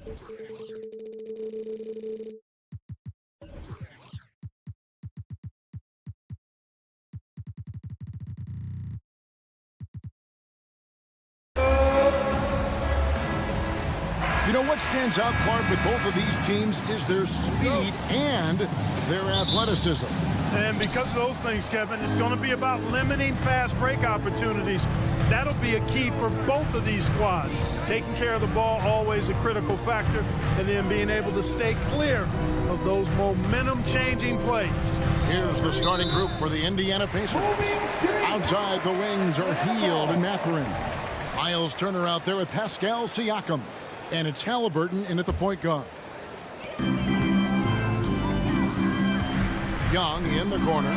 You know what stands out, Clark, with both of these teams is their speed and their athleticism. And because of those things, Kevin, it's going to be about limiting fast break opportunities. That'll be a key for both of these squads. Taking care of the ball, always a critical factor, and then being able to stay clear of those momentum-changing plays. Here's the starting group for the Indiana Pacers. Outside, the wings are Hield and Mathurin. Miles Turner out there with Pascal Siakam. And it's Halliburton in at the point guard. Young in the corner.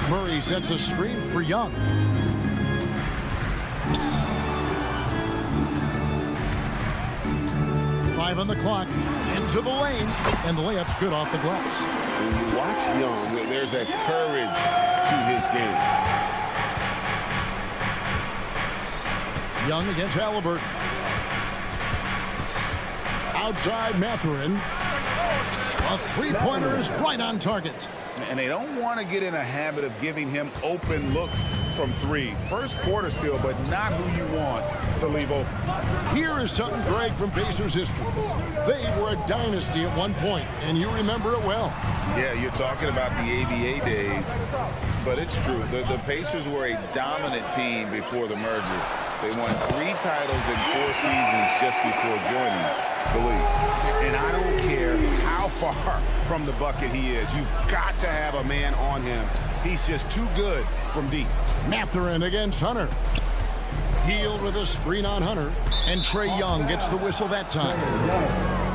Murray sets a screen for Young. Five on the clock. Into the lane. And the layup's good off the glass. When you watch Young, there's a courage to his game. Young against Halliburton. Outside Mathurin. A three-pointer is right on target. And they don't want to get in a habit of giving him open looks from three. First quarter still, but not who you want to leave open. Here is something, Greg, from Pacers history. They were a dynasty at one point, and you remember it well. Yeah, you're talking about the ABA days, but it's true. The Pacers were a dominant team before the merger. They won 3 titles in 4 seasons just before joining the league. And I don't care how far from the bucket he is. You've got to have a man on him. He's just too good from deep. Mathurin against Hunter. Hield with a screen on Hunter. And Trae Young gets the whistle that time.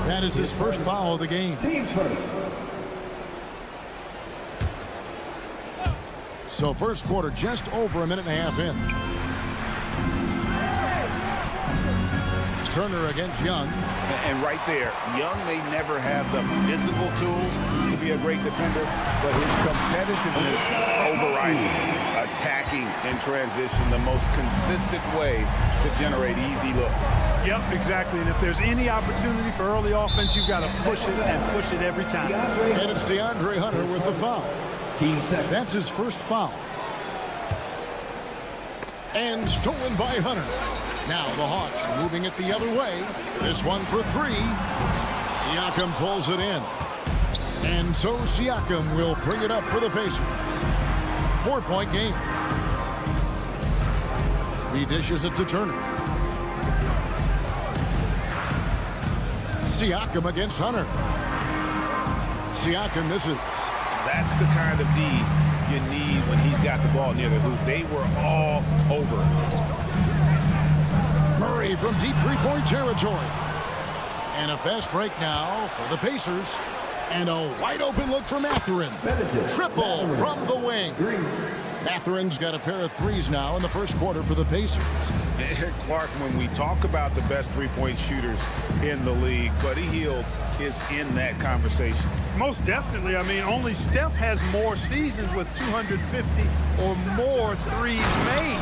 That is his first foul of the game. So first quarter just over a minute and a half in. Turner against Young. And right there, Young may never have the physical tools to be a great defender, but his competitiveness overrides it. Attacking in transition, the most consistent way to generate easy looks. Yep, exactly. And if there's any opportunity for early offense, you've got to push it and push it every time. And it's DeAndre Hunter with the foul. That's his first foul. And stolen by Hunter. Now the Hawks moving it the other way. This one for 3. Siakam pulls it in. And so Siakam will bring it up for the Pacers. 4-point game. He dishes it to Turner. Siakam against Hunter. Siakam misses. That's the kind of D you need when he's got the ball near the hoop. They were all over it. Murray from deep three-point territory. And a fast break now for the Pacers. And a wide-open look for Mathurin. Triple from the wing. Mathurin's got a pair of threes now in the first quarter for the Pacers. Clark, when we talk about the best three-point shooters in the league, Buddy Hield is in that conversation. Most definitely. I mean, only Steph has more seasons with 250 or more threes made.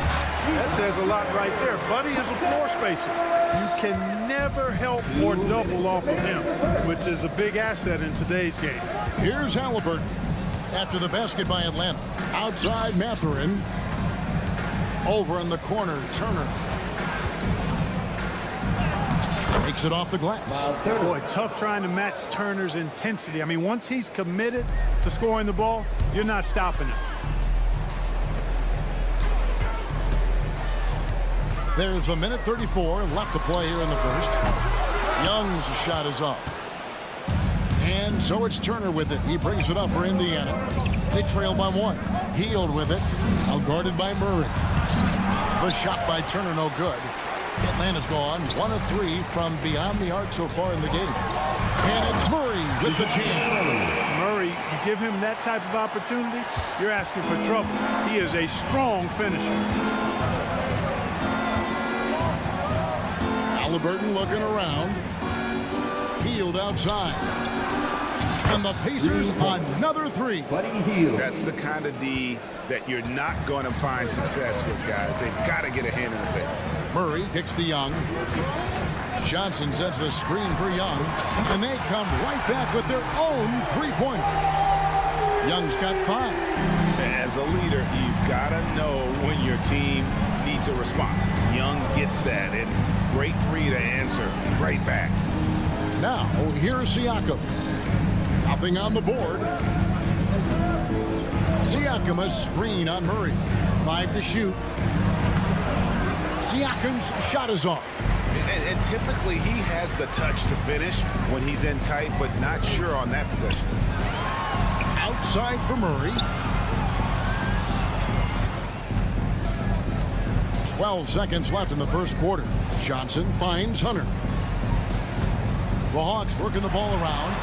That says a lot right there. Buddy is a floor spacer. You can never help or double off of him, which is a big asset in today's game. Here's Halliburton. After the basket by Atlanta. Outside Mathurin. Over in the corner, Turner. Takes it off the glass. Boy, tough trying to match Turner's intensity. I mean, once he's committed to scoring the ball, you're not stopping him. There's a minute 34 left to play here in the first. Young's shot is off. And so it's Turner with it. He brings it up for Indiana. They trail by 1. Hield with it. Outguarded by Murray. The shot by Turner no good. Atlanta's gone 1 of 3 from beyond the arc so far in the game. And it's Murray with the jam. Murray, you give him that type of opportunity, you're asking for trouble. He is a strong finisher. Halliburton looking around. Hield outside. And the Pacers another 3. That's the kind of D that you're not going to find success with, guys. They've got to get a hand in the face. Murray kicks to Young. Johnson sets the screen for Young, and they come right back with their own three-pointer. Young's got 5. As a leader, you've got to know when your team needs a response. Young gets that, and great three to answer right back. Now, here's Siakam. Nothing on the board. Siakam a screen on Murray. 5 to shoot. Siakam's shot is off. And typically he has the touch to finish when he's in tight, but not sure on that possession. Outside for Murray. 12 seconds left in the first quarter. Johnson finds Hunter. The Hawks working the ball around.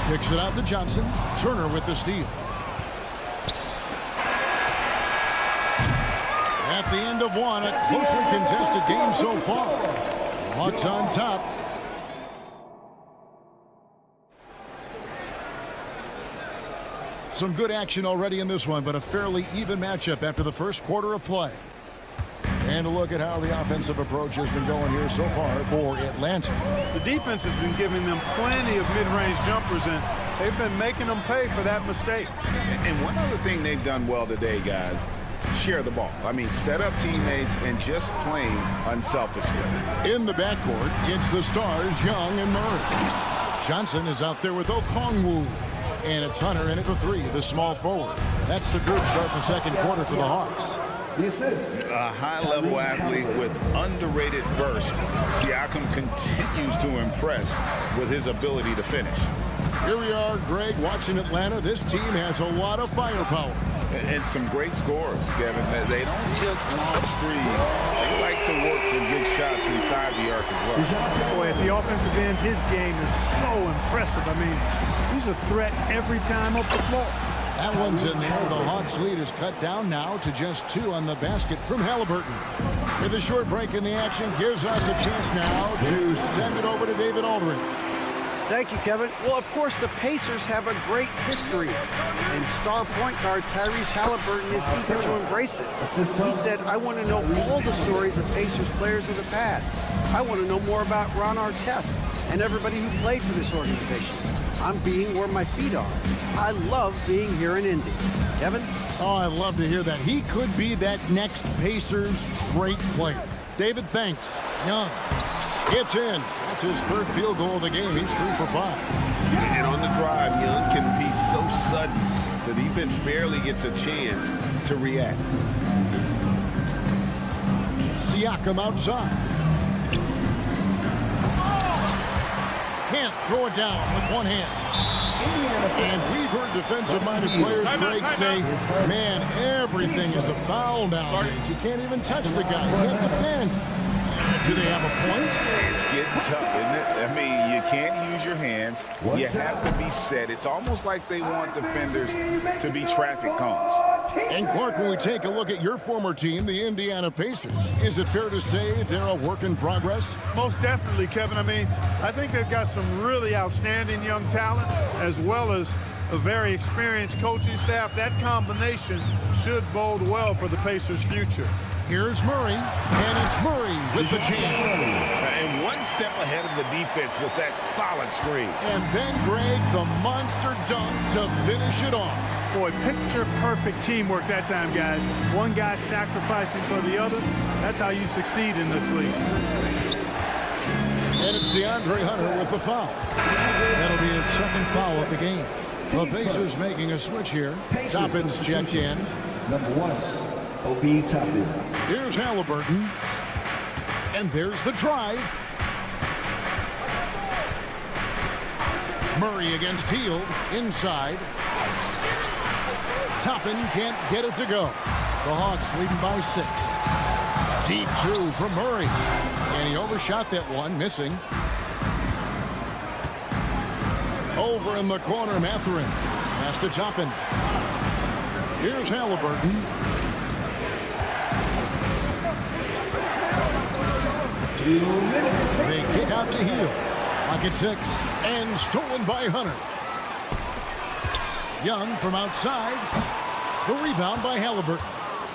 Kicks it out to Johnson. Turner with the steal. At the end of one, a closely contested game so far. Hawks on top. Some good action already in this one, but a fairly even matchup after the first quarter of play. And a look at how the offensive approach has been going here so far for Atlanta. The defense has been giving them plenty of mid-range jumpers, and they've been making them pay for that mistake. And one other thing they've done well today, guys, share the ball. I mean, set up teammates and just playing unselfishly. In the backcourt, it's the stars, Young and Murray. Johnson is out there with Okongwu. And it's Hunter in at the 3, the small forward. That's the group starting the second quarter for the Hawks. A high-level athlete with underrated burst. Siakam continues to impress with his ability to finish. Here we are, Greg, watching Atlanta. This team has a lot of firepower. And some great scores, Kevin. They don't just launch threes. They like to work for good shots inside the arc as well. Boy, at the offensive end, his game is so impressive. I mean, he's a threat every time up the floor. That one's in there. The Hawks lead is cut down now to just 2 on the basket from Halliburton. With a short break in the action, gives us a chance now to send it over to David Aldridge. Thank you, Kevin. Well, of course, the Pacers have a great history, and star point guard Tyrese Halliburton is eager to embrace it. He said, I want to know all the stories of Pacers players of the past. I want to know more about Ron Artest and everybody who played for this organization. I'm being where my feet are. I love being here in Indy. Kevin? Oh, I love to hear that. He could be that next Pacers great player. David, thanks. Young. It's in. That's his 3rd field goal of the game. He's 3 for 5. And on the drive, Young can be so sudden. The defense barely gets a chance to react. Siakam outside. Can't throw it down with one hand. And we've heard defensive-minded players, Greg, say, man, everything is a foul nowadays. You can't even touch the guy. You can't defend. Do they have a point? It's getting tough, isn't it? I mean, you can't use your hands. You have to be set. It's almost like they want defenders to be traffic cones. And Clark, when we take a look at your former team, the Indiana Pacers, is it fair to say they're a work in progress? Most definitely, Kevin. I mean, I think they've got some really outstanding young talent, as well as a very experienced coaching staff. That combination should bode well for the Pacers' future. Here's Murray, and it's Murray with the jam. And one step ahead of the defense with that solid screen. And then, Greg, the monster dunk to finish it off. Boy, picture-perfect teamwork that time, guys. One guy sacrificing for the other. That's how you succeed in this league. And it's DeAndre Hunter with the foul. That'll be his 2nd foul of the game. The Pacers making a switch here. Toppin's checked in. Number 1. O.B. Toppin. Here's Halliburton. And there's the drive. Murray against Hield. Inside. Toppin can't get it to go. The Hawks leading by 6. Deep 2 from Murray. And he overshot that one, missing. Over in the corner, Mathurin. Pass to Toppin. Here's Halliburton. They kick out to Hield. Pocket 6. And stolen by Hunter. Young from outside. The rebound by Halliburton.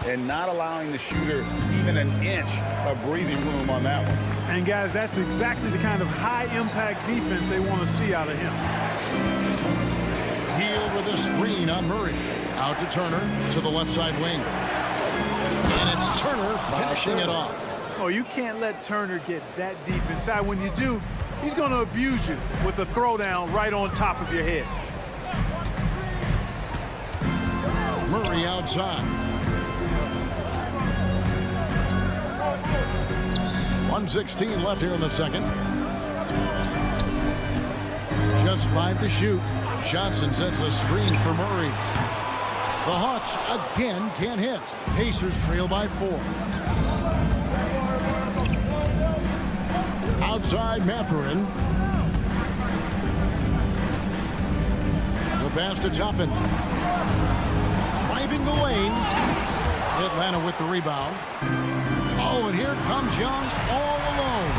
And not allowing the shooter even an inch of breathing room on that one. And, guys, that's exactly the kind of high-impact defense they want to see out of him. Hield with a screen on Murray. Out to Turner to the left side wing. And it's Turner finishing it off. Oh, you can't let Turner get that deep inside. When you do, he's going to abuse you with a throwdown right on top of your head. Murray outside. 1:16 left here in the second. Just 5 to shoot. Johnson sets the screen for Murray. The Hawks again can't hit. Pacers trail by 4. Outside Mathurin. The pass to Toppin. Driving the lane. Atlanta with the rebound. Oh, and here comes Young all alone.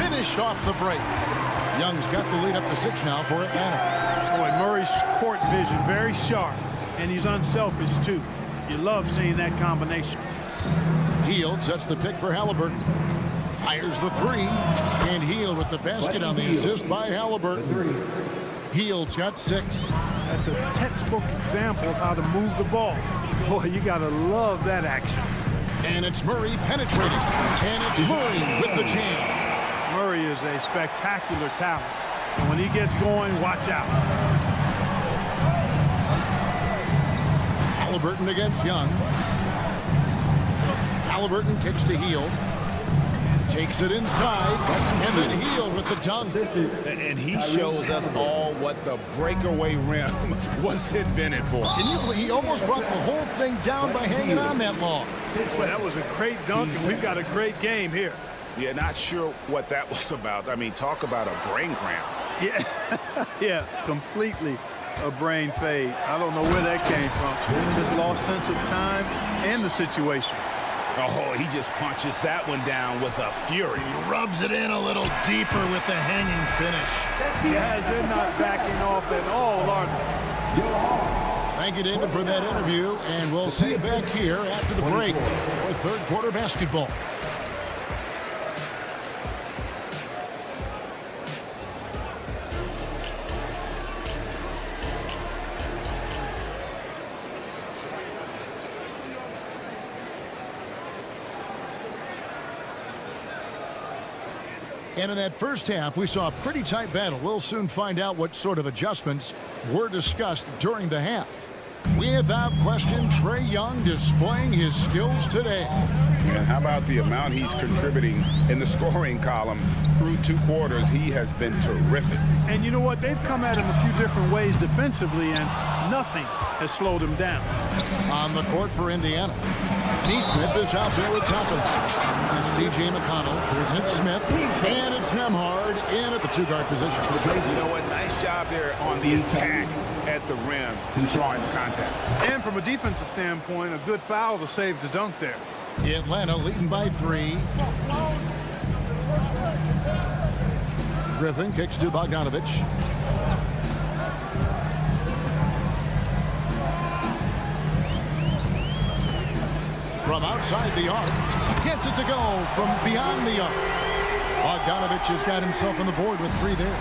Finished off the break. Young's got the lead up to 6 now for Atlanta. Boy, Murray's court vision very sharp, and he's unselfish too. You love seeing that combination. Hield sets the pick for Halliburton. Fires the 3, and Hield with the basket on the assist by Halliburton. Hield's got 6. That's a textbook example of how to move the ball. Boy, you gotta love that action. And it's Murray penetrating. And it's Murray with the jam. Murray is a spectacular talent. And when he gets going, watch out. Halliburton against Young. Halliburton kicks to Hield. Takes it inside. And then Hield with the dunk. And he shows us all what the breakaway rim was invented for. Can you believe he almost brought the whole thing down by hanging on that long? Well, that was a great dunk, and we've got a great game here. Yeah, not sure what that was about. I mean, talk about a brain cramp. Yeah, yeah, completely a brain fade. I don't know where that came from. Just lost sense of time and the situation. Oh, he just punches that one down with a fury. He rubs it in a little deeper with the hanging finish. Guys, they're not backing off at all, are they? Thank you, David, for that interview, and we'll see you back here after the break for third quarter basketball. And in that first half, we saw a pretty tight battle. We'll soon find out what sort of adjustments were discussed during the half. Without question, Trae Young displaying his skills today. And how about the amount he's contributing in the scoring column through 2 quarters? He has been terrific. And you know what? They've come at him a few different ways defensively, and nothing has slowed him down. On the court for Indiana. Neesmith is out there with Toppin. It's T.J. McConnell. It's Smith. And it's Nembhard in at the 2-guard position. You know what? Nice job there on the attack at the rim, drawing the contact. And from a defensive standpoint, a good foul to save the dunk there. Atlanta leading by 3. Griffin kicks to Bogdanovich. From outside the arc, gets it to go from beyond the arc. Bogdanovich has got himself on the board with 3 there.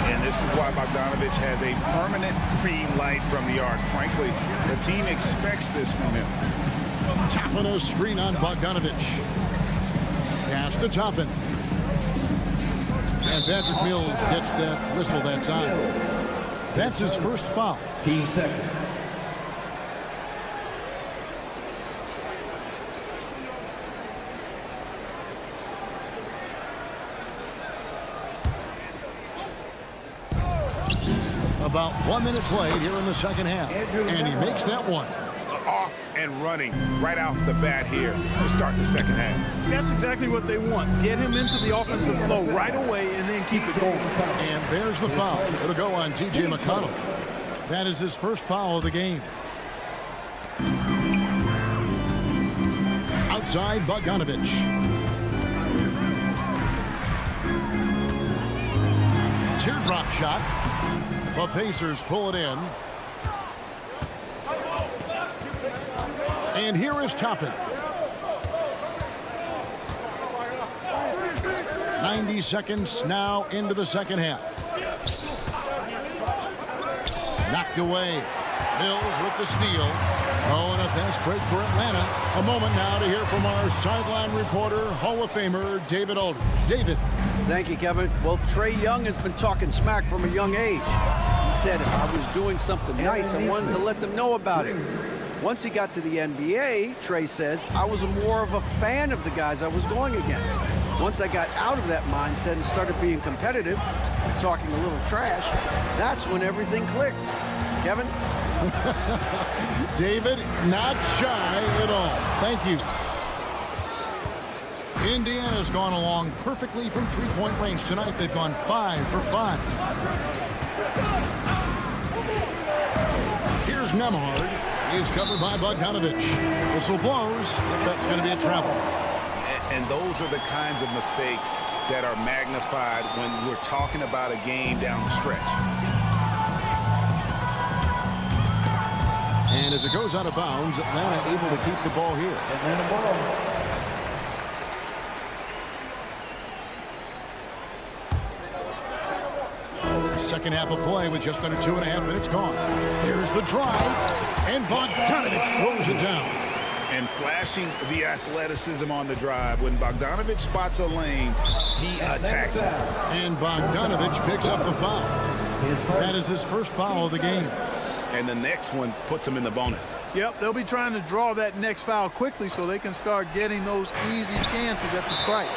And this is why Bogdanovich has a permanent green light from the arc. Frankly, the team expects this from him. Toppin a screen on Bogdanovich. Pass to Toppin. And Patrick Mills gets that whistle that time. That's his first foul. Team second. About 1 minute played here in the second half. And he makes that one. Off and running right out the bat here to start the second half. That's exactly what they want. Get him into the offensive flow right away and then keep it going. And there's the foul. It'll go on T.J. McConnell. That is his first foul of the game. Outside Bogdanovich. Teardrop shot. The Pacers pull it in. And here is Toppin. 90 seconds now into the second half. Knocked away. Mills with the steal. Oh, and a fast break for Atlanta. A moment now to hear from our sideline reporter, Hall of Famer David Aldridge. David. Thank you, Kevin. Well, Trae Young has been talking smack from a young age. He said if I was doing something nice, I wanted to let them know about it. Once he got to the NBA, Trae says, I was more of a fan of the guys I was going against. Once I got out of that mindset and started being competitive, talking a little trash, that's when everything clicked. Kevin? David, not shy at all. Thank you. Indiana's gone along perfectly from three-point range tonight. They've gone 5 for 5. Here's Nembhard. He's covered by Bogdanovich. Whistle blows. That's going to be a travel. And those are the kinds of mistakes that are magnified when we're talking about a game down the stretch. And as it goes out of bounds, Atlanta able to keep the ball here. Atlanta ball. Second half of play with just under 2.5 minutes gone. Here's the drive, and Bogdanovich throws it down. And flashing the athleticism on the drive. When Bogdanovich spots a lane, he attacks it. And Bogdanovich picks up the foul. That is his first foul of the game. And the next one puts him in the bonus. Yep, they'll be trying to draw that next foul quickly so they can start getting those easy chances at the strike.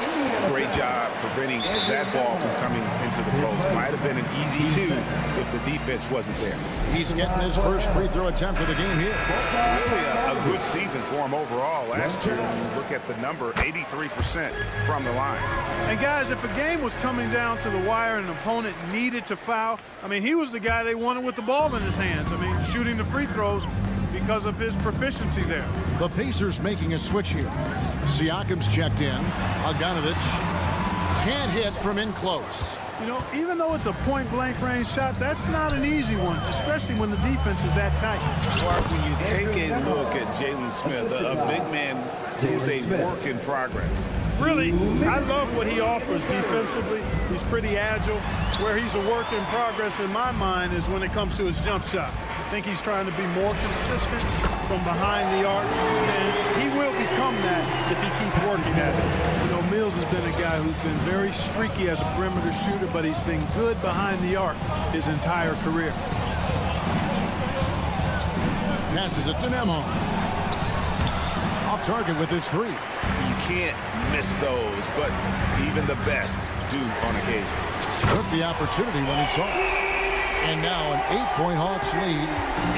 Great job preventing that ball from coming into the post. Might have been an easy 2 if the defense wasn't there. He's getting his first free throw attempt of the game here. Really a good season for him overall. Last year, when you look at the number, 83% from the line. And guys, if a game was coming down to the wire and an opponent needed to foul, I mean, he was the guy they wanted with the ball in his hands. I mean, shooting the free throws because of his proficiency there. The Pacers making a switch here. Siakam's checked in. Bogdanovich can't hit from in close. You know, even though it's a point-blank range shot, that's not an easy one, especially when the defense is that tight. Clark, when you take a look at Jalen Smith, a big man who's a work in progress. Really, I love what he offers defensively. He's pretty agile. Where he's a work in progress in my mind is when it comes to his jump shot. I think he's trying to be more consistent from behind the arc, and he will become that if he keeps working at it. You know, Mills has been a guy who's been very streaky as a perimeter shooter, but he's been good behind the arc his entire career. Passes it to Nembhard. Off target with his 3. You can't miss those, but even the best do on occasion. Took the opportunity when he saw it. And now an 8-point Hawks lead.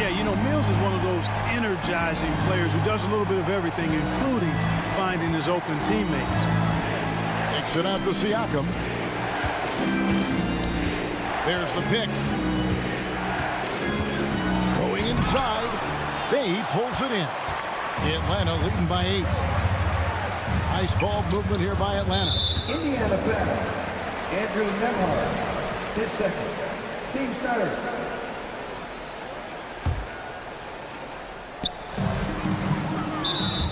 Yeah, you know, Mills is one of those energizing players who does a little bit of everything, including finding his open teammates. Takes it out to Siakam. There's the pick. Going inside. Bay pulls it in. Atlanta leading by 8. Nice ball movement here by Atlanta. Indiana foul. Andrew Nembhard. His second. Team starter.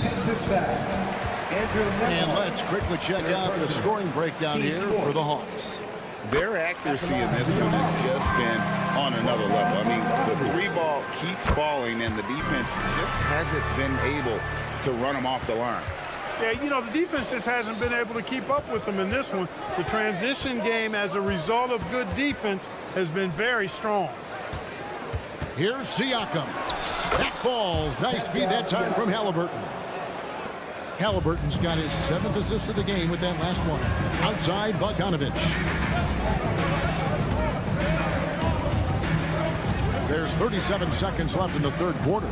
Pacers foul. Andrew Nembhard. And let's quickly check out the scoring breakdown here for the Hawks. Their accuracy in this one has just been on another level. I mean, the 3 ball keeps falling, and the defense just hasn't been able to run them off the line. Yeah, you know, the defense just hasn't been able to keep up with them in this one. The transition game, as a result of good defense, has been very strong. Here's Siakam. That falls. Nice feed that time from Halliburton. Halliburton's got his 7th assist of the game with that last one. Outside, Bogdanovich. There's 37 seconds left in the third quarter.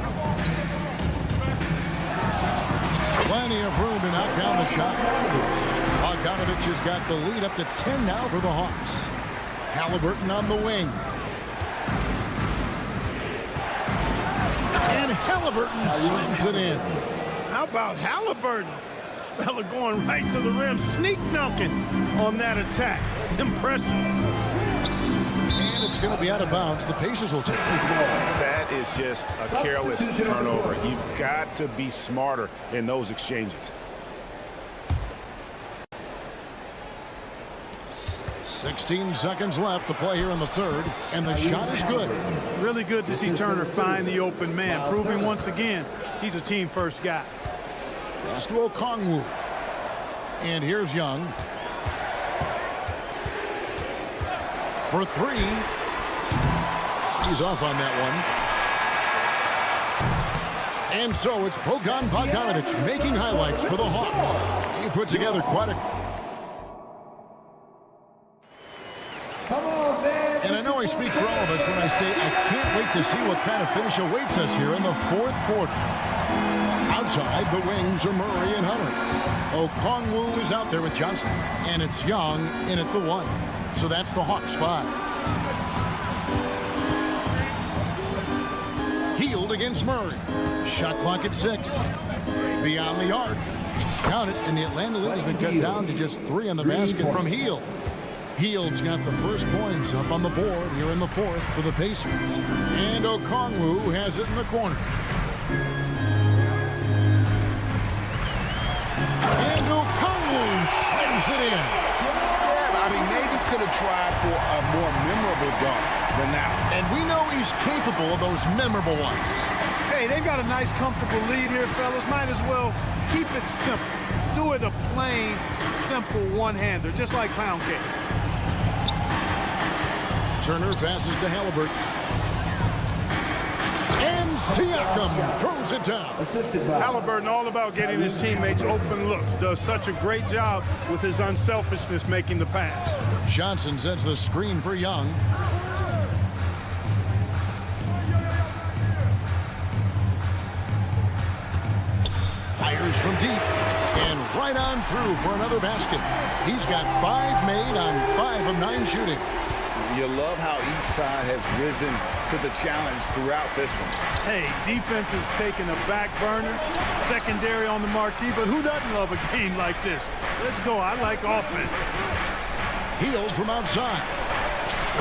Plenty of room to knock down the shot. Bogdanovich has got the lead up to 10 now for the Hawks. Halliburton on the wing. And Halliburton slams it in. How about Halliburton? This fella going right to the rim, sneak dunking on that attack. Impressive. And it's going to be out of bounds. The Pacers will take it. That is just a careless turnover. You've got to be smarter in those exchanges. 16 seconds left to play here in the third, and the shot is good. Really good to see Turner find the open man, proving once again he's a team-first guy. Pass to Okongwu. And here's Young. For three. He's off on that one. And so it's Bojan Bogdanovic making highlights for the Hawks. He put together quite a... And I know I speak for all of us when I say I can't wait to see what kind of finish awaits us here in the fourth quarter. Outside, the wings are Murray and Hunter. Okongwu is out there with Johnson. And it's Young in at the one. So that's the Hawks 5. Healed against Murray. Shot clock at 6. Beyond the arc. Count it, and the Atlanta lead has been cut down to just 3 on the basket from Hield. Hield's got the first points up on the board here in the fourth for the Pacers. And Okongwu has it in the corner. And Okongwu slams it in. Yeah, I mean, maybe could have tried for a more memorable dunk than that. And we know he's capable of those memorable ones. Hey, they've got a nice, comfortable lead here, fellas. Might as well keep it simple. Do it a plain, simple one-hander, just like pound cake. Turner passes to Halliburton. And Siakam throws it down. Assisted by Halliburton, all about getting his teammates open looks. Does such a great job with his unselfishness making the pass. Johnson sets the screen for Young. Fires from deep. And right on through for another basket. He's got 5 made on 5 of 9 shooting. You love how each side has risen to the challenge throughout this one. Hey, defense is taking a back burner, secondary on the marquee, but who doesn't love a game like this? Let's go. I like offense. Hield from outside.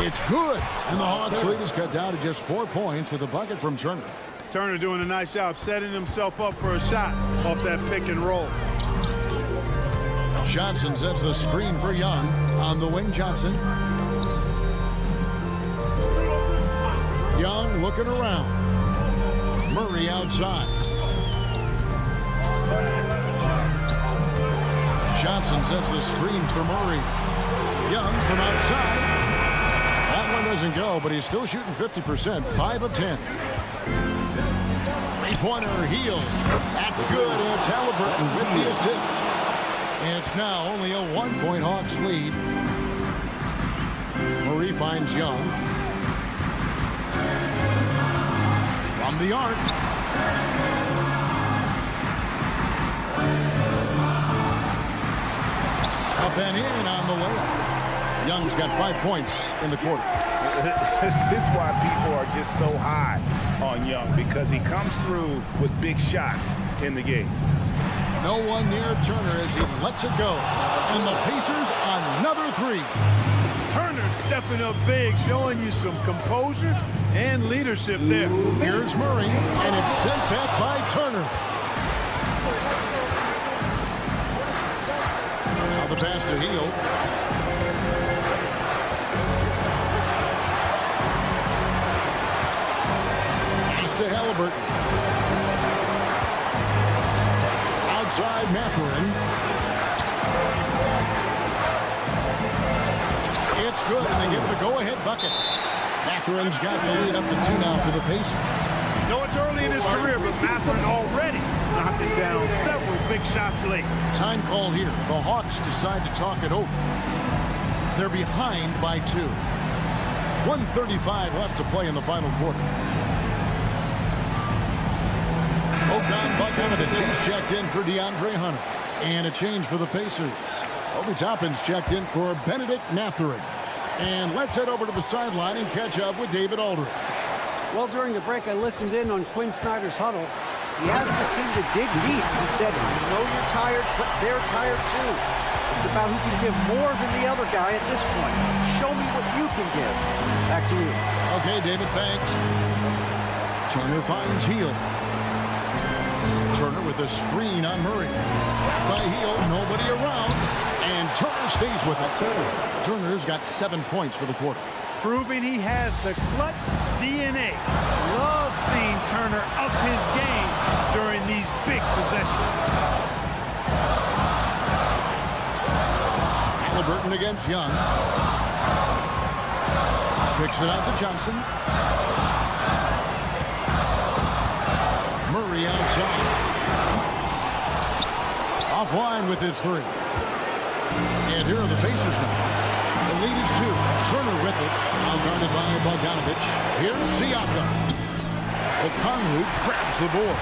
It's good. And the Hawks lead is cut down to just 4 points with a bucket from Turner. Turner doing a nice job setting himself up for a shot off that pick and roll. Johnson sets the screen for Young. On the wing, Johnson. Young looking around. Murray outside. Johnson sets the screen for Murray. Young from outside. That one doesn't go, but he's still shooting 50%, 5 of 10. Three-pointer Hield. That's good, and it's Halliburton with the assist. And it's now only a 1-point Hawks lead. Murray finds Young. From the arc. Up and in on the layup. Young's got 5 points in the quarter. This is why people are just so high on Young, because he comes through with big shots in the game. No one near Turner as he lets it go. And the Pacers another 3. Turner stepping up big, showing you some composure and leadership there. Here's Murray, and it's sent back by Turner. Now the pass to Hield. Pass to Halliburton. Outside Mathurin. It's good, and they get the go-ahead bucket. Mathurin's got the lead up to 2 now for the Pacers. No, it's early in his career, but Mathurin already knocking down several big shots late. Time called here. The Hawks decide to talk it over. They're behind by 2. 1:35 left to play in the final quarter. Bojan Bogdanovic is checked in for DeAndre Hunter. And a change for the Pacers. Obi Toppin's checked in for Benedict Mathurin. And let's head over to the sideline and catch up with David Aldridge. Well, during the break, I listened in on Quinn Snyder's huddle. He asked his team to dig deep. He said, I know you're tired, but they're tired too. It's about who can give more than the other guy at this point. Show me what you can give. Back to you. Okay, David, thanks. Turner finds Heel. Turner with a screen on Murray. Shot by Heel, nobody around, and Turner stays with it. Turner's got 7 points for the quarter. Proving he has the clutch DNA. Love seeing Turner up his game during these big possessions. Halliburton against Young. Kicks it out to Johnson. Murray outside. Offline with his three. And here are the Pacers now. The lead is 2. Turner with it. Now guarded by Bogdanovich. Here's Siakam. Okongwu grabs the board.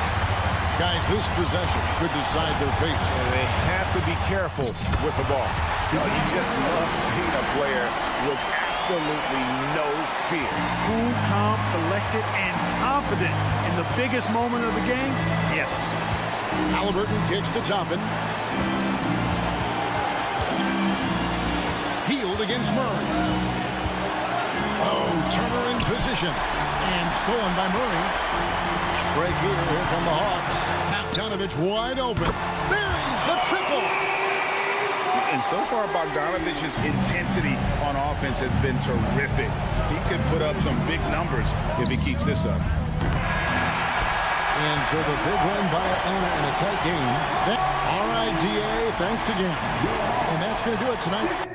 Guys, this possession could decide their fate. They have to be careful with the ball. You just love seeing a player with absolutely no fear. Cool, calm, collected, and confident in the biggest moment of the game? Yes. Halliburton kicks to Toppin. Healed against Murray. Oh, Turner in position. And stolen by Murray. Break here. Here come the Hawks. Bogdanovich wide open. Buries the triple. And so far, Bogdanovich's intensity on offense has been terrific. He could put up some big numbers if he keeps this up. And so the big win by Atlanta in a tight game. All right, DA, thanks again. And that's going to do it tonight.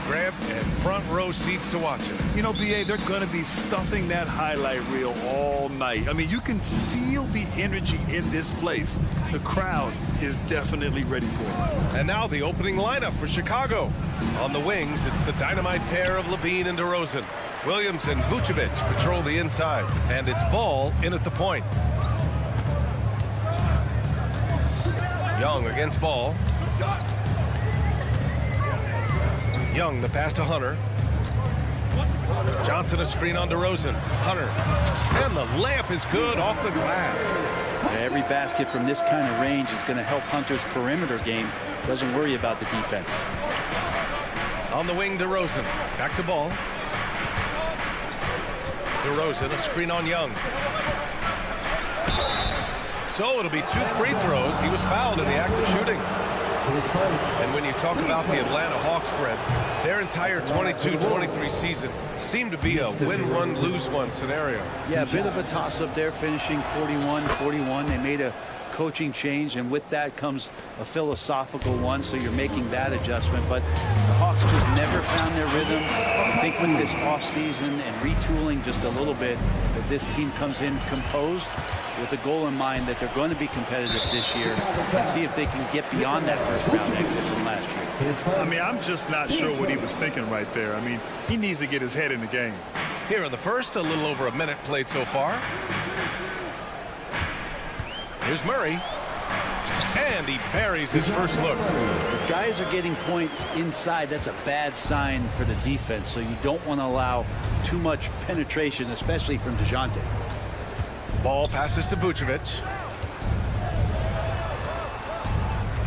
grab and front row seats to watch it. You know, BA, they're going to be stuffing that highlight reel all night. I mean, you can feel the energy in this place. The crowd is definitely ready for it. And now the opening lineup for Chicago. On the wings, it's the dynamite pair of Levine and DeRozan. Williams and Vucevic patrol the inside, and it's Ball in at the point. Young against Ball. Young, the pass to Hunter. Johnson a screen on DeRozan. Hunter. And the layup is good off the glass. Every basket from this kind of range is going to help Hunter's perimeter game. Doesn't worry about the defense. On the wing, DeRozan. Back to Ball. DeRozan, a screen on Young. So it'll be 2 free throws. He was fouled in the act of shooting. And when you talk about the Atlanta Hawks spread, their entire 22-23 season seemed to be a win-one, lose-one scenario. Yeah, a bit of a toss-up there, finishing 41-41. They made a coaching change, and with that comes a philosophical one, so you're making that adjustment. But the Hawks just never found their rhythm. I think with this offseason and retooling just a little bit, that this team comes in composed with a goal in mind that they're going to be competitive this year and see if they can get beyond that first-round exit from last year. I mean, I'm just not sure what he was thinking right there. I mean, he needs to get his head in the game. Here in the first, a little over a minute played so far. Here's Murray. And he buries his first look. If guys are getting points inside, that's a bad sign for the defense, so you don't want to allow too much penetration, especially from DeJounte. Ball passes to Vucevic.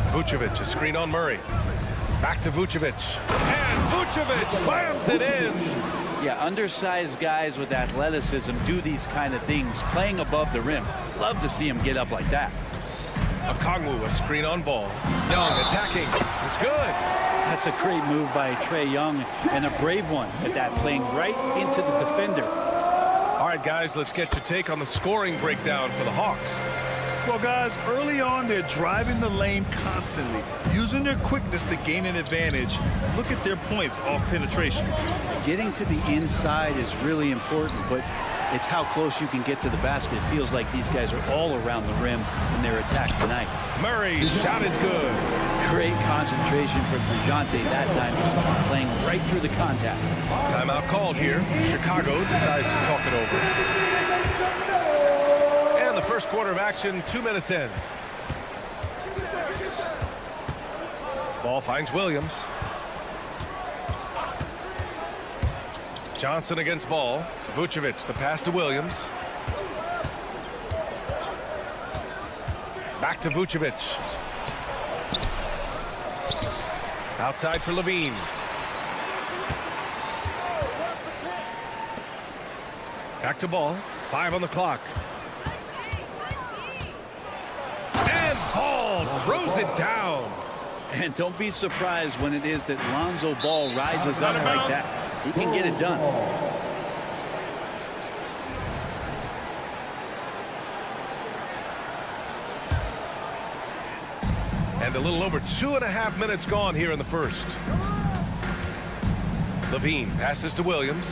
Vucevic, a screen on Murray. Back to Vucevic. And Vucevic slams it in. Yeah, undersized guys with athleticism do these kind of things, playing above the rim. Love to see him get up like that. Okongwu, a screen on Ball. Young attacking. It's good. That's a great move by Trae Young, and a brave one at that, playing right into the defender. All right, guys, let's get your take on the scoring breakdown for the Hawks. Well, guys, early on, they're driving the lane constantly, using their quickness to gain an advantage. Look at their points off penetration. Getting to the inside is really important, but it's how close you can get to the basket. It feels like these guys are all around the rim in their attack tonight. Murray's shot is good. Great concentration from DeJounte that time, just playing right through the contact. Timeout called here. Chicago decides to talk it over. And the first quarter of action, 2 minutes in. Ball finds Williams. Johnson against Ball. Vucevic, the pass to Williams. Back to Vucevic. Outside for Levine. Back to Ball. 5 on the clock. And Ball throws it down. And don't be surprised when it is that Lonzo Ball rises up like that. He can get it done. And a little over 2.5 minutes gone here in the first. Levine passes to Williams.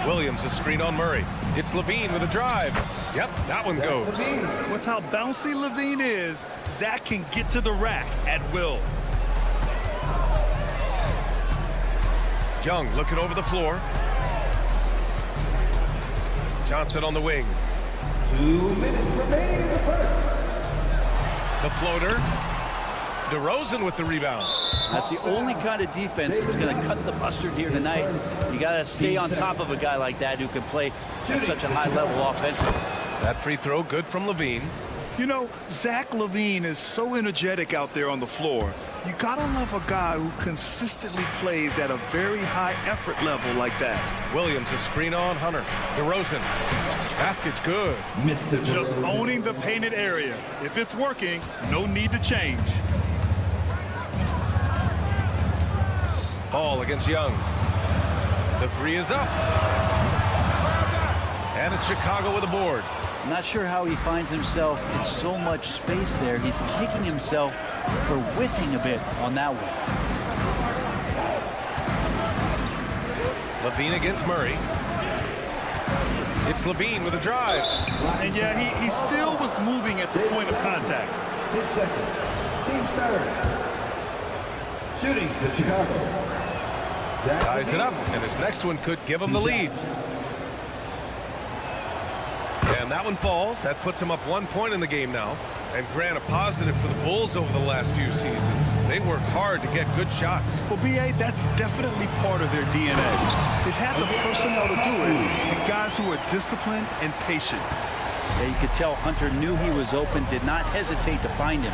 Williams a screen on Murray. It's Levine with a drive. Yep, that one goes. With how bouncy Levine is, Zach can get to the rack at will. Young looking over the floor. Johnson on the wing. 2 minutes remaining in the first. The floater. DeRozan with the rebound. That's the only kind of defense that's going to cut the mustard here tonight. You got to stay on top of a guy like that who can play at such a high level offensively. That free throw good from Levine. You know, Zach LaVine is so energetic out there on the floor. You gotta love a guy who consistently plays at a very high effort level like that. Williams a screen on Hunter. DeRozan. Basket's good. Just owning the painted area. If it's working, no need to change. Ball against Young. The three is up. And it's Chicago with a board. I'm not sure how he finds himself in so much space there. He's kicking himself for whiffing a bit on that one. Levine against Murray. It's Levine with a drive. And yeah, he still was moving at the point of contact. His second. Team starter. Shooting to Chicago. Ties it up, and his next one could give him the lead. And that one falls. That puts him up 1 point in the game now. And grant a positive for the Bulls over the last few seasons. They work hard to get good shots. Well, B.A., that's definitely part of their DNA. They've had the personnel to do it, and guys who are disciplined and patient. Yeah, you could tell Hunter knew he was open, did not hesitate to find him.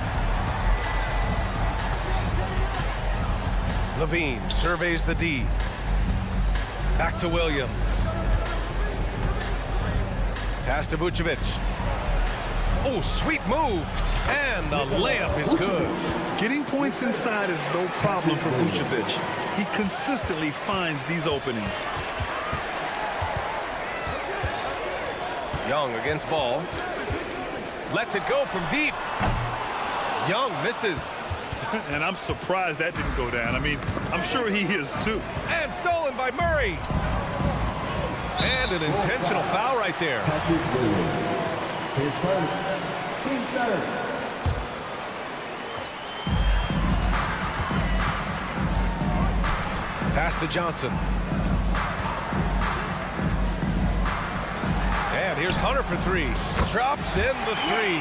Levine surveys the D. Back to Williams. Pass to Vucevic. Oh, sweet move. And the layup is good. Getting points inside is no problem for Vucevic. He consistently finds these openings. Young against Ball. Lets it go from deep. Young misses. And I'm surprised that didn't go down. I mean, I'm sure he is too. And stolen by Murray. And an intentional foul right there. His first. Team starter. Pass to Johnson. And here's Hunter for three. Drops in the three.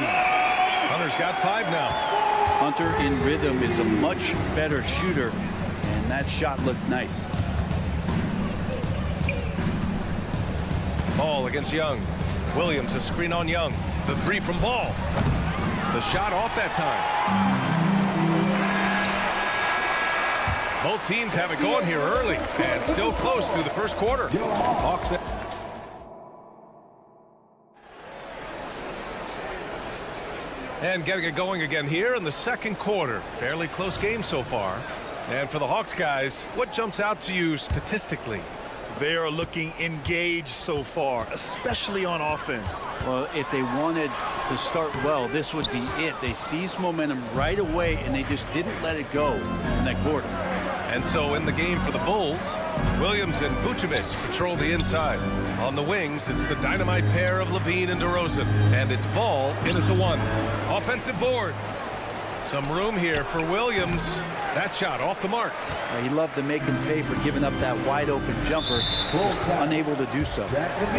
Hunter's got 5 now. Hunter in rhythm is a much better shooter, and that shot looked nice. Ball against Young. Williams a screen on Young. The 3 from Ball. The shot off that time. Both teams have it going here early and still close through the first quarter. Hawks. And getting it going again here in the second quarter. Fairly close game so far. And for the Hawks guys, what jumps out to you statistically? They are looking engaged so far, especially on offense. Well, if they wanted to start well, this would be it. They seized momentum right away, and they just didn't let it go in that quarter. And so in the game for the Bulls, Williams and Vucevic patrol the inside. On the wings, it's the dynamite pair of Levine and DeRozan. And it's Ball in at the 1. Offensive board. Some room here for Williams. That shot off the mark. He loved to make him pay for giving up that wide open jumper. Unable to do so.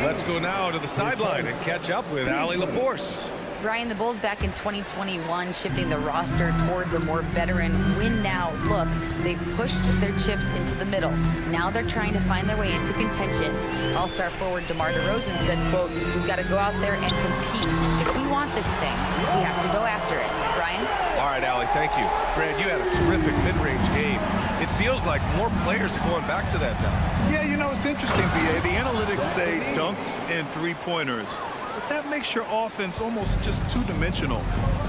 Let's go now to the sideline and catch up with Allie LaForce. Brian, the Bulls back in 2021 shifting the roster towards a more veteran win-now look. They've pushed their chips into the middle. Now they're trying to find their way into contention. All-star forward DeMar DeRozan said, quote, "We've got to go out there and compete. If we want this thing, we have to go after it." Brian? All right, Allie, thank you. Grant, you had a terrific mid-range game. It feels like more players are going back to that now. Yeah, you know, it's interesting, B.A. The analytics say dunks and three-pointers. But that makes your offense almost just two-dimensional.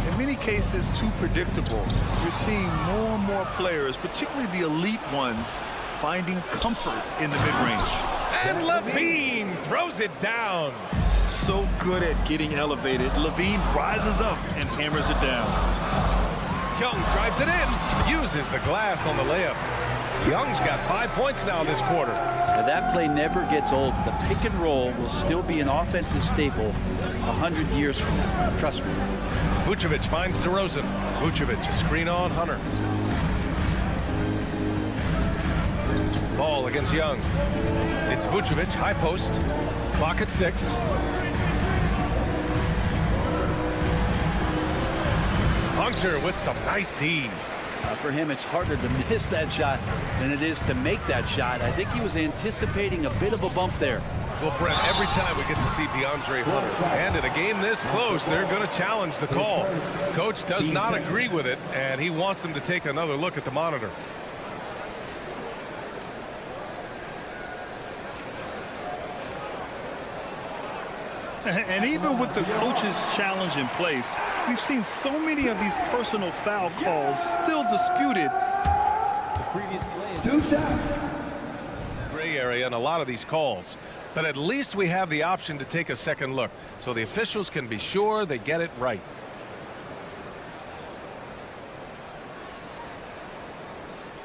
In many cases, too predictable. You're seeing more and more players, particularly the elite ones, finding comfort in the mid-range. And Levine throws it down. So good at getting elevated. Levine rises up and hammers it down. Young drives it in. Uses the glass on the layup. Young's got 5 points now this quarter. Now that play never gets old. The pick and roll will still be an offensive staple 100 years from now. Trust me. Vucevic finds DeRozan. Vucevic, a screen on Hunter. Ball against Young. It's Vucevic, high post. Clock at 6. Hunter with some nice D. For him, it's harder to miss that shot than it is to make that shot. I think he was anticipating a bit of a bump there. Well, Brett, every time we get to see DeAndre Hunter, and in a game this close, they're going to challenge the call. Coach does not agree with it, and he wants him to take another look at the monitor. And even with the coach's challenge in place, we've seen so many of these personal foul calls still disputed. The previous play is 2 shots. Gray area in a lot of these calls, but at least we have the option to take a second look, so the officials can be sure they get it right.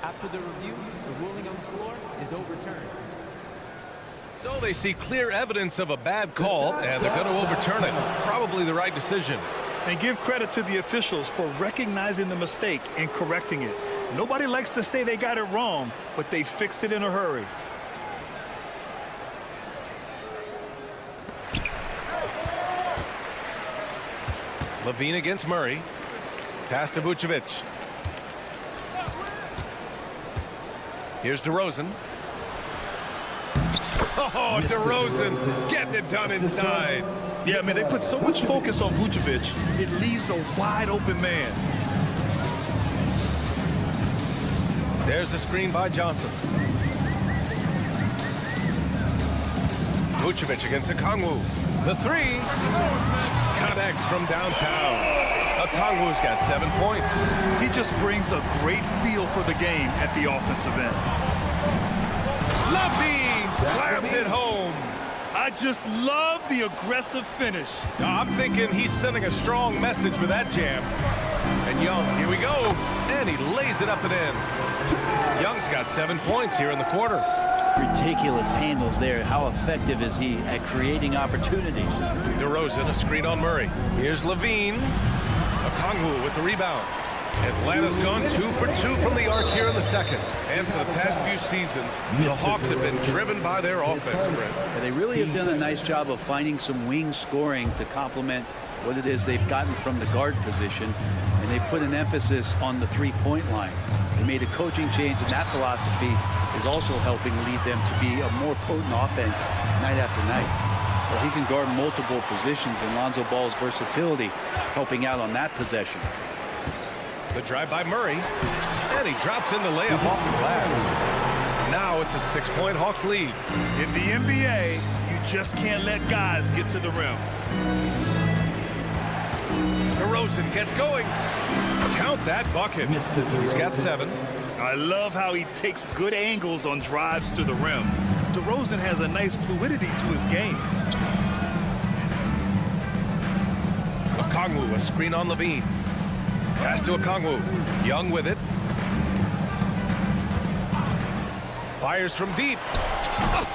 After the review, the ruling on the floor is overturned. So they see clear evidence of a bad call, and they're going to overturn it. Probably the right decision. And give credit to the officials for recognizing the mistake and correcting it. Nobody likes to say they got it wrong, but they fixed it in a hurry. Levine against Murray. Pass to Vucevic. Here's DeRozan. Oh, DeRozan getting it done inside. Yeah, I mean, they put so much focus on Vucevic, it leaves a wide open man. There's a screen by Johnson. Vucevic against Okongwu. The three connects from downtown. Okongwu's got 7 points. He just brings a great feel for the game at the offensive end. Levine slams it home. I just love the aggressive finish. I'm thinking he's sending a strong message with that jam. And Young, here we go. And he lays it up and in. Young's got 7 points here in the quarter. Ridiculous handles there. How effective is he at creating opportunities? DeRozan, a screen on Murray. Here's Levine. Okongwu with the rebound. Atlanta's gone 2 for 2 from the arc here in the second. And for the past few seasons, the Hawks have been driven by their offense, Brent. And they really have done a nice job of finding some wing scoring to complement what it is they've gotten from the guard position. And they put an emphasis on the three-point line. They made a coaching change, and that philosophy is also helping lead them to be a more potent offense night after night. Well, he can guard multiple positions, and Lonzo Ball's versatility helping out on that possession. The drive by Murray, and he drops in the layup off the glass. Now it's a 6-point Hawks lead. In the NBA, you just can't let guys get to the rim. DeRozan gets going. Count that bucket. He's got 7. I love how he takes good angles on drives to the rim. DeRozan has a nice fluidity to his game. Okongwu, a screen on Levine. Pass to Okongwu. Young with it. Fires from deep.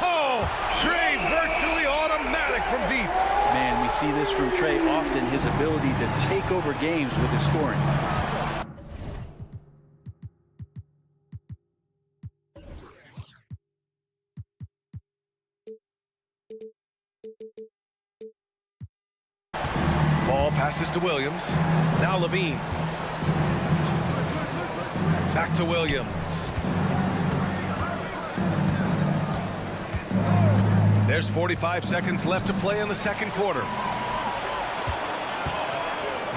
Oh! Trey virtually automatic from deep. Man, we see this from Trey often, his ability to take over games with his scoring. Ball passes to Williams. Now Levine. Back to Williams. There's 45 seconds left to play in the second quarter.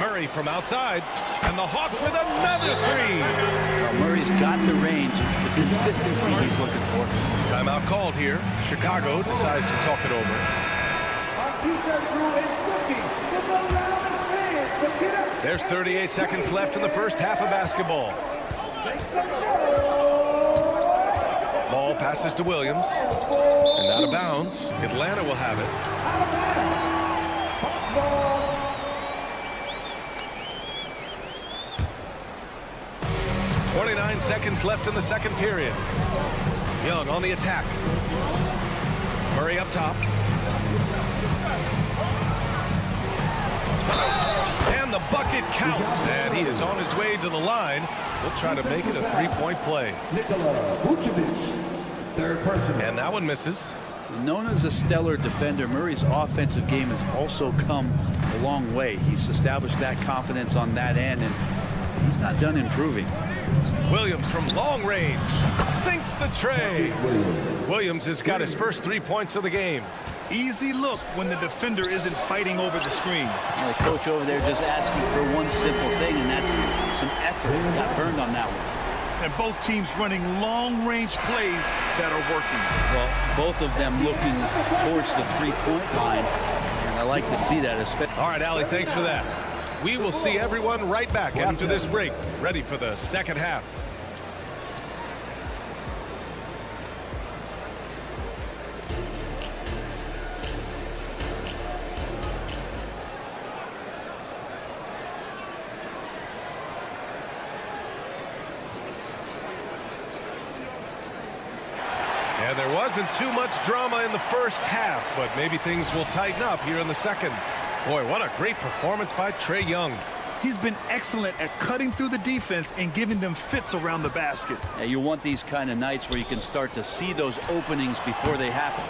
Murray from outside, and the Hawks with another three. Well, Murray's got the range. It's the consistency he's looking for. Timeout called here. Chicago decides to talk it over. Our T-shirt crew is looking for the loudest fans, so get up. There's 38 seconds left in the first half of basketball. Ball passes to Williams, and out of bounds. Atlanta will have it. 29 seconds left in the second period. Young on the attack. Murray up top. And the bucket counts, and he is on his way to the line. He'll try to make it a three-point play. Nikola Vucevic, third person. And that one misses. Known as a stellar defender, Murray's offensive game has also come a long way. He's established that confidence on that end, and he's not done improving. Williams from long range sinks the tray. Williams has got his first 3 points of the game. Easy look when the defender isn't fighting over the screen. The coach over there just asking for one simple thing, and that's some effort. Got burned on that one. And both teams running long-range plays that are working. Well, both of them looking towards the three-point line, and I like to see that. All right, Allie, thanks for that. We will see everyone right back after this break, ready for the second half. And there wasn't too much drama in the first half, but maybe things will tighten up here in the second. Boy, what a great performance by Trae Young. He's been excellent at cutting through the defense and giving them fits around the basket. Yeah, you want these kind of nights where you can start to see those openings before they happen.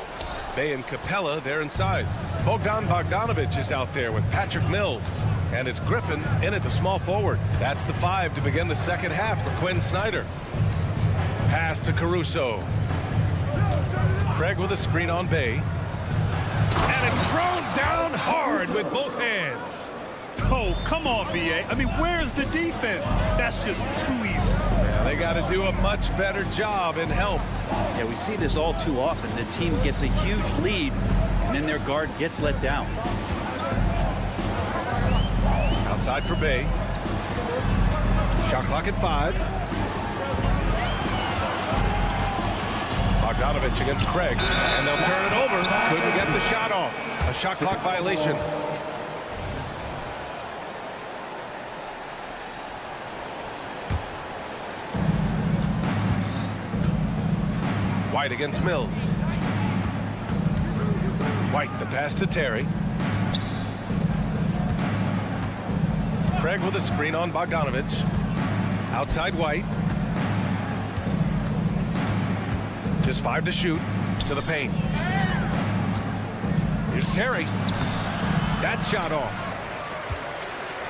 Bey and Capella, they're inside. Bogdanovich is out there with Patrick Mills. And it's Griffin in at the small forward. That's the 5 to begin the second half for Quinn Snyder. Pass to Caruso. Craig with a screen on Bey. And it's thrown down hard with both hands. Oh, come on, B.A. I mean, where's the defense? That's just too easy. Yeah, they got to do a much better job in help. Yeah, we see this all too often. The team gets a huge lead, and then their guard gets let down. Outside for Bey. Shot clock at 5. Bogdanovich against Craig, and they'll turn it over. Couldn't get the shot off. A shot clock violation. White against Mills. White, the pass to Terry. Craig with a screen on Bogdanovich. Outside White. Just 5 to shoot. To the paint. Here's Terry. That shot off.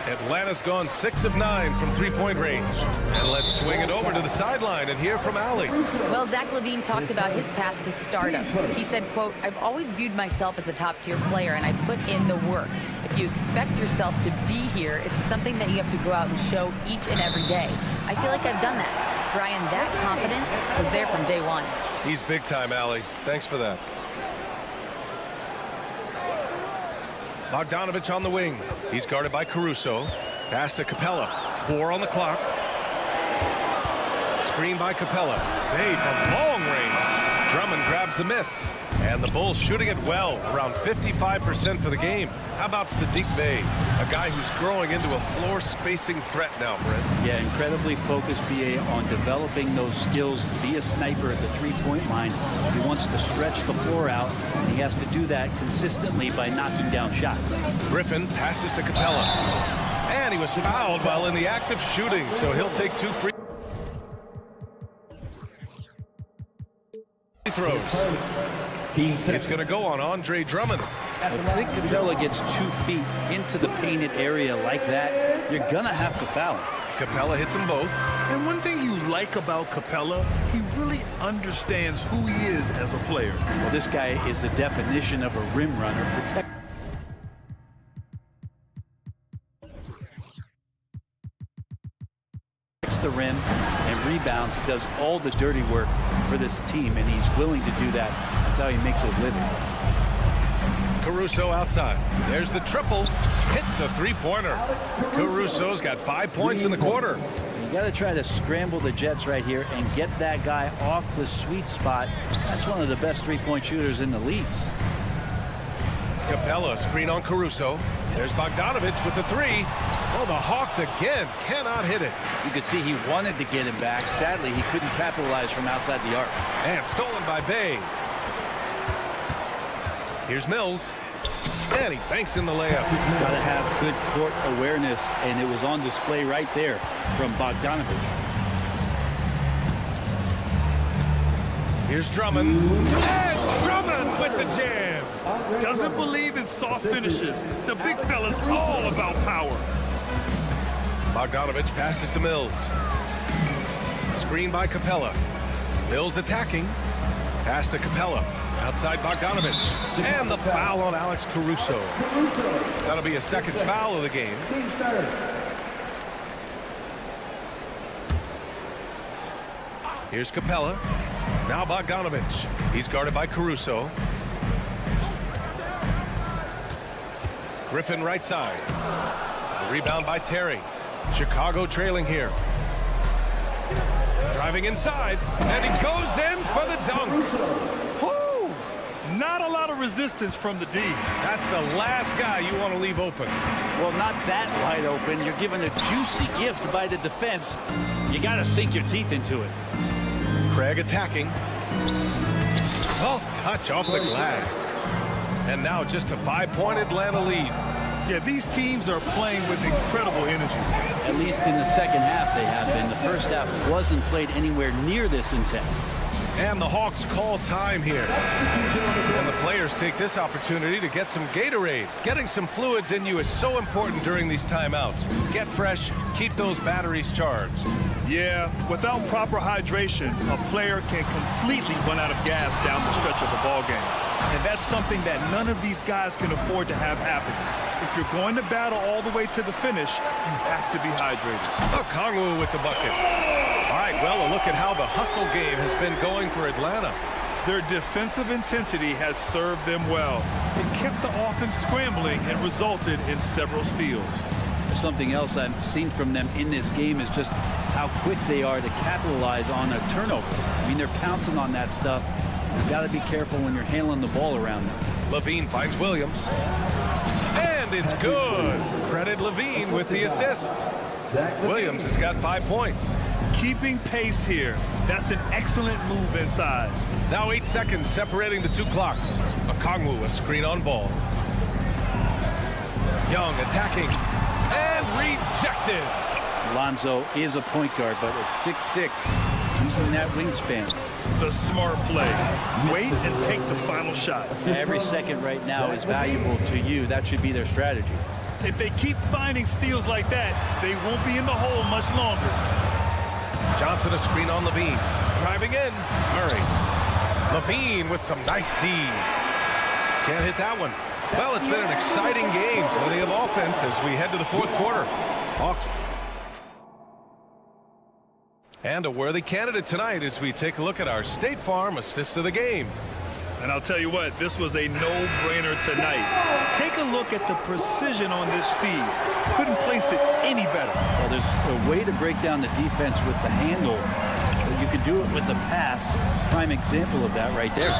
Atlanta's gone 6 of 9 from three-point range. And let's swing it over to the sideline and hear from Allie. Well, Zach LaVine talked about his path to stardom. He said, quote, "I've always viewed myself as a top-tier player, and I put in the work. If you expect yourself to be here, it's something that you have to go out and show each and every day. I feel like I've done that." Brian, that confidence was there from day one. He's big time, Allie. Thanks for that. Bogdanovich on the wing. He's guarded by Caruso. Pass to Capella. 4 on the clock. Screen by Capella. Bey from long range. Drummond grabs the miss. And the Bulls shooting it well, around 55% for the game. How about Sadiq Bey, a guy who's growing into a floor spacing threat now, Brent? Yeah, incredibly focused, BA, on developing those skills to be a sniper at the three-point line. He wants to stretch the floor out, and he has to do that consistently by knocking down shots. Griffin passes to Capella. And he was fouled while in the act of shooting, so he'll take 2 free throws. It's going to go on Andre Drummond. If Clint Capella gets 2 feet into the painted area like that, you're going to have to foul him. Capella hits them both. And one thing you like about Capella, he really understands who he is as a player. Well, this guy is the definition of a rim runner. Protects the rim and rebounds. He does all the dirty work for this team, and he's willing to do that. That's how he makes his living. Caruso outside. There's the triple. Hits the three-pointer. Caruso's got 5 points in the quarter. You got to try to scramble the Jets right here and get that guy off the sweet spot. That's one of the best three-point shooters in the league. Capella, screen on Caruso. There's Bogdanovich with the 3. Oh, the Hawks again cannot hit it. You could see he wanted to get him back. Sadly, he couldn't capitalize from outside the arc. And stolen by Bey. Here's Mills. And he banks in the layup. Got to have good court awareness, and it was on display right there from Bogdanovich. Here's Drummond. And Drummond with the jam. Doesn't believe in soft finishes. The big fella's all about power. Bogdanovich passes to Mills. Screen by Capella. Mills attacking. Pass to Capella. Outside Bogdanovich. And the foul on Alex Caruso. That'll be a second foul of the game. Here's Capella. Now Bogdanovich. He's guarded by Caruso. Griffin right side. The rebound by Terry. Chicago trailing here. Driving inside. And he goes in for the dunk. Woo! Not a lot of resistance from the D. That's the last guy you want to leave open. Well, not that wide open. You're given a juicy gift by the defense. You got to sink your teeth into it. Craig attacking. Soft touch off the glass. And now just a 5-point Atlanta lead. Yeah, these teams are playing with incredible energy. At least in the second half they have been. The first half wasn't played anywhere near this intense. And the Hawks call time here. And the players take this opportunity to get some Gatorade. Getting some fluids in you is so important during these timeouts. Get fresh, keep those batteries charged. Yeah, without proper hydration, a player can completely run out of gas down the stretch of the ball game. And that's something that none of these guys can afford to have happen. If you're going to battle all the way to the finish, you have to be hydrated. Okongwu with the bucket. All right, well, a look at how the hustle game has been going for Atlanta. Their defensive intensity has served them well. It kept the offense scrambling and resulted in several steals. Something else I've seen from them in this game is just how quick they are to capitalize on a turnover. I mean, they're pouncing on that stuff. You've got to be careful when you're handling the ball around them. Levine finds Williams. And it's good. Credit Levine with the assist. Williams has got 5 points. Keeping pace here. That's an excellent move inside. Now 8 seconds separating the two clocks. Okongwu, a screen on ball. Young attacking. And rejected. Lonzo is a point guard, but at 6'6", using that wingspan. The smart play. Wait and take the final shot. Every second right now is valuable to you. That should be their strategy. If they keep finding steals like that, they won't be in the hole much longer. Johnson a screen on Levine. Driving in. Murray. Levine with some nice D. Can't hit that one. Well, it's been an exciting game. Plenty of offense as we head to the fourth quarter. Hawks. And a worthy candidate tonight as we take a look at our State Farm assist of the game. And I'll tell you what, this was a no-brainer tonight. Take a look at the precision on this feed. Couldn't place it any better. Well, there's a way to break down the defense with the handle, but you can do it with the pass. Prime example of that right there.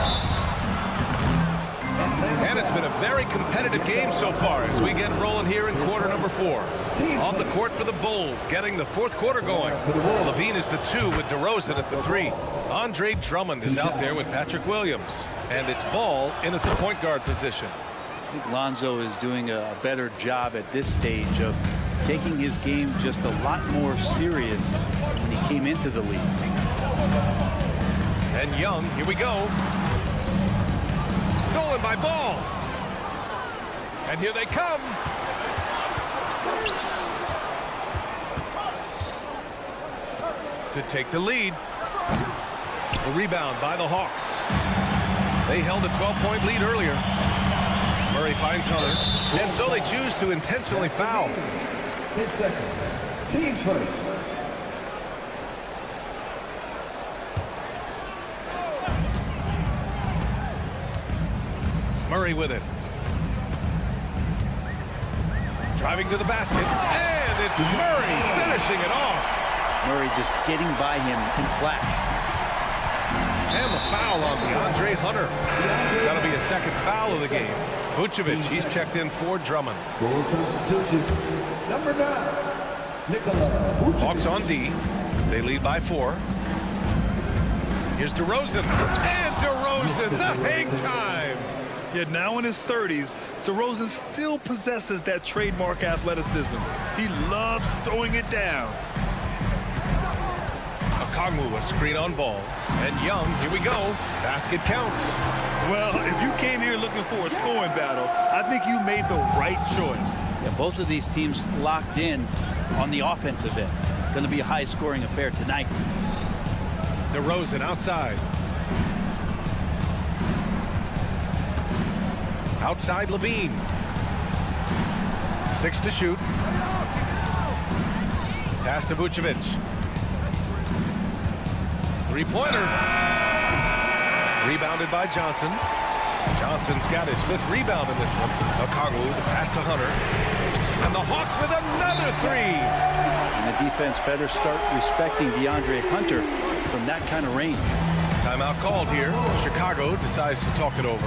And it's been a very competitive game so far as we get rolling here in quarter number 4. On the court for the Bulls, getting the fourth quarter going. Levine is the 2 with DeRozan at the 3. Andre Drummond is out there with Patrick Williams. And it's Ball in at the point guard position. I think Lonzo is doing a better job at this stage of taking his game just a lot more serious when he came into the league. And Young, here we go. Stolen by Ball. And here they come. To take the lead. The rebound by the Hawks. They held a 12-point lead earlier. Murray finds Hunter. And so they choose to intentionally foul. 10 seconds. Team first. Murray with it. Driving to the basket. And it's Murray finishing it off. Murray just getting by him in flash. And the foul on DeAndre Hunter. That'll be a second foul of the game. Vucevic, he's checked in for Drummond. Goal substitution. Number 9. Nikola. Hawks on D. They lead by 4. Here's DeRozan. And DeRozan, the hang time. Yet now in his 30s, DeRozan still possesses that trademark athleticism. He loves throwing it down. Okongwu, a screen on Ball. And Young, here we go. Basket counts. Well, if you came here looking for a scoring battle, I think you made the right choice. Yeah, both of these teams locked in on the offensive end. Going to be a high-scoring affair tonight. DeRozan outside. Outside Levine. 6 to shoot. Pass to Vucevic. Three-pointer. Rebounded by Johnson. Johnson's got his 5th rebound in this one. Okongwu, the pass to Hunter. And the Hawks with another 3. And the defense better start respecting DeAndre Hunter from that kind of range. Timeout called here. Chicago decides to talk it over.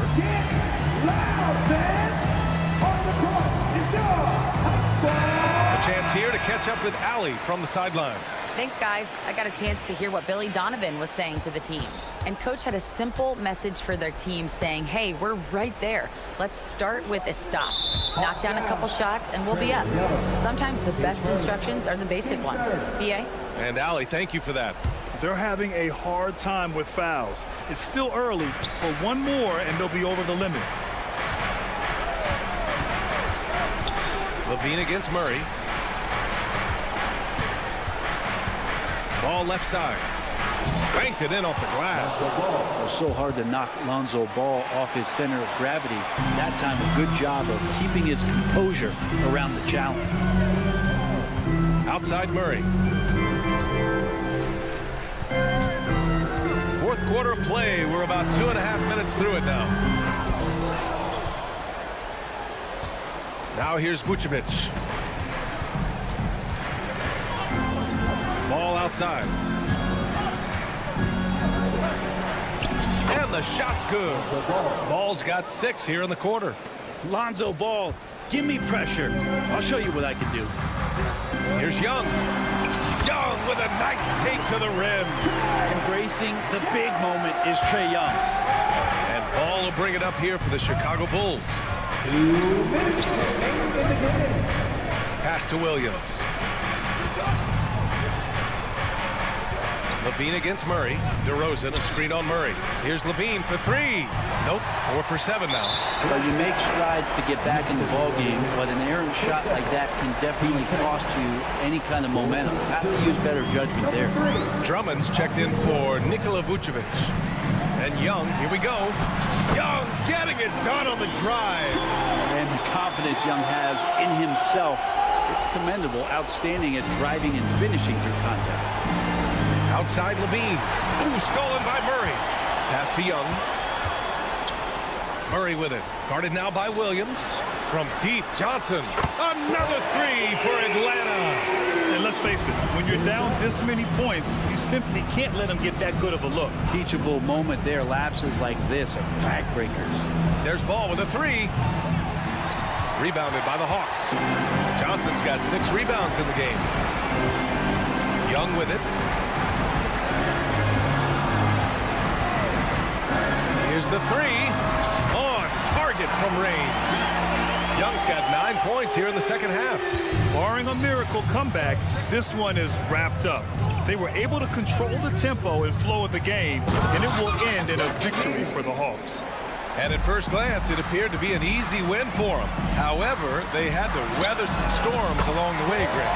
Loud fans on the court. It's your Hawks. A chance here to catch up with Allie from the sideline. Thanks, guys. I got a chance to hear what Billy Donovan was saying to the team. And Coach had a simple message for their team saying, hey, we're right there. Let's start with a stop. Knock down a couple shots, and we'll be up. Sometimes the best instructions are the basic ones. B.A.? And Allie, thank you for that. They're having a hard time with fouls. It's still early, but one more and they'll be over the limit. Levine against Murray. Ball left side. Banked it in off the glass. It was so hard to knock Lonzo Ball off his center of gravity. That time, a good job of keeping his composure around the challenge. Outside Murray. Fourth quarter play. We're about 2.5 minutes through it now. Now here's Vucevic. Ball outside. And the shot's good. Ball's got 6 here in the quarter. Lonzo Ball, give me pressure. I'll show you what I can do. Here's Young. Young with a nice take to the rim. Embracing the big moment is Trae Young. And Ball will bring it up here for the Chicago Bulls. 2 minutes remaining in the game. Pass to Williams. Levine against Murray. DeRozan, a screen on Murray. Here's Levine for 3. Nope, 4 for 7 now. Well, you make strides to get back in the ballgame, but an errant shot like that can definitely cost you any kind of momentum. Have to use better judgment there. Drummond's checked in for Nikola Vucevic. And Young, here we go. Young getting it done on the drive. And the confidence Young has in himself, it's commendable. Outstanding at driving and finishing through contact. Outside Levine. Ooh, stolen by Murray. Pass to Young. Murray with it. Guarded now by Williams. From deep, Johnson. Another 3 for Atlanta. And let's face it, when you're down this many points, you simply can't let them get that good of a look. Teachable moment there. Lapses like this are backbreakers. There's Ball with a 3. Rebounded by the Hawks. Johnson's got 6 rebounds in the game. Young with it. Here's the 3. On target from range. Young's got 9 points here in the second half. Barring a miracle comeback, this one is wrapped up. They were able to control the tempo and flow of the game, and it will end in a victory for the Hawks. And at first glance, it appeared to be an easy win for them. However, they had to weather some storms along the way, Greg.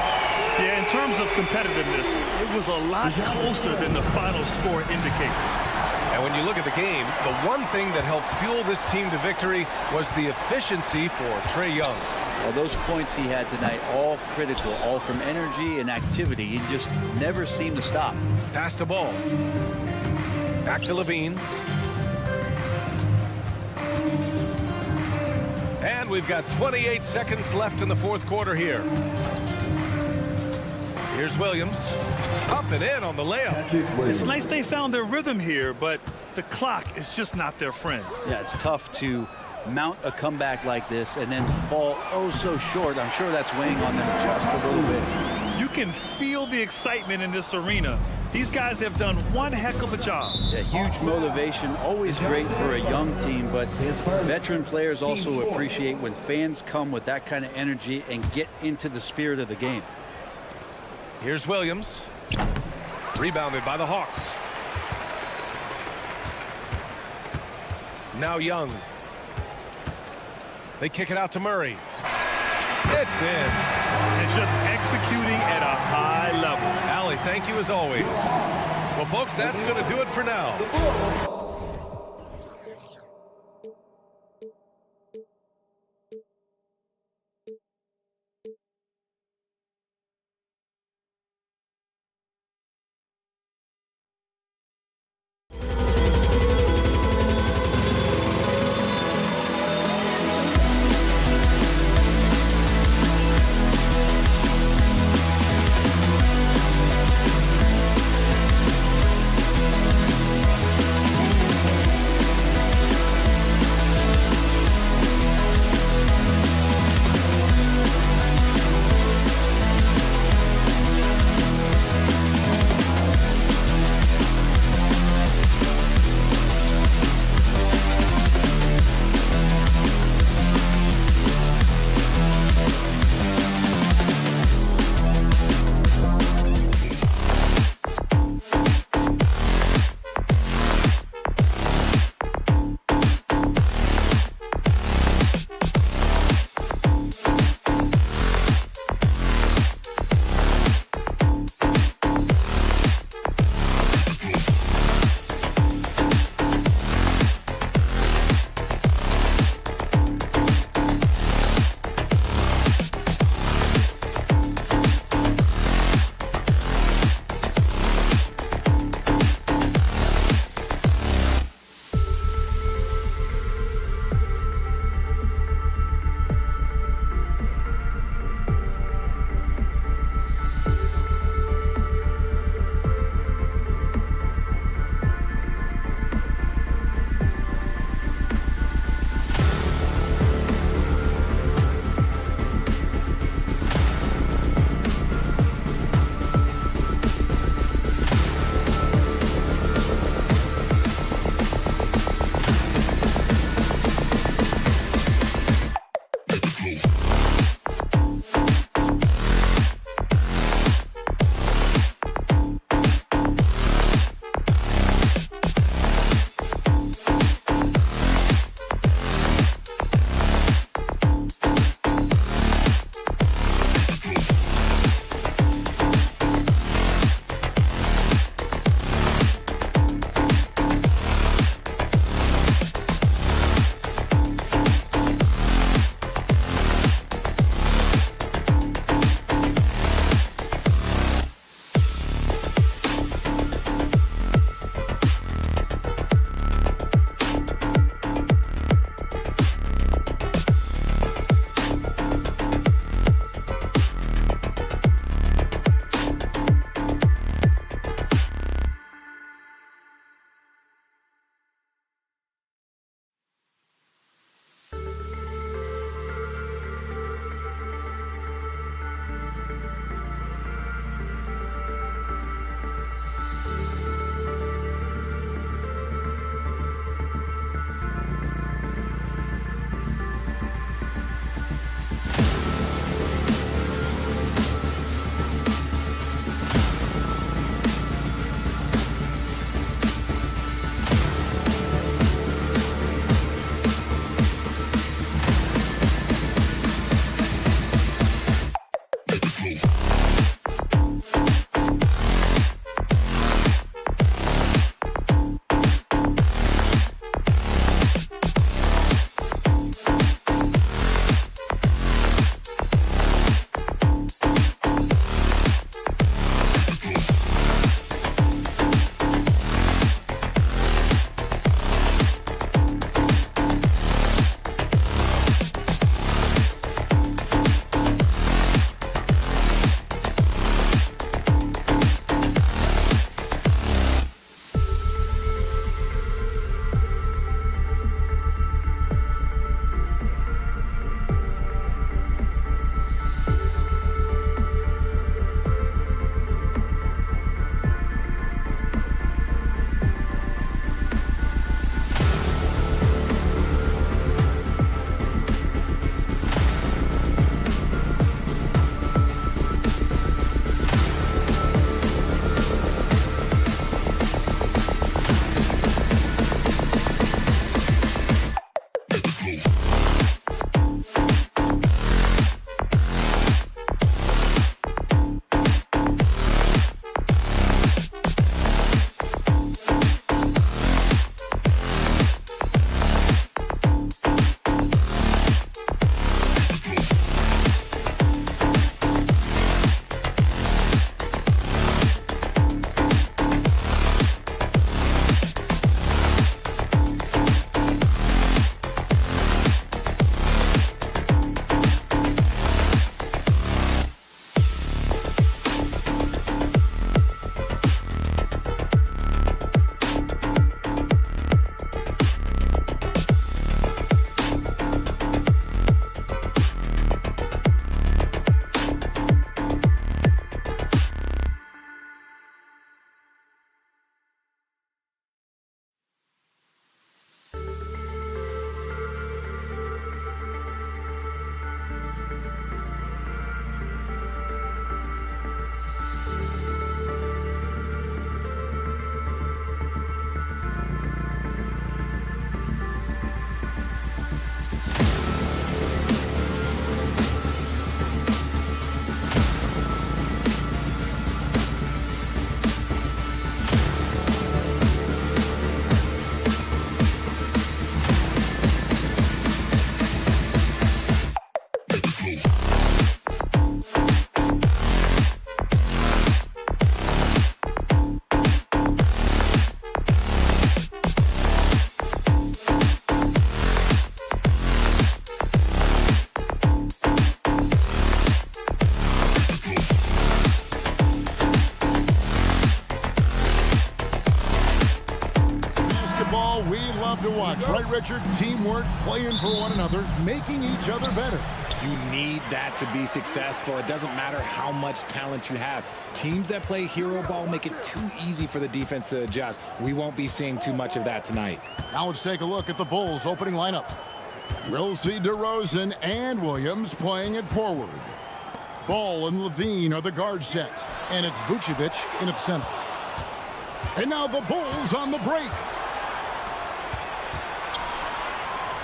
Yeah, in terms of competitiveness, it was a lot closer than the final score indicates. And when you look at the game, the one thing that helped fuel this team to victory was the efficiency for Trae Young. Well, those points he had tonight, all critical, all from energy and activity. He just never seemed to stop. Pass the ball. Back to Levine. And we've got 28 seconds left in the fourth quarter here. Here's Williams. Up and in on the layup. It's nice they found their rhythm here, but the clock is just not their friend. Yeah, it's tough to mount a comeback like this and then fall oh so short. I'm sure that's weighing on them just a little bit. You can feel the excitement in this arena. These guys have done one heck of a job. Yeah, huge motivation, always great for a young team, but veteran players also appreciate when fans come with that kind of energy and get into the spirit of the game. Here's Williams. Rebounded by the Hawks. Now Young. They kick it out to Murray. It's in. And just executing at a high level. Allie, thank you as always. Well, folks, that's going to do it for now. job to watch, right, Richard? Teamwork, playing for one another, making each other better. You need that to be successful. It doesn't matter how much talent you have. Teams that play hero ball make it too easy for the defense to adjust. We won't be seeing too much of that tonight. Now let's take a look at the Bulls' opening lineup. We'll see DeRozan and Williams playing it forward. Ball and Levine are the guard set, and it's Vucevic in its center. And now the Bulls on the break.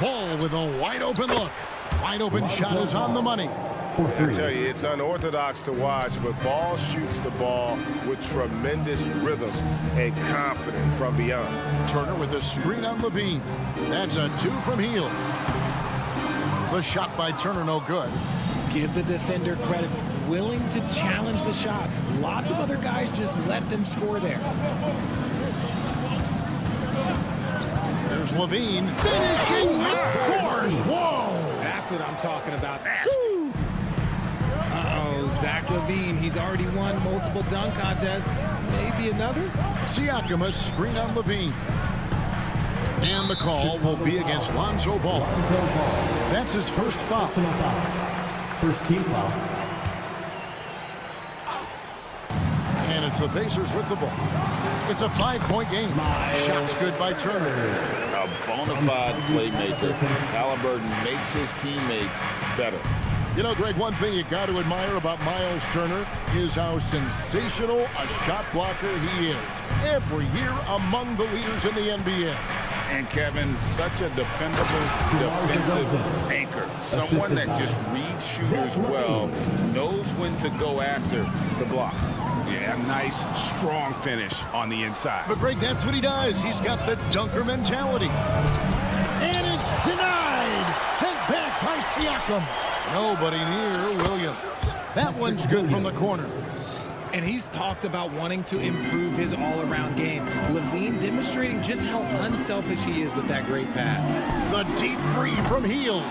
Ball with a wide open look. Wide open shot is on the money. I tell you, it's unorthodox to watch, but Ball shoots the ball with tremendous rhythm and confidence from beyond. Turner with a screen on Levine. That's a 2 from Hield. The shot by Turner no good. Give the defender credit. Willing to challenge the shot. Lots of other guys just let them score there. There's Levine finishing with force. Whoa! That's what I'm talking about. Nasty. Uh-oh, Zach LaVine. He's already won multiple dunk contests. Maybe another? Siakam, a screen on Levine. And the call will be against Lonzo Ball. That's his first foul. First team foul. And it's the Pacers with the ball. It's a 5-point game. Shots good by Turner. A bona fide playmaker. Halliburton makes his teammates better. You know, Greg, one thing you got to admire about Miles Turner is how sensational a shot blocker he is. Every year among the leaders in the NBA. And Kevin, such a dependable defensive anchor. Someone that just reads shooters well, knows when to go after the block. Yeah, a nice, strong finish on the inside. But, Greg, that's what he does. He's got the dunker mentality. And it's denied. Sent back by Siakam. Nobody near Williams. That one's good from the corner. And he's talked about wanting to improve his all-around game. Levine demonstrating just how unselfish he is with that great pass. The deep three from Hield.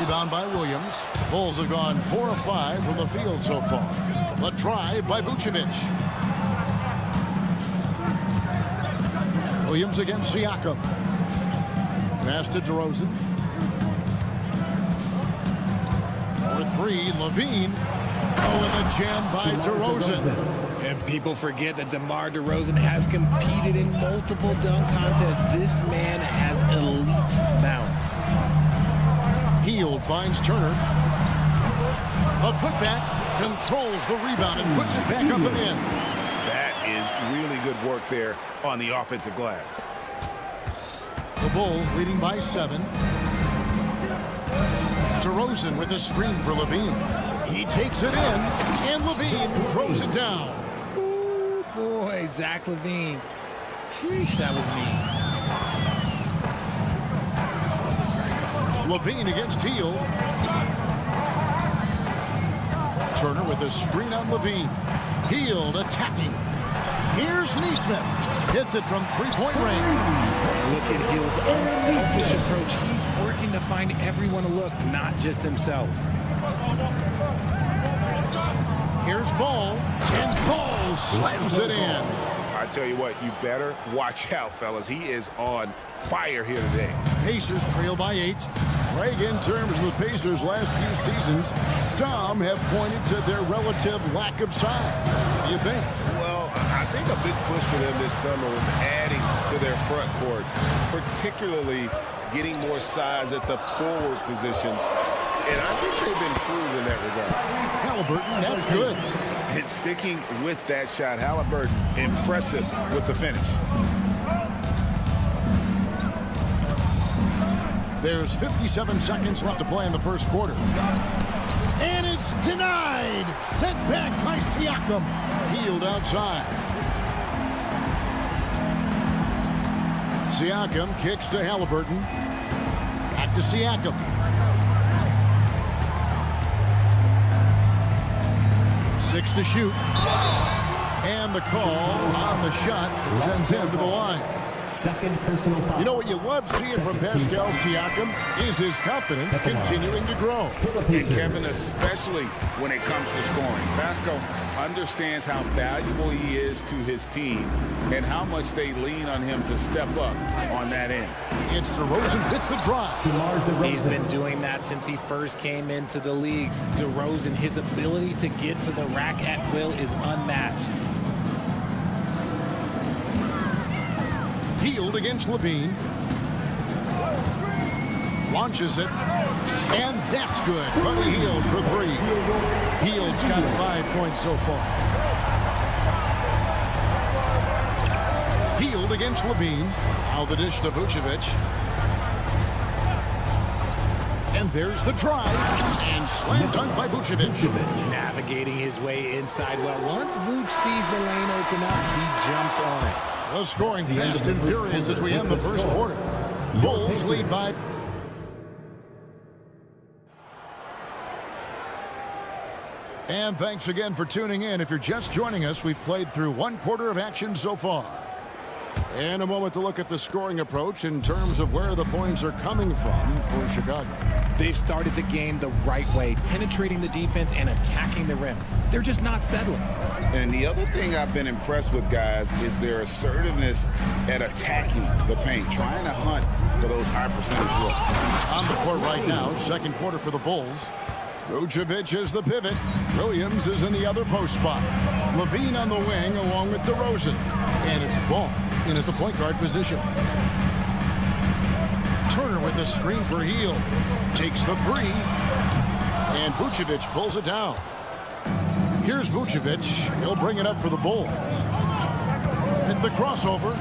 Rebound by Williams. Bulls have gone 4 of 5 from the field so far. The drive by Vucevic. Williams against Siakam. Pass to DeRozan. For 3, Levine. Oh, and a jam by DeRozan. And people forget that DeMar DeRozan has competed in multiple dunk contests. This man has elite balance. Hield finds Turner. A putback, controls the rebound and puts it back up and in. That is really good work there on the offensive glass. The Bulls leading by 7. DeRozan with a screen for Levine. He takes it in, and Levine throws it down. Ooh, boy, Zach LaVine. Sheesh, that was mean. Levine against Hield. Turner with a screen on Levine. Hield attacking. Here's Nesmith. Hits it from 3-point range. Look at Hield's unselfish approach. He's working to find everyone to look, not just himself. Here's Ball, and Ball slams it in. I tell you what, you better watch out, fellas. He is on fire here today. Pacers trail by 8. Greg, in terms of the Pacers' last few seasons, some have pointed to their relative lack of size. What do you think? Well, I think a big push for them this summer was adding to their front court, particularly getting more size at the forward positions. And I think they've improved in that regard. Halliburton, that's good. And sticking with that shot, Halliburton, impressive with the finish. There's 57 seconds left to play in the first quarter. And it's denied. Sent back by Siakam. Hield outside. Siakam kicks to Halliburton. Back to Siakam. Six to shoot. And the call on the shot sends him to the line. Second personal foul. You know what you love seeing from Pascal Siakam is his confidence continuing to grow. And Kevin, especially when it comes to scoring. Pascal understands how valuable he is to his team and how much they lean on him to step up on that end. It's DeRozan with the drive. He's been doing that since he first came into the league. DeRozan, his ability to get to the rack at will is unmatched. Healed against Levine. Launches it. And that's good. Buddy Hield for three. Hield's got 5 points so far. Healed against Levine. Now the dish to Vucevic. And there's the drive. And slam dunk by Vucevic. Navigating his way inside. Well, once Vuce sees the lane open up, he jumps on it. The scoring fast and furious as we end the first quarter. Bulls lead by... And thanks again for tuning in. If you're just joining us, we've played through 1 quarter of action so far. And a moment to look at the scoring approach in terms of where the points are coming from for Chicago. They've started the game the right way, penetrating the defense and attacking the rim. They're just not settling. And the other thing I've been impressed with, guys, is their assertiveness at attacking the paint, trying to hunt for those high percentage looks. On the court right now, second quarter for the Bulls. Vucevic is the pivot. Williams is in the other post spot. Levine on the wing along with DeRozan. And it's Ball in at the point guard position. Turner with the screen for Hield. Takes the three. And Vucevic pulls it down. Here's Vucevic. He'll bring it up for the Bulls. At the crossover.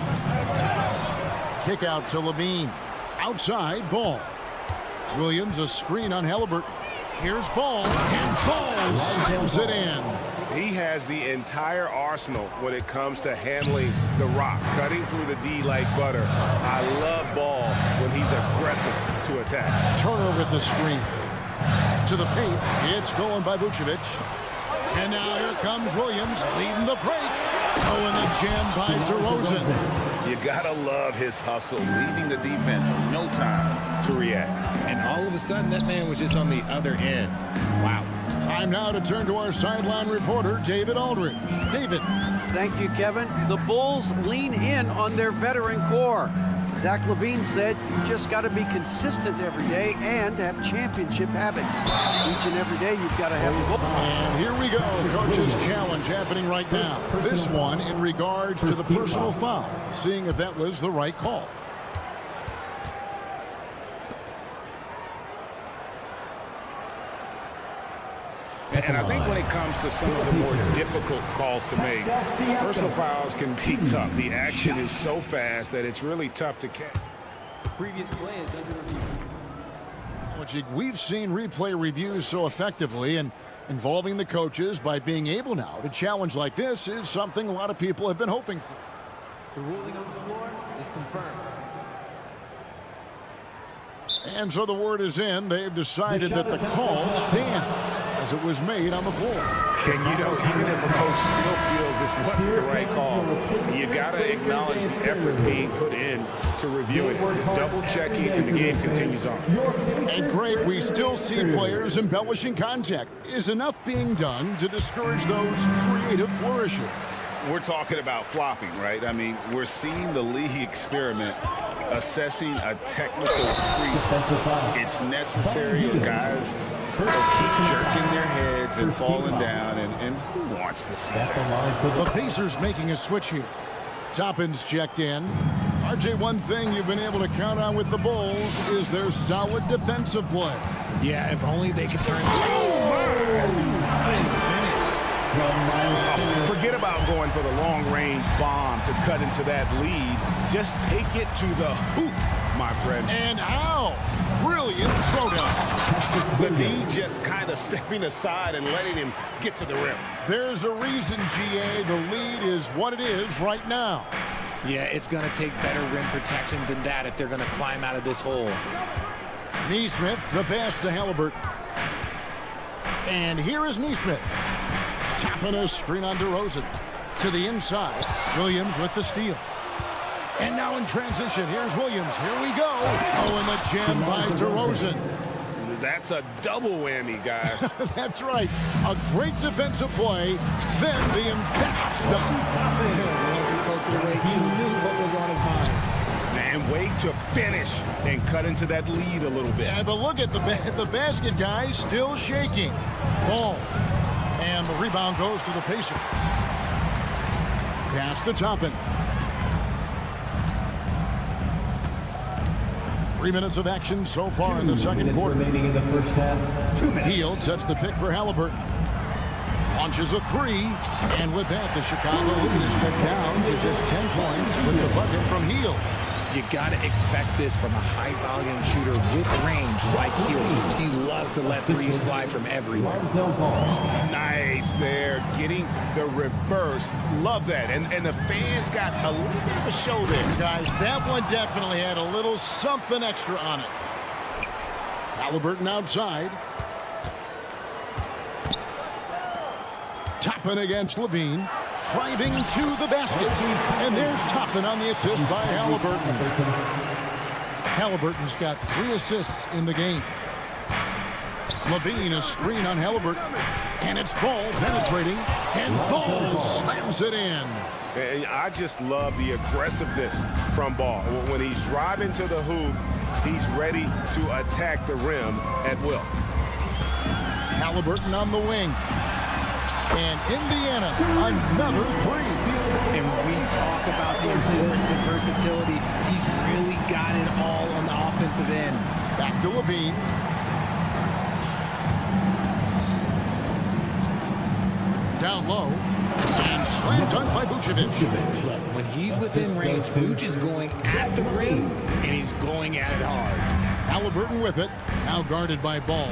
Kick out to Levine. Outside, Ball. Williams a screen on Halliburton. Here's Ball, and Ball slams it in. He has the entire arsenal when it comes to handling the rock, cutting through the D like butter. I love Ball when he's aggressive to attack. Turner with the screen. To the paint. It's stolen by Vucevic. And now here comes Williams leading the break. Oh, and the jam by DeRozan. You gotta love his hustle, leaving the defense no time to react. And all of a sudden, that man was just on the other end. Wow. Time now to turn to our sideline reporter, David Aldridge. David. Thank you, Kevin. The Bulls lean in on their veteran core. Zach LaVine said, you just got to be consistent every day and have championship habits. Each and every day, you've got to have a goal. And here we go. Coach's challenge happening right now. This one in regards to the personal foul, seeing if that was the right call. And I think when it comes to some of the more difficult calls to make, personal fouls can be tough. The action is so fast that it's really tough to catch. The previous play is under review. We've seen replay reviews so effectively, and involving the coaches by being able now to challenge like this is something a lot of people have been hoping for. The ruling on the floor is confirmed. And so the word is in. They've decided that the call stands as it was made on the floor. And you know, even if a coach still feels this wasn't the right call, you got to acknowledge the effort being put in to review it, double checking, and the game continues on. And Greg, we still see players embellishing contact. Is enough being done to discourage those creative flourishes? We're talking about flopping, right? I mean, we're seeing the league experiment assessing a technical free. It's necessary, or guys will keep jerking their heads and falling down, and who wants to see that? The Pacers making a switch here. Toppin's checked in. RJ, one thing you've been able to count on with the Bulls is their solid defensive play. Yeah, if only they could turn. Forget about going for the long-range bomb to cut into that lead. Just take it to the hoop, my friend. And how? Brilliant throwdown. The D just kind of stepping aside and letting him get to the rim. There's a reason, GA, the lead is what it is right now. Yeah, it's going to take better rim protection than that if they're going to climb out of this hole. Nesmith, the pass to Halliburton. And here is Nesmith. Tapping a screen on DeRozan. To the inside. Williams with the steal. And now in transition, here's Williams. Here we go. Oh, and the jam by DeRozan. That's a double whammy, guys. That's right. A great defensive play, then the emphatic stop. Once he poked it away, he knew what was on his mind. And wait to finish and cut into that lead a little bit. Yeah, but look at the basket, guys, still shaking. Ball. And the rebound goes to the Pacers. Pass to Toppin. 3 minutes of action so far in the second quarter. Remaining in the first half. 2 minutes. Hield sets the pick for Halliburton. Launches a three. And with that, the Chicago lead is cut down to just 10 points with the bucket from Hield. You got to expect this from a high-volume shooter with range like Hield. He loves to let threes fly from everywhere. Nice there, getting the reverse. Love that. And the fans got a little bit of a show there. Guys, that one definitely had a little something extra on it. Halliburton outside. Toppin against Levine. Driving to the basket. And there's Toppin on the assist by Halliburton. Halliburton's got 3 assists in the game. Levine, a screen on Halliburton. And it's Ball penetrating. And Ball slams it in. And I just love the aggressiveness from Ball. When he's driving to the hoop, he's ready to attack the rim at will. Halliburton on the wing. And Indiana, another three. And we talk about the importance of versatility. He's really got it all on the offensive end. Back to Levine. Down low. And slam dunk by Vucevic. When he's within range, Vuce is going at the rim, and he's going at it hard. Halliburton with it. Now guarded by Ball.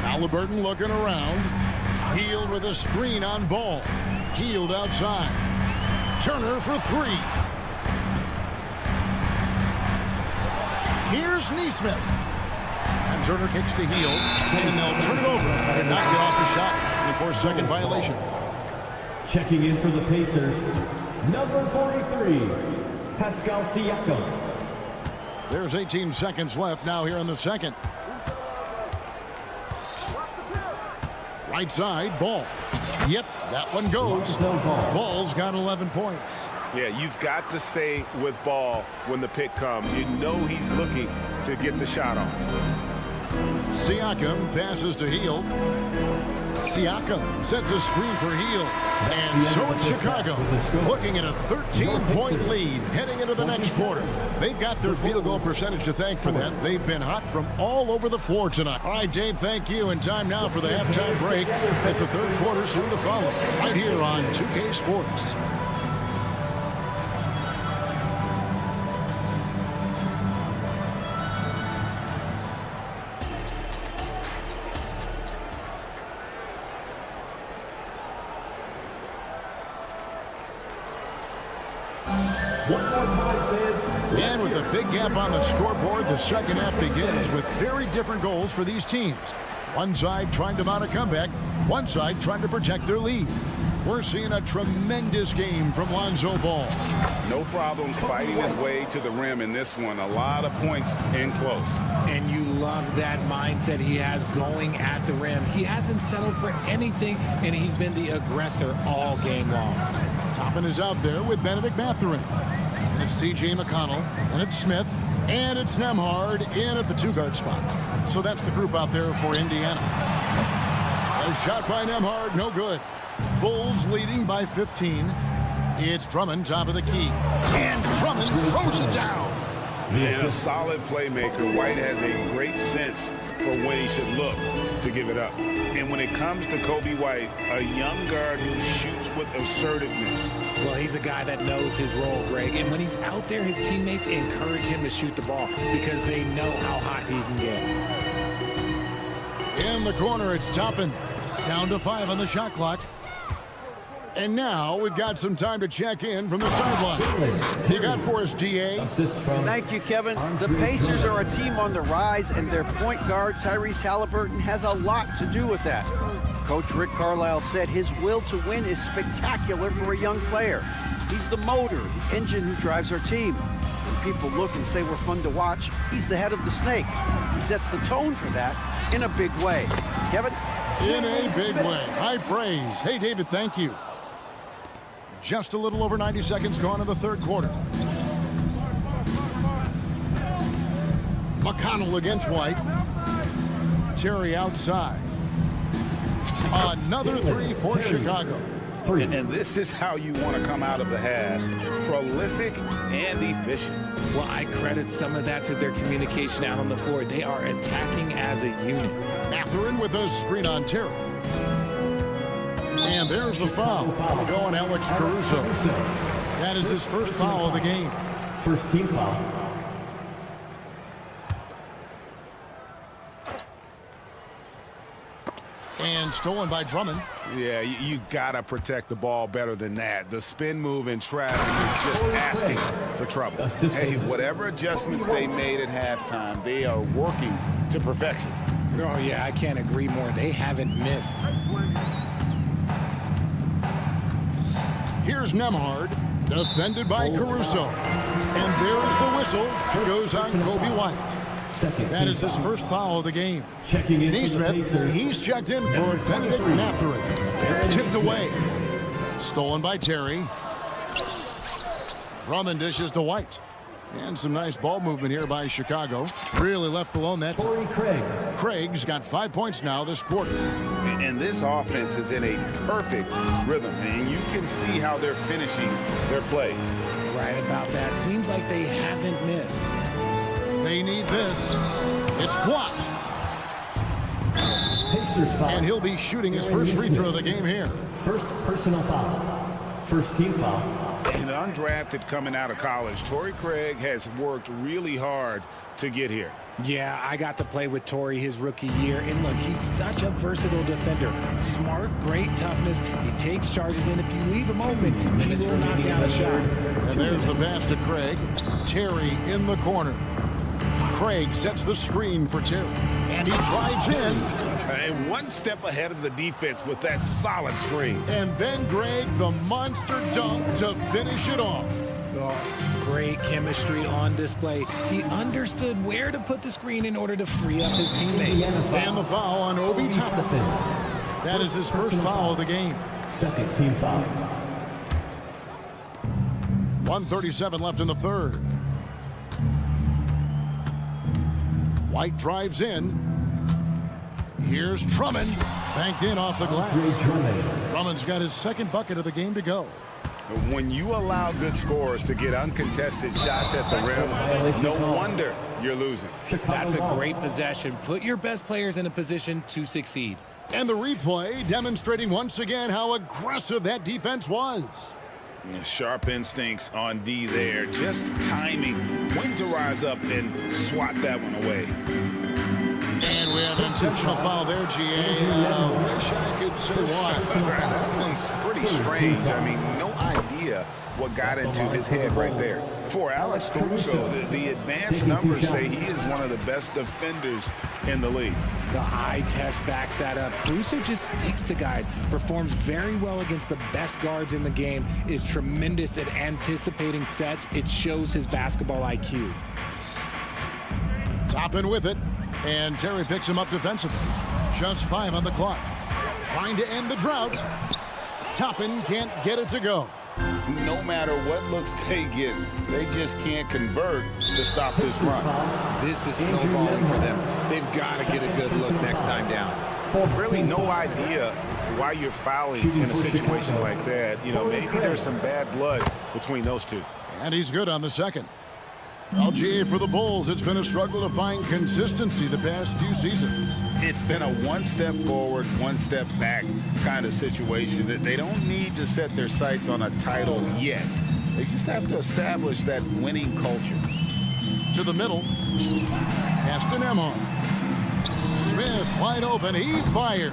Halliburton looking around. Hield with a screen on Ball. Hield outside. Turner for three. Here's Neesmith. And Turner kicks to Hield. And they'll turn it over and not get off the shot. 24-second violation. Checking in for the Pacers, number 43, Pascal Siakam. There's 18 seconds left now here in the second. Right side, Ball. Yep, that one goes. Ball's got 11 points. Yeah, you've got to stay with Ball when the pick comes. You know he's looking to get the shot off. Siakam passes to Hield. Siakam sets a screen for Hield. And so it's Chicago looking at a 13-point lead heading into the next quarter. They've got their field goal percentage to thank for that. They've been hot from all over the floor tonight. All right, Dave, thank you. And time now for the halftime break at the third quarter soon to follow right here on 2K Sports. And with a big gap on the scoreboard, the second half begins with very different goals for these teams. One side trying to mount a comeback, one side trying to protect their lead. We're seeing a tremendous game from Lonzo Ball. No problems fighting his way to the rim in this one. A lot of points in close. And you love that mindset he has going at the rim. He hasn't settled for anything, and he's been the aggressor all game long. Toppin is out there with Benedict Mathurin. And it's T.J. McConnell, and it's Smith, and it's Nembhard in at the two-guard spot. So that's the group out there for Indiana. A shot by Nembhard, no good. Bulls leading by 15. It's Drummond, top of the key. And Drummond throws it down. And a solid playmaker. White has a great sense for when he should look to give it up. And when it comes to Kobe White, a young guard who shoots with assertiveness. Well, he's a guy that knows his role, Greg. And when he's out there, his teammates encourage him to shoot the ball because they know how hot he can get. In the corner, it's Toppin. Down to 5 on the shot clock. And now we've got some time to check in from the sideline. You got for us, DA. Thank you, Kevin. The Pacers are a team on the rise, and their point guard, Tyrese Halliburton, has a lot to do with that. Coach Rick Carlisle said his will to win is spectacular for a young player. He's the motor, the engine who drives our team. When people look and say we're fun to watch, he's the head of the snake. He sets the tone for that in a big way. Kevin? In a big way. High praise. Hey, David, thank you. Just a little over 90 seconds gone in the third quarter. McConnell against White. Terry outside. Another three for Chicago. And this is how you want to come out of the half. Prolific and efficient. Well, I credit some of that to their communication out on the floor. They are attacking as a unit. Mathurin with a screen on Terry. And there's the foul. Going Alex Caruso. That is his first foul of the game. First team foul. And stolen by Drummond. Yeah, you gotta protect the ball better than that. The spin move in traffic is just asking for trouble. Hey, whatever adjustments they made at halftime, they are working to perfection. Oh, yeah, I can't agree more. They haven't missed. Here's Nembhard, defended by Caruso. And there's the whistle. Goes on Kobe White. That is his first foul of the game. Checking in Neesmith, he's checked in for Benedict Mathurin. Tipped away. Stolen by Terry. Drummond dishes to White. And some nice ball movement here by Chicago. Really left alone that time. Craig's got 5 points now this quarter. And this offense is in a perfect rhythm, and you can see how they're finishing their plays. Right about that. Seems like they haven't missed. They need this. It's blocked. And he'll be shooting his first free throw of the game here. First personal foul. First team foul. And undrafted coming out of college, Torrey Craig has worked really hard to get here. Yeah, I got to play with Torrey his rookie year, and look, he's such a versatile defender. Smart, great toughness. He takes charges, and if you leave him open, he will knock down a shot. And there's the pass to Craig. Terry in the corner. Craig sets the screen for Terry, and he drives in. And one step ahead of the defense with that solid screen. And then Greg, the monster dunk to finish it off. Oh, great chemistry on display. He understood where to put the screen in order to free up his teammate. And the foul on Obi Toppin. That is his first foul of the game. Second team foul. 1:37 left in the third. White drives in. Here's Drummond. Banked in off the glass. Drummond's got his second bucket of the game to go. When you allow good scorers to get uncontested shots at the rim, no wonder you're losing. That's a great possession. Put your best players in a position to succeed. And the replay demonstrating once again how aggressive that defense was. Sharp instincts on D there. Just timing when to rise up and swat that one away. And we have an intentional foul there, GA. Wish I could say why. That one's pretty strange. I mean, no idea what got into his head right there. For Alex Caruso, the advanced numbers say he is one of the best defenders in the league. The eye test backs that up. Caruso just sticks to guys, performs very well against the best guards in the game, is tremendous at anticipating sets. It shows his basketball IQ. Toppin with it, and Terry picks him up defensively. Just 5 on the clock. Trying to end the drought. Toppin can't get it to go. No matter what looks they get, they just can't convert to stop this run. This is snowballing for them. They've got to get a good look next time down. Really no idea why you're fouling in a situation like that. You know, maybe there's some bad blood between those two. And he's good on the second. Well, GA, for the Bulls, it's been a struggle to find consistency the past few seasons. It's been a one step forward, one step back kind of situation. That they don't need to set their sights on a title yet. They just have to establish that winning culture. To the middle. Pass to Nembhard. Smith wide open. He fires.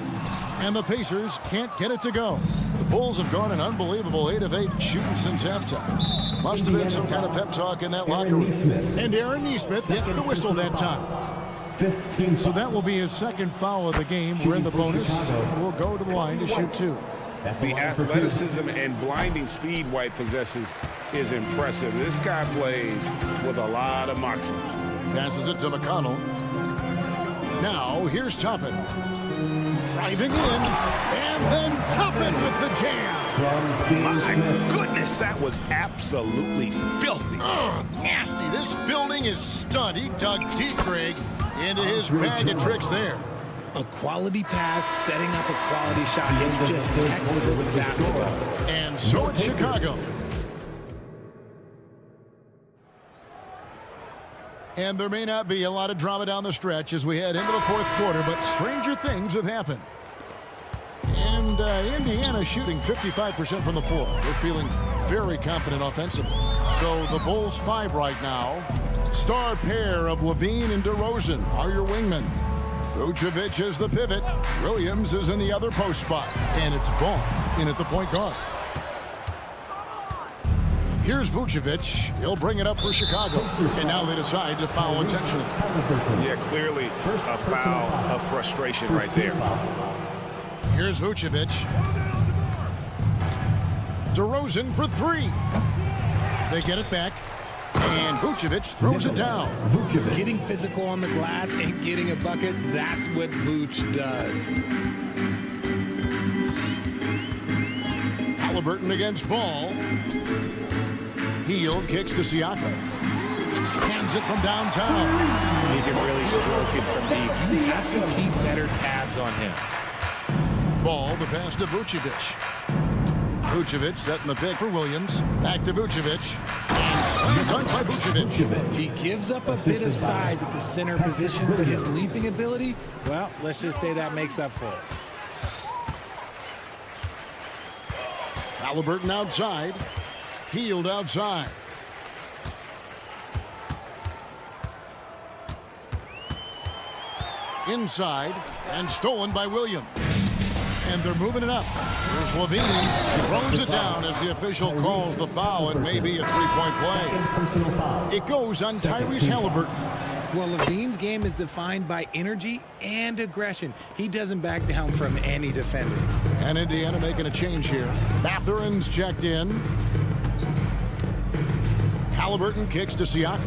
And the Pacers can't get it to go. The Bulls have gone an unbelievable 8 of 8 shooting since halftime. Must have been some kind of pep talk in that locker room. And Aaron Neesmith hits the whistle that time. So that will be his second foul of the game. We're in the bonus. We'll go to the line to shoot 2. The athleticism and blinding speed White possesses is impressive. This guy plays with a lot of moxie. Passes it to McConnell. Now, here's Toppin. Driving in, and then Toppin with the jam. My goodness, that was absolutely filthy. Ugh, nasty. This building is stud. He dug deep, Greg, into his bag of tricks there. A quality pass, setting up a quality shot. It's just textbook basketball. And so it's Chicago. And there may not be a lot of drama down the stretch as we head into the fourth quarter, but stranger things have happened. And Indiana shooting 55% from the floor. They're feeling very confident offensively. So the Bulls 5 right now. Star pair of Levine and DeRozan are your wingmen. Vucevic is the pivot. Williams is in the other post spot. And it's Ball in at the point guard. Here's Vucevic. He'll bring it up for Chicago. And now they decide to foul intentionally. Yeah, clearly a foul of frustration right there. Here's Vucevic. DeRozan for 3. They get it back. And Vucevic throws it down. Getting physical on the glass and getting a bucket, that's what Vuce does. Halliburton against Ball. Hield kicks to Siakam. Hands it from downtown. He can really stroke it from deep. You have to keep better tabs on him. Ball, the pass to Vucevic. Vucevic setting the pick for Williams. Back to Vucevic. And slam dunk by Vucevic. He gives up a bit of size at the center position, but his leaping ability, well, let's just say that makes up for it. Halliburton outside. Hield outside. Inside and stolen by Williams. And they're moving it up. Here's Levine. He throws it down as the official calls the foul. It may be a three-point play. It goes on Tyrese Halliburton. Well, Levine's game is defined by energy and aggression. He doesn't back down from any defender. And Indiana making a change here. Mathurin's checked in. Halliburton kicks to Siakam.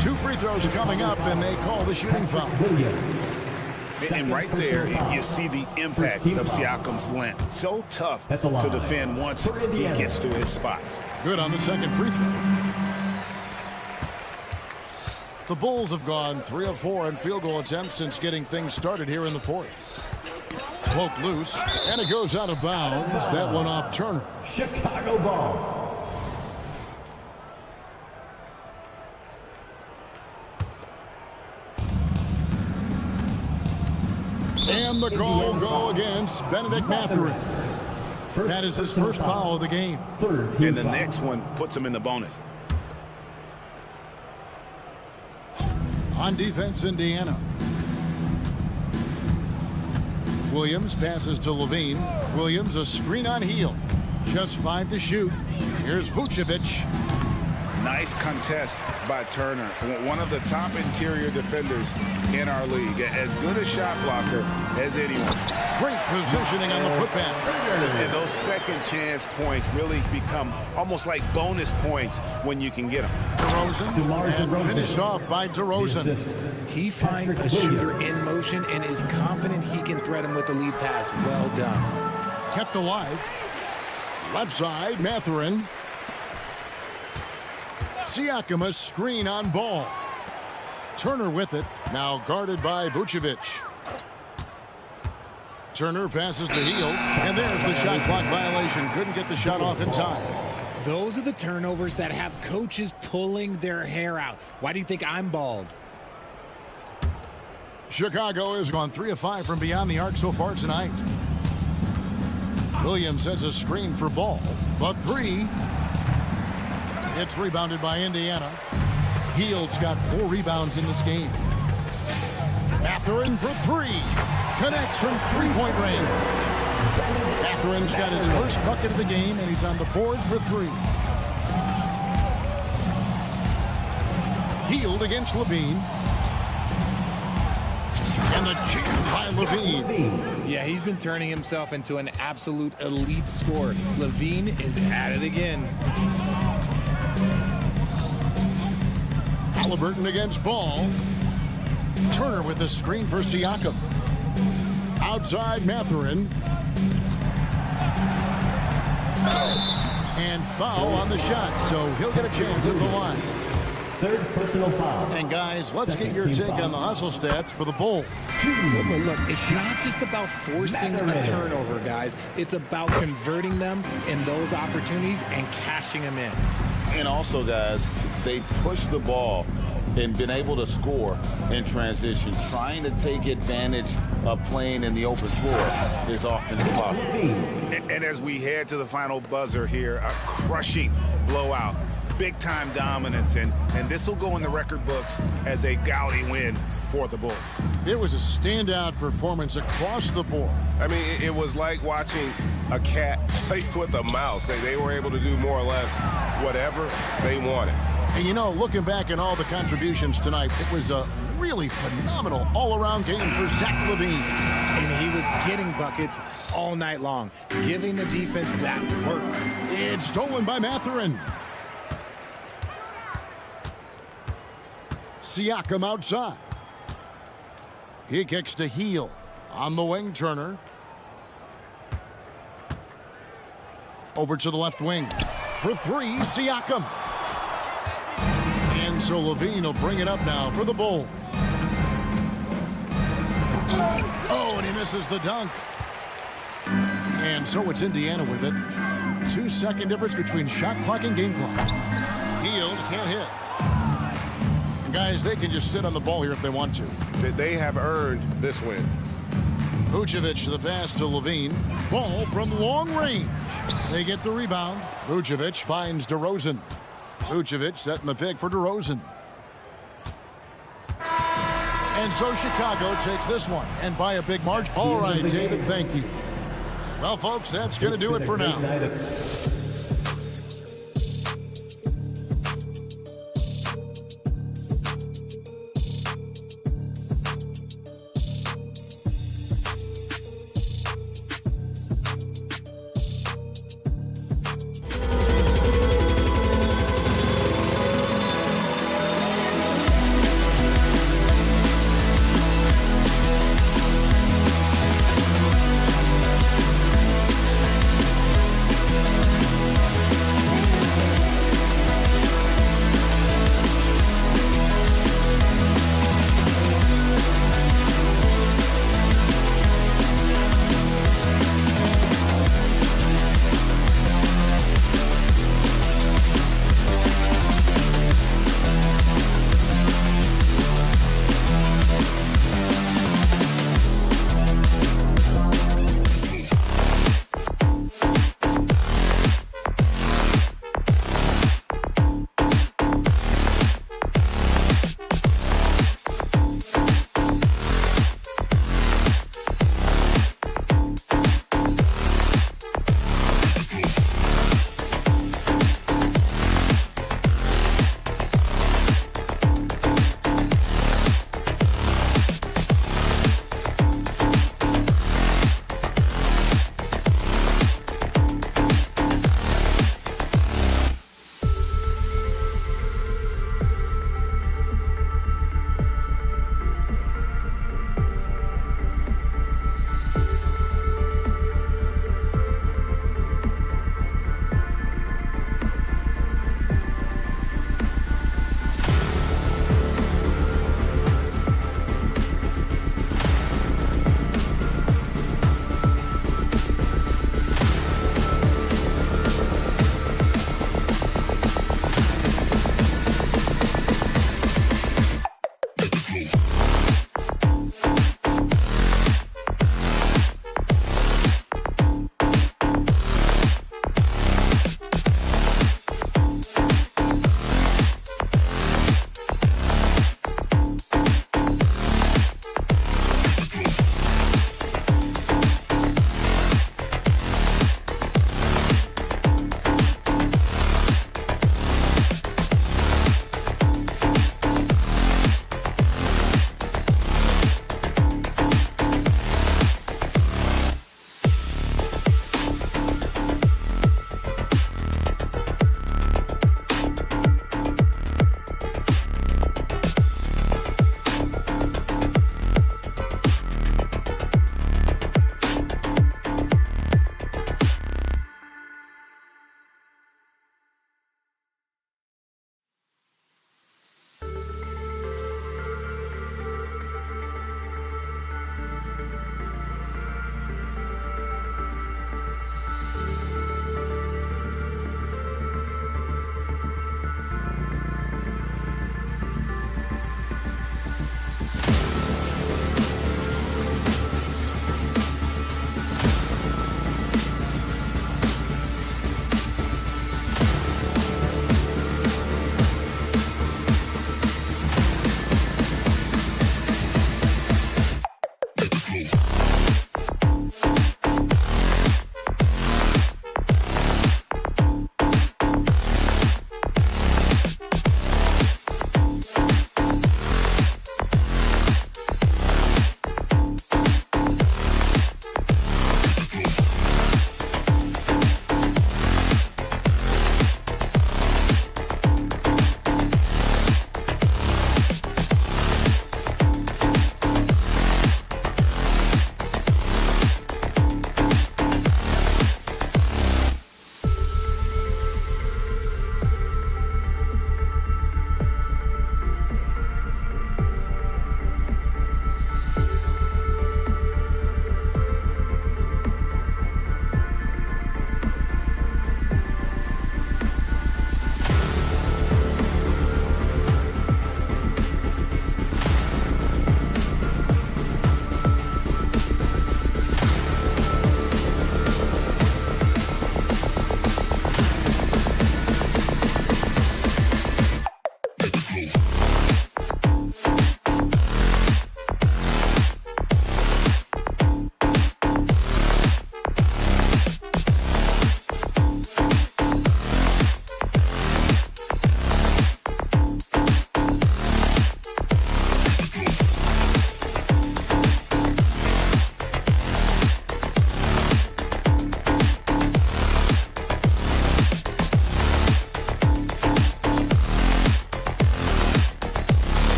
Two free throws coming up, and they call the shooting foul. And right there, you see the impact of Siakam's length. So tough to defend once he gets to his spots. Good on the second free throw. The Bulls have gone 3 of 4 in field goal attempts since getting things started here in the fourth. Poked loose, and it goes out of bounds. That one off Turner. Chicago ball. And the call go against Benedict Mathurin. That is his first foul of the game. And the next one puts him in the bonus. On defense, Indiana. Williams passes to Levine. Williams a screen on Hield. Just 5 to shoot. Here's Vucevic. Nice contest by Turner. One of the top interior defenders in our league. As good a shot blocker as anyone. Great positioning on the putback. And those second chance points really become almost like bonus points when you can get them. DeRozan, and finished off by DeRozan. He finds a shooter in motion and is confident he can thread him with the lead pass. Well done. Kept alive. Left side, Mathurin. Siakam a screen on Ball. Turner with it, now guarded by Vucevic. Turner passes to Hield, and there's the shot clock violation. Couldn't get the shot off in time. Those are the turnovers that have coaches pulling their hair out. Why do you think I'm bald? Chicago has gone 3 of 5 from beyond the arc so far tonight. Williams sets a screen for Ball. The 3. It's rebounded by Indiana. Hield's got 4 rebounds in this game. Mathurin for 3. Connects from three-point range. Mathurin's got his first bucket of the game, and he's on the board for 3. Healed against Levine. And the jam by Levine. Yeah, he's been turning himself into an absolute elite scorer. Levine is at it again. Halliburton against Ball. Turner with a screen for Siakam. Outside Mathurin. And foul on the shot, so he'll get a chance at the line. Third personal foul. And guys, let's get your take on the hustle stats for the Bulls. Look, it's not just about forcing a turnover, guys. It's about converting them in those opportunities and cashing them in. And also, guys, they push the ball and been able to score in transition, trying to take advantage of playing in the open floor as often as possible. And as we head to the final buzzer here, a crushing blowout, big-time dominance, and this will go in the record books as a gaudy win for the Bulls. It was a standout performance across the board. I mean, it was like watching a cat play with a mouse. They were able to do more or less whatever they wanted. And you know, looking back at all the contributions tonight, it was a really phenomenal all-around game for Zach LaVine. And he was getting buckets all night long, giving the defense that work. It's stolen by Mathurin. Siakam outside. He kicks to Heel. On the wing, Turner. Over to the left wing. For three, Siakam. And so Levine will bring it up now for the Bulls. Oh, and he misses the dunk. And so it's Indiana with it. 2-second difference between shot clock and game clock. Hield can't hit. And guys, they can just sit on the ball here if they want to. They have earned this win. Vucevic the pass to Levine. Ball from long range. They get the rebound. Vucevic finds DeRozan. Vucevic setting the pick for DeRozan. And so Chicago takes this one, and by a big margin. All right, David, thank you. Well, folks, that's going to do it for now.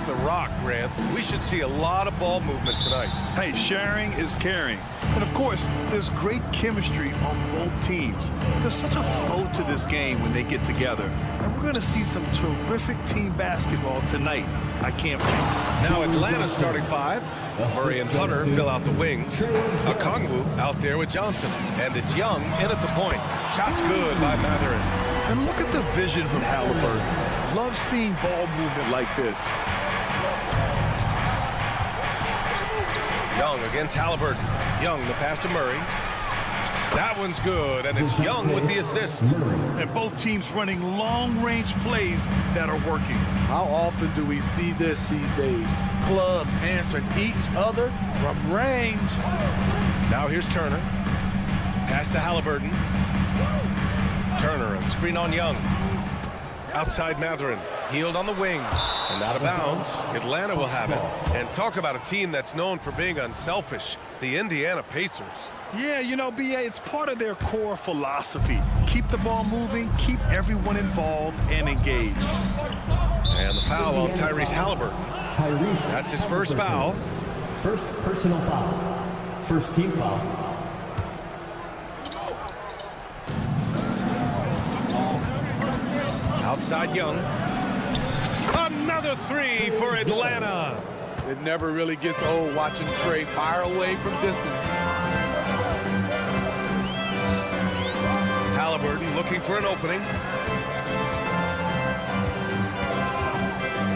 the rock, Grant. We should see a lot of ball movement tonight. Hey, sharing is caring. And of course, there's great chemistry on both teams. There's such a flow to this game when they get together. And we're going to see some terrific team basketball tonight. I can't wait. Now Atlanta's starting five. Murray and Hunter fill out the wings. Okongwu out there with Johnson. And it's Young in at the point. Shot's good by Matherin. And look at the vision from Halliburton. Love seeing ball movement like this. Young against Halliburton. Young, the pass to Murray. That one's good, and it's Young with the assist. And both teams running long-range plays that are working. How often do we see this these days? Clubs answering each other from range. Now here's Turner. Pass to Halliburton. Turner, a screen on Young. Outside Matherin. Healed on the wing. And out of bounds. Atlanta will have it. And talk about a team that's known for being unselfish. The Indiana Pacers. Yeah, you know, BA, it's part of their core philosophy. Keep the ball moving, keep everyone involved and engaged. And the foul on Tyrese Halliburton. That's his first foul. First personal foul. First team foul. Outside Young. Another three for Atlanta. It never really gets old watching Trey fire away from distance. Halliburton looking for an opening.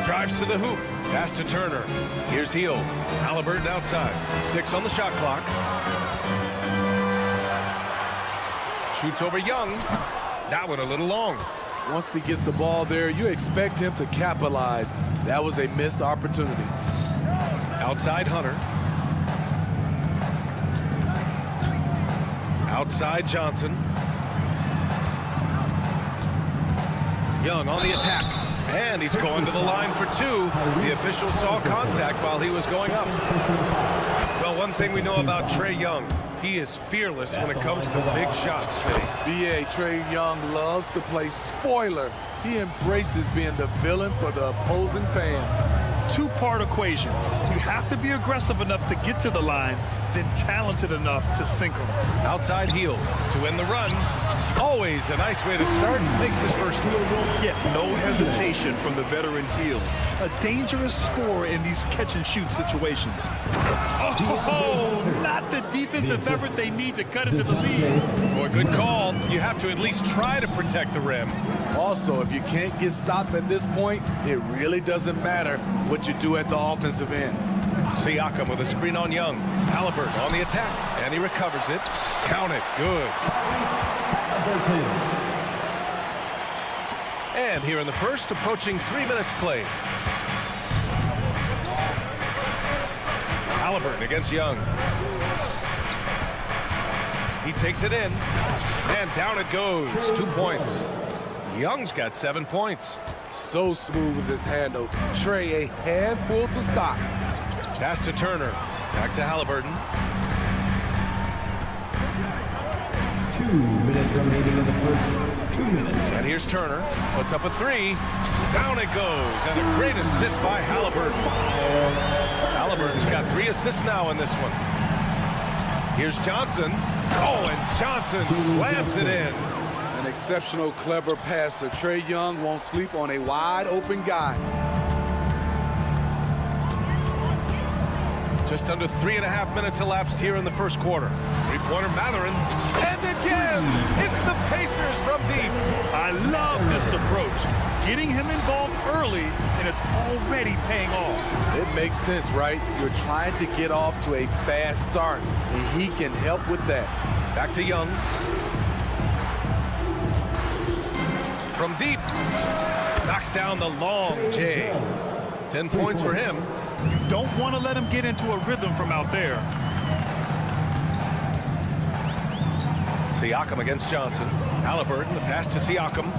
Drives to the hoop. Pass to Turner. Here's Hield. Halliburton outside. 6 on the shot clock. Shoots over Young. That one a little long. Once he gets the ball there, you expect him to capitalize. That was a missed opportunity. Outside Hunter. Outside Johnson. Young on the attack. And he's going to the line for two. The official saw contact while he was going up. Well, one thing we know about Trae Young, he is fearless when it comes to big shots. BA, Trae Young loves to play spoiler. He embraces being the villain for the opposing fans. Two-part equation. You have to be aggressive enough to get to the line, then talented enough to sink them. Outside Hield to win the run. Always a nice way to start. Makes his first field goal. Yeah, no hesitation from the veteran Hield. A dangerous scorer in these catch-and-shoot situations. Oh, not the defensive effort they need to cut into the lead. Boy, good call. You have to at least try to protect the rim. Also, if you can't get stops at this point, it really doesn't matter what you do at the offensive end. Siakam with a screen on Young. Halliburton on the attack, and he recovers it. Count it. Good. And here in the first, approaching 3 minutes played. Halliburton against Young. He takes it in, and down it goes. 2 points. Young's got 7 points. So smooth with his handle. Trae, a handful to stop. Pass to Turner. Back to Halliburton. 2 minutes remaining in the first. 2 minutes. And here's Turner. Puts up a three. Down it goes. And a great assist by Halliburton. Halliburton's got 3 assists now in this one. Here's Johnson. Oh, and Johnson slams it in. An exceptional, clever passer. Trae Young won't sleep on a wide open guy. Just under 3.5 minutes elapsed here in the first quarter. Three-pointer Matherin. And again, it's the Pacers from deep. I love this approach. Getting him involved early, and it's already paying off. It makes sense, right? You're trying to get off to a fast start, and he can help with that. Back to Young. From deep. Knocks down the long J. 10 points for him. You don't want to let him get into a rhythm from out there. Siakam against Johnson. Halliburton, the pass to Siakam.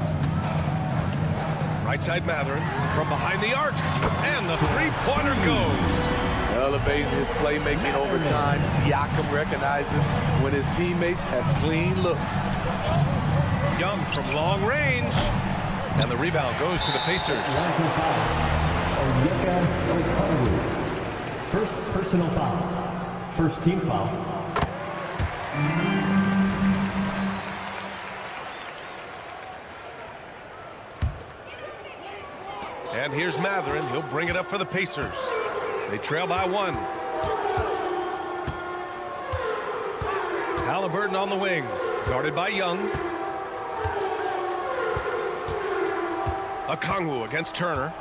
Right side Matherin. From behind the arc. And the three-pointer goes. Elevating his playmaking over time, Siakam recognizes when his teammates have clean looks. Young from long range. And the rebound goes to the Pacers. First personal foul. First team foul. And here's Matherin. He'll bring it up for the Pacers. They trail by 1. Halliburton on the wing, guarded by Young. Okongwu against Turner.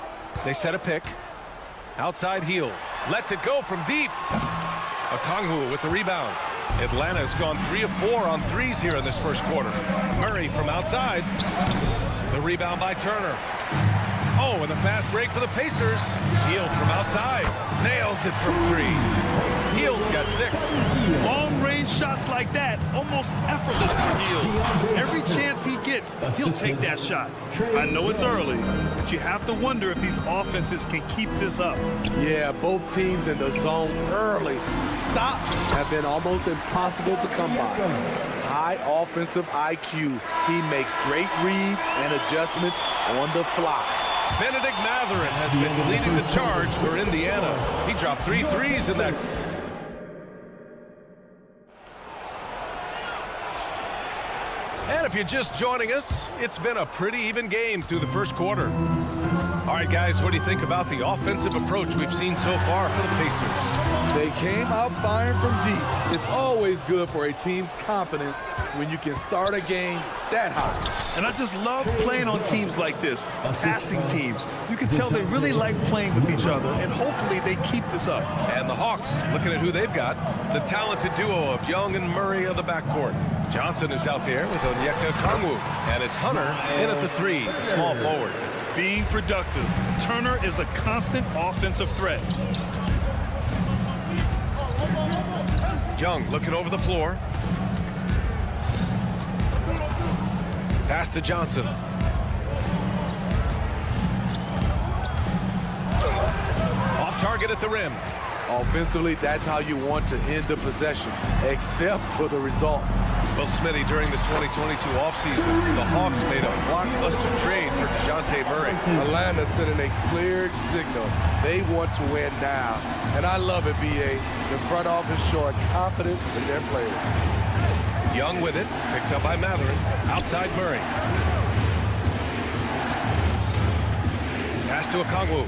They set a pick. Outside heel. Lets it go from deep. Okongwu with the rebound. Atlanta's gone 3 of 4 on threes here in this first quarter. Murray from outside. The rebound by Turner. Oh, and the fast break for the Pacers. Hield from outside. Nails it from 3. Hield's got 6. Long-range shots like that, almost effortless for Hield. Every chance he gets, he'll take that shot. I know it's early, but you have to wonder if these offenses can keep this up. Yeah, both teams in the zone early. Stops have been almost impossible to come by. High offensive IQ. He makes great reads and adjustments on the fly. Benedict Matherin has been leading the charge for Indiana. He dropped 3 threes in that. And if you're just joining us, it's been a pretty even game through the first quarter. All right, guys, what do you think about the offensive approach we've seen so far for the Pacers? They came out firing from deep. It's always good for a team's confidence when you can start a game that high. And I just love playing on teams like this, passing teams. You can tell they really like playing with each other, and hopefully they keep this up. And the Hawks, looking at who they've got, the talented duo of Young and Murray of the backcourt. Johnson is out there with Onyeka Okongwu, and it's Hunter in at the 3, the small forward. Being productive, Turner is a constant offensive threat. Young looking over the floor. Pass to Johnson. Off target at the rim. Offensively, that's how you want to end the possession, except for the result. Well, Smitty, during the 2022 offseason, the Hawks made a blockbuster trade for DeJounte Murray. Atlanta sending a clear signal. They want to win now. And I love it, B.A. The front office showing confidence in their players. Young with it, picked up by Matherin. Outside Murray. Pass to Okongwu.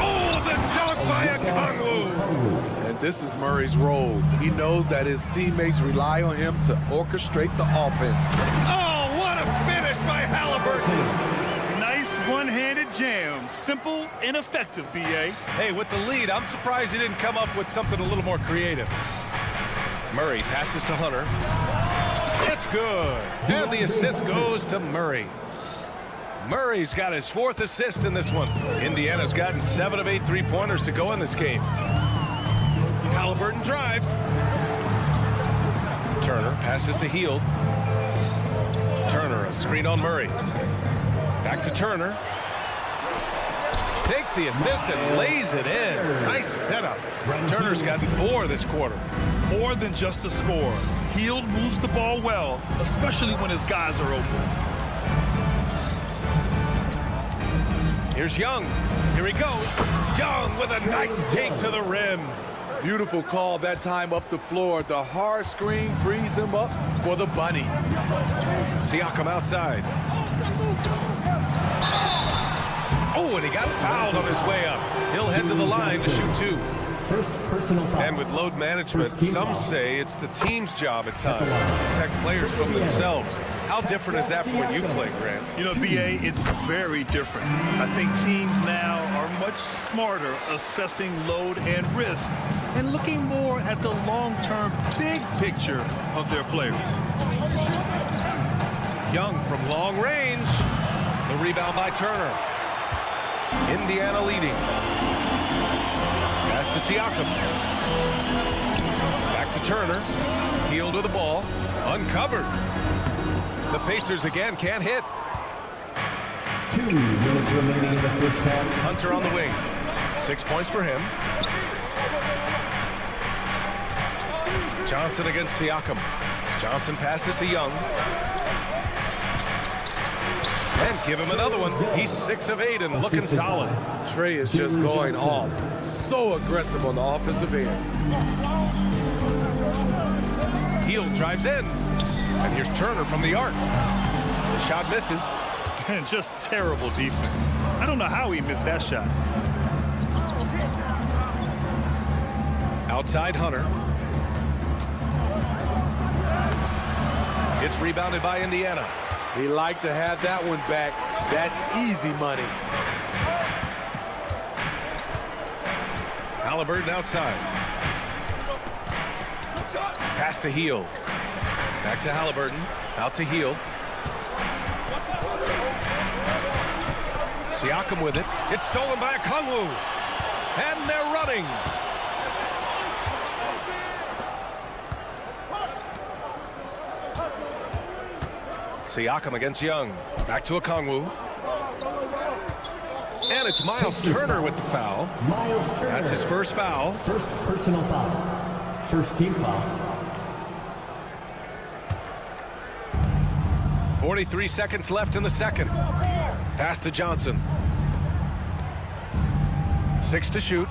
Oh, the dunk by Okongwu! And this is Murray's role. He knows that his teammates rely on him to orchestrate the offense. Oh, what a finish by Halliburton! Nice one-handed jam. Simple and effective, B.A. Hey, with the lead, I'm surprised he didn't come up with something a little more creative. Murray passes to Hunter. It's good. And the assist goes to Murray. Murray's got his 4th assist in this one. Indiana's gotten 7 of 8 3-pointers to go in this game. Halliburton drives. Turner passes to Hield. Turner, a screen on Murray. Back to Turner. Takes the assist and lays it in. Nice setup. Turner's gotten 4 this quarter. More than just a score. Hield moves the ball well, especially when his guys are open. Here's Young. Here he goes. Young with a nice take to the rim. Beautiful call that time up the floor. The hard screen frees him up for the bunny. Siakam outside. Oh, and he got fouled on his way up. He'll head to the line to shoot 2. First personal foul. And with load management, some say it's the team's job at times to protect players from themselves. How different is that from when you play, Grant? You know, B.A., it's very different. I think teams now are much smarter assessing load and risk and looking more at the long-term big picture of their players. Young from long range. The rebound by Turner. Indiana leading. Pass to Siakam. Back to Turner. Hield with the ball. Uncovered. The Pacers again can't hit. 2 minutes remaining in the first half. Hunter on the wing. 6 points for him. Johnson against Siakam. Johnson passes to Young. And give him another one. He's 6 of 8 and looking solid. Trey is just going off. So aggressive on the offensive end. Hield drives in. And here's Turner from the arc. The shot misses. And just terrible defense. I don't know how he missed that shot. Outside Hunter. It's rebounded by Indiana. He liked to have that one back. That's easy money. Halliburton outside. Pass to Hield. Back to Halliburton. Out to Hield. Siakam with it. It's stolen by Okongwu. And they're running. Siakam against Young. Back to Okongwu. And it's Miles Turner with the foul. Miles Turner. That's his first foul. First personal foul. First team foul. 43 seconds left in the second. Pass to Johnson. 6 to shoot.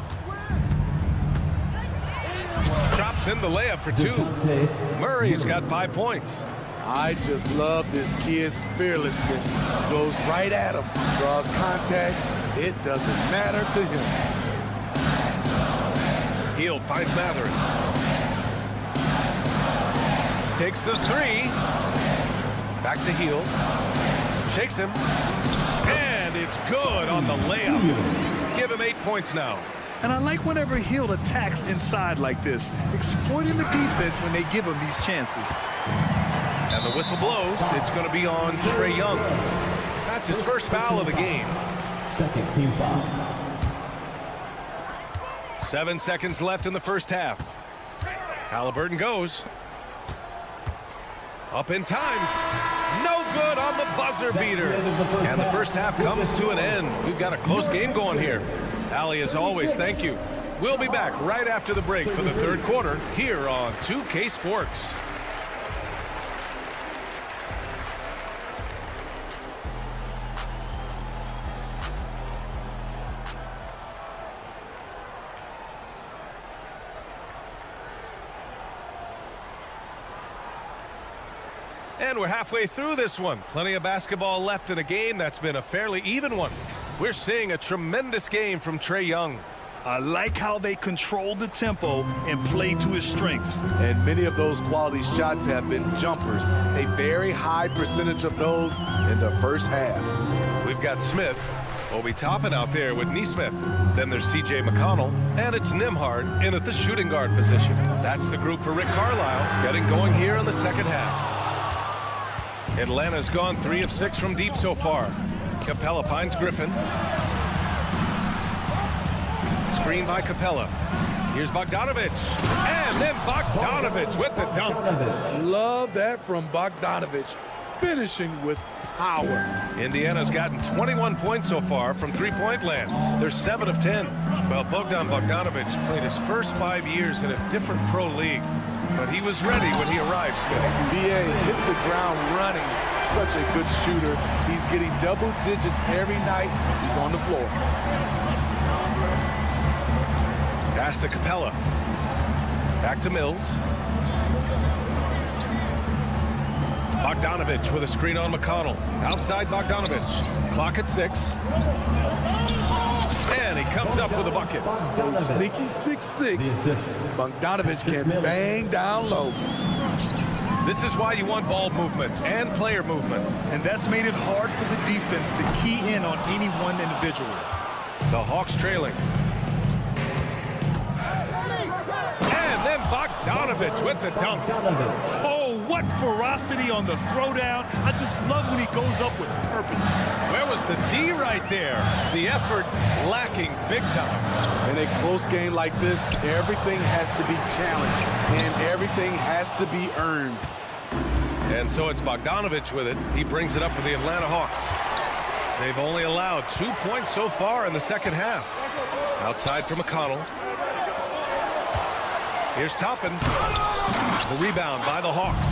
Drops in the layup for 2. Murray's got 5 points. I just love this kid's fearlessness. Goes right at him. Draws contact. It doesn't matter to him. Hield finds Matherin. Takes the 3. Back to Hield. Shakes him. And it's good on the layup. Give him 8 points now. And I like whenever Hield attacks inside like this, exploiting the defense when they give him these chances. And the whistle blows. It's going to be on Trae Young. That's his first foul of the game. Second team foul. 7 seconds left in the first half. Halliburton goes. Up in time. No good on the buzzer beater. And the first half comes to an end. We've got a close game going here. Allie, as always, thank you. We'll be back right after the break for the third quarter here on 2K Sports. And we're halfway through this one. Plenty of basketball left in a game that's been a fairly even one. We're seeing a tremendous game from Trae Young. I like how they control the tempo and play to his strengths. And many of those quality shots have been jumpers. A very high percentage of those in the first half. We've got Smith, Obi Toppin out there with Neesmith. Then there's TJ McConnell, and it's Nembhard in at the shooting guard position. That's the group for Rick Carlisle getting going here in the second half. Atlanta's gone 3 of 6 from deep so far. Capella finds Griffin. Screen by Capella. Here's Bogdanovic. And then Bogdanovic with the dunk. Love that from Bogdanovic. Finishing with power. Indiana's gotten 21 points so far from three-point land. They're 7 of 10. Well, Bogdan Bogdanovic played his first 5 years in a different pro league. But he was ready when he arrived, Smith. BA hit the ground running. Such a good shooter. He's getting double digits every night he's on the floor. Pass to Capella. Back to Mills. Bogdanovic with a screen on McConnell. Outside Bogdanovic. Clock at 6. And he comes up with a bucket. Sneaky 6'6". Bogdanovic can bang down low. This is why you want ball movement and player movement. And that's made it hard for the defense to key in on any one individual. The Hawks trailing. And then Bogdanovic with the dunk. Oh, what ferocity on the throwdown. I just love when he goes up with purpose. Where was the D right there? The effort lacking big time. In a close game like this, everything has to be challenged and everything has to be earned. And so it's Bogdanovic with it. He brings it up for the Atlanta Hawks. They've only allowed 2 points so far in the second half. Outside for McConnell. Here's Toppin. The rebound by the Hawks.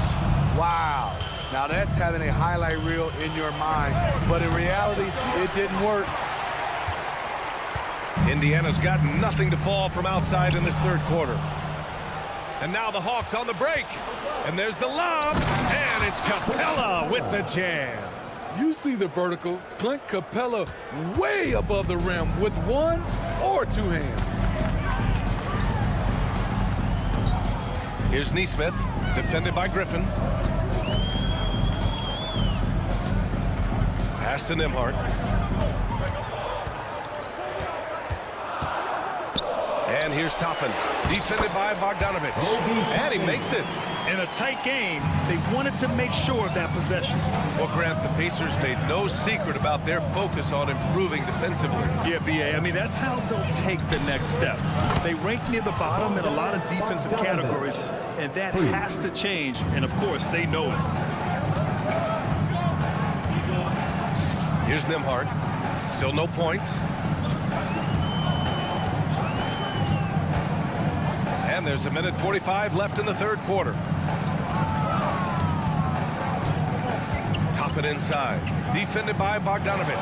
Wow. Now that's having a highlight reel in your mind, but in reality, it didn't work. Indiana's got nothing to fall from outside in this third quarter. And now the Hawks on the break. And there's the lob, and it's Capella with the jam. You see the vertical, Clint Capella way above the rim with one or two hands. Here's Neesmith, defended by Griffin. Pass to Nembhard. And here's Toppin, defended by Bogdanovich. And he makes it. In a tight game, they wanted to make sure of that possession. Well, Grant, the Pacers made no secret about their focus on improving defensively. Yeah, B.A., I mean, that's how they'll take the next step. They rank near the bottom in a lot of defensive categories, and that has to change, and of course, they know it. Here's Nembhard. Still no points. And there's a minute 45 left in the third quarter. Toppin inside. Defended by Bogdanovich.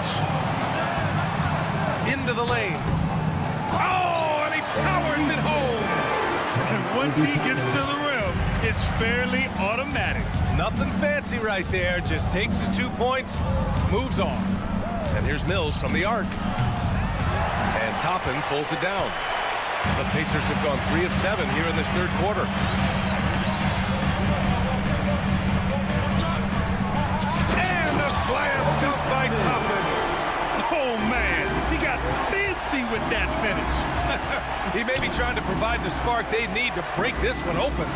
Into the lane. Oh, and he powers it home. And once he gets to the rim, it's fairly automatic. Nothing fancy right there. Just takes his 2 points, moves on. And here's Mills from the arc. And Toppin pulls it down. The Pacers have gone 3 of 7 here in this third quarter. And a slam dunk by Toppin. Oh, man, he got fancy with that finish. He may be trying to provide the spark they need to break this one open.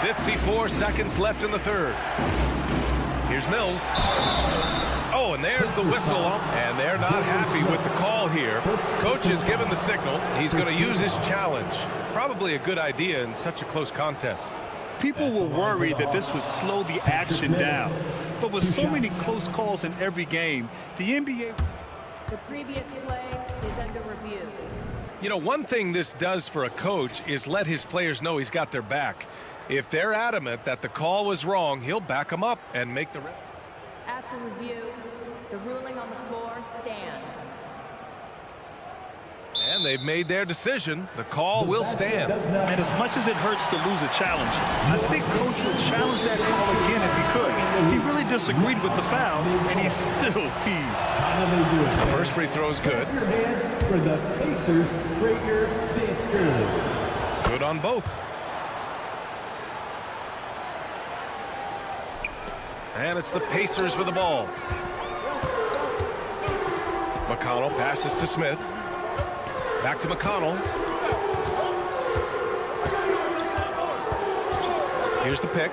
54 seconds left in the third. Here's Mills. Oh, and there's the whistle. And they're not happy with the call here. Coach has given the signal. He's going to use his challenge. Probably a good idea in such a close contest. People were worried that this would slow the action down. But with so many close calls in every game, the NBA... The previous play is under review. You know, one thing this does for a coach is let his players know he's got their back. If they're adamant that the call was wrong, he'll back them up and make the... After review, the ruling on the floor stands. And they've made their decision. The call will stand. And as much as it hurts to lose a challenge, I think Coach would challenge that call again if he could. He really disagreed with the foul, and he's still peeved. The first free throw is good. For the Pacers, Breaker Dance. Good on both. And it's the Pacers with the ball. McConnell passes to Smith. Back to McConnell. Here's the pick.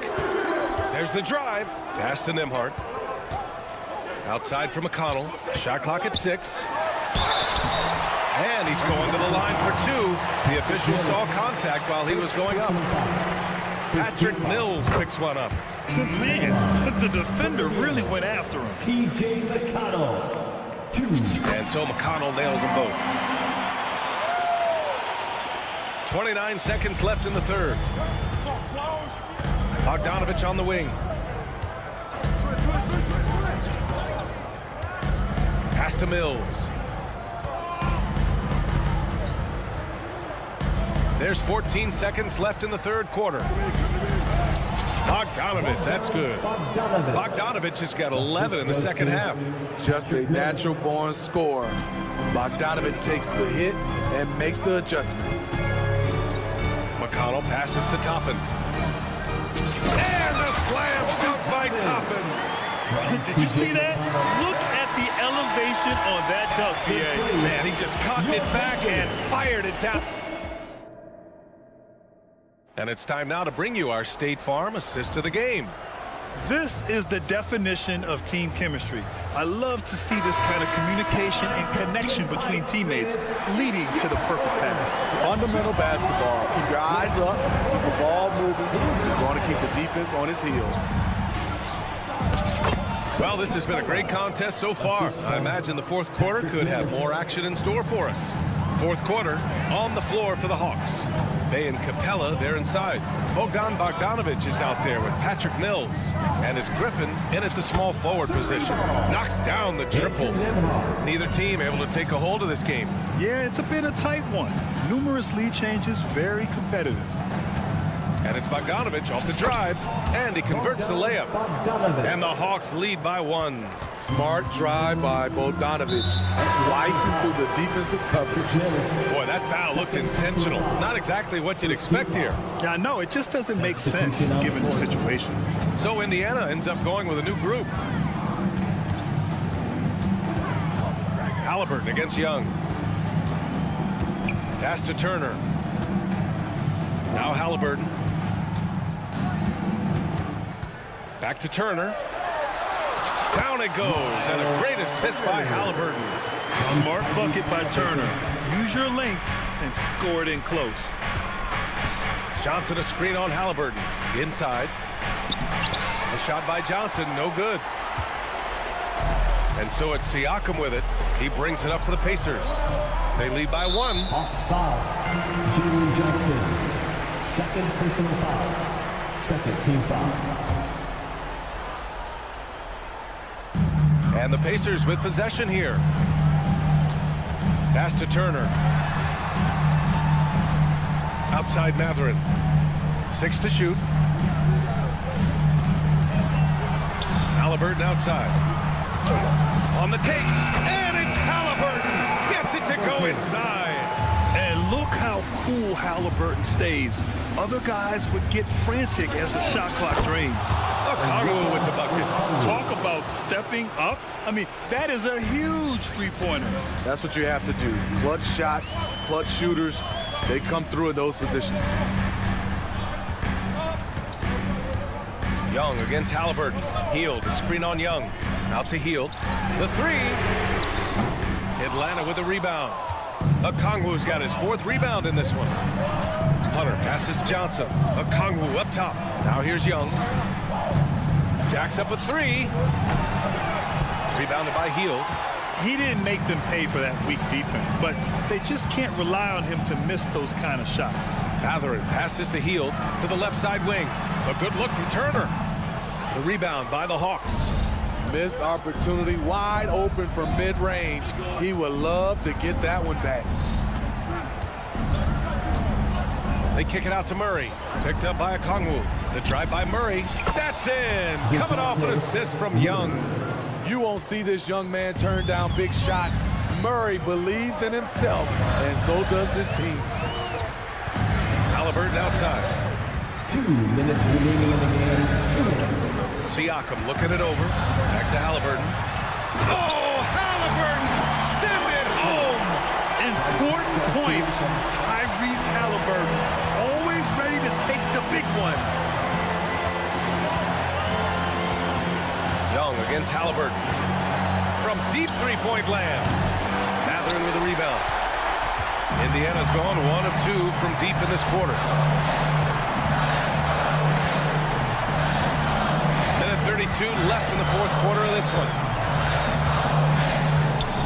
There's the drive. Pass to Nembhard. Outside for McConnell. Shot clock at 6. And he's going to the line for 2. The official saw contact while he was going up. Patrick Mills picks one up. Man, the defender really went after him. T.J. McConnell. 2. And so McConnell nails them both. 29 seconds left in the third. Bogdanovich on the wing. Pass to Mills. There's 14 seconds left in the third quarter. Bogdanovich, that's good. Bogdanovich has got 11 in the second half. Just a natural-born scorer. Bogdanovich takes the hit and makes the adjustment. McConnell passes to Toppin. And a slam dunk by Toppin. Did you see that? Look at the elevation on that dunk, B.A. Man, he just cocked it back and fired it down. And it's time now to bring you our State Farm assist of the game. This is the definition of team chemistry. I love to see this kind of communication and connection between teammates leading to the perfect pass. Fundamental basketball. Keep your eyes up, keep the ball moving. You're going to keep the defense on its heels. Well, this has been a great contest so far. I imagine the fourth quarter could have more action in store for us. Fourth quarter on the floor for the Hawks. Bay and Capella, they're inside. Bogdanovich is out there with Patrick Mills. And it's Griffin in at the small forward position. Knocks down the triple. Neither team able to take a hold of this game. Yeah, it's a bit a tight one. Numerous lead changes, very competitive. And it's Bogdanovich off the drive, and he converts the layup. And the Hawks lead by 1. Smart drive by Bogdanovich, slicing through the defensive coverage. Boy, that foul looked intentional. Not exactly what you'd expect here. Yeah, I know. It just doesn't make sense given the situation. So Indiana ends up going with a new group. Halliburton against Young. Pass to Turner. Now Halliburton. Back to Turner. Down it goes, and a great assist by Halliburton. Smart bucket by Turner. Use your length and score it in close. Johnson a screen on Halliburton. Inside. A shot by Johnson, no good. And so it's Siakam with it. He brings it up for the Pacers. They lead by 1. Hawks foul. Jimmy Johnson. Second personal foul. Second team foul. And the Pacers with possession here. Pass to Turner. Outside Mathurin. 6 to shoot. Halliburton outside. On the take. And it's Halliburton. Gets it to go inside. And look how cool Halliburton stays. Other guys would get frantic as the shot clock drains. Okongwu with the bucket. Talk about stepping up. I mean, that is a huge three-pointer. That's what you have to do. Clutch shots, clutch shooters, they come through in those positions. Young against Halliburton. Hield, a screen on Young. Out to Hield. The 3. Atlanta with a rebound. Okongwu's got his 4th rebound in this one. Hunter passes to Johnson. Okongwu up top. Now here's Young. Jacks up a 3. Rebounded by Hield. He didn't make them pay for that weak defense, but they just can't rely on him to miss those kind of shots. Mathurin passes to Hield to the left side wing. A good look from Turner. The rebound by the Hawks. Missed opportunity, wide open from mid-range. He would love to get that one back. They kick it out to Murray. Picked up by Okongwu. The drive by Murray. That's in. Coming off an assist from Young. You won't see this young man turn down big shots. Murray believes in himself, and so does this team. Halliburton outside. 2 minutes remaining in the game. 2 minutes. Siakam looking it over. Back to Halliburton. Oh, Halliburton! Send it home! Important points from Tyrese Halliburton. Always ready to take the big one. Young against Halliburton. From deep three-point land. Mathurin with a rebound. Indiana's gone 1 of 2 from deep in this quarter. 1:32 left in the 4th quarter of this one.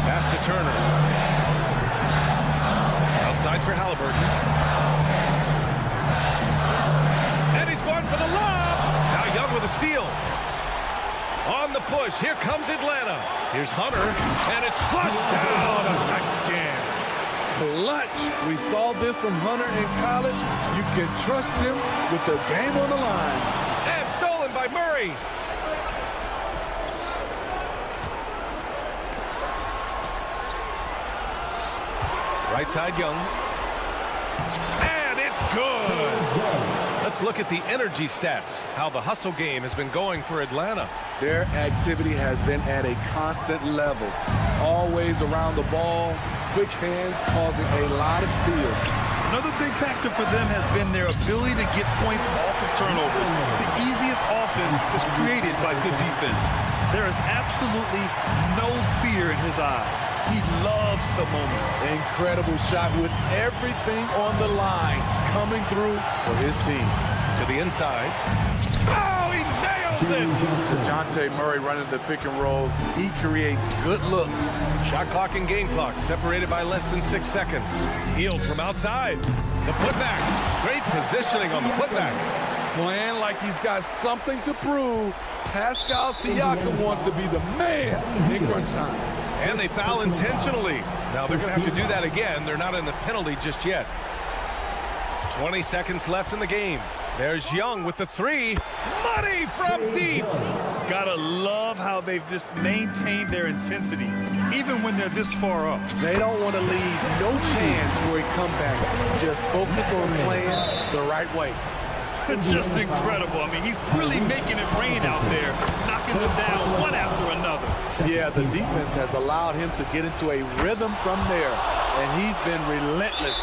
Pass to Turner. Outside for Halliburton. And he's going for the lob. Now Young with a steal. On the push, here comes Atlanta. Here's Hunter, and it's flushed down. A nice jam. Clutch. We saw this from Hunter in college. You can trust him with the game on the line. And stolen by Murray. Right side Young. And it's good. Let's look at the energy stats, how the hustle game has been going for Atlanta. Their activity has been at a constant level. Always around the ball, quick hands causing a lot of steals. Another big factor for them has been their ability to get points off of turnovers. The easiest offense is created by good defense. There is absolutely no fear in his eyes. He loves the moment. Incredible shot with everything on the line coming through for his team. To the inside. Oh, he nails it! DeJounte Murray running the pick and roll. He creates good looks. Shot clock and game clock separated by less than 6 seconds. Hield from outside. The putback. Great positioning on the putback. Playing like he's got something to prove. Pascal Siakam wants to be the man in crunch time. And they foul intentionally. Now they're going to have to do that again. They're not in the penalty just yet. 20 seconds left in the game. There's Young with the three. Money from deep. Gotta love how they've just maintained their intensity, even when they're this far up. They don't want to leave no chance for a comeback. Just focus on playing the right way. Just incredible. I mean, he's really making it rain out there, knocking them down one after another. Yeah, the defense has allowed him to get into a rhythm from there, and he's been relentless.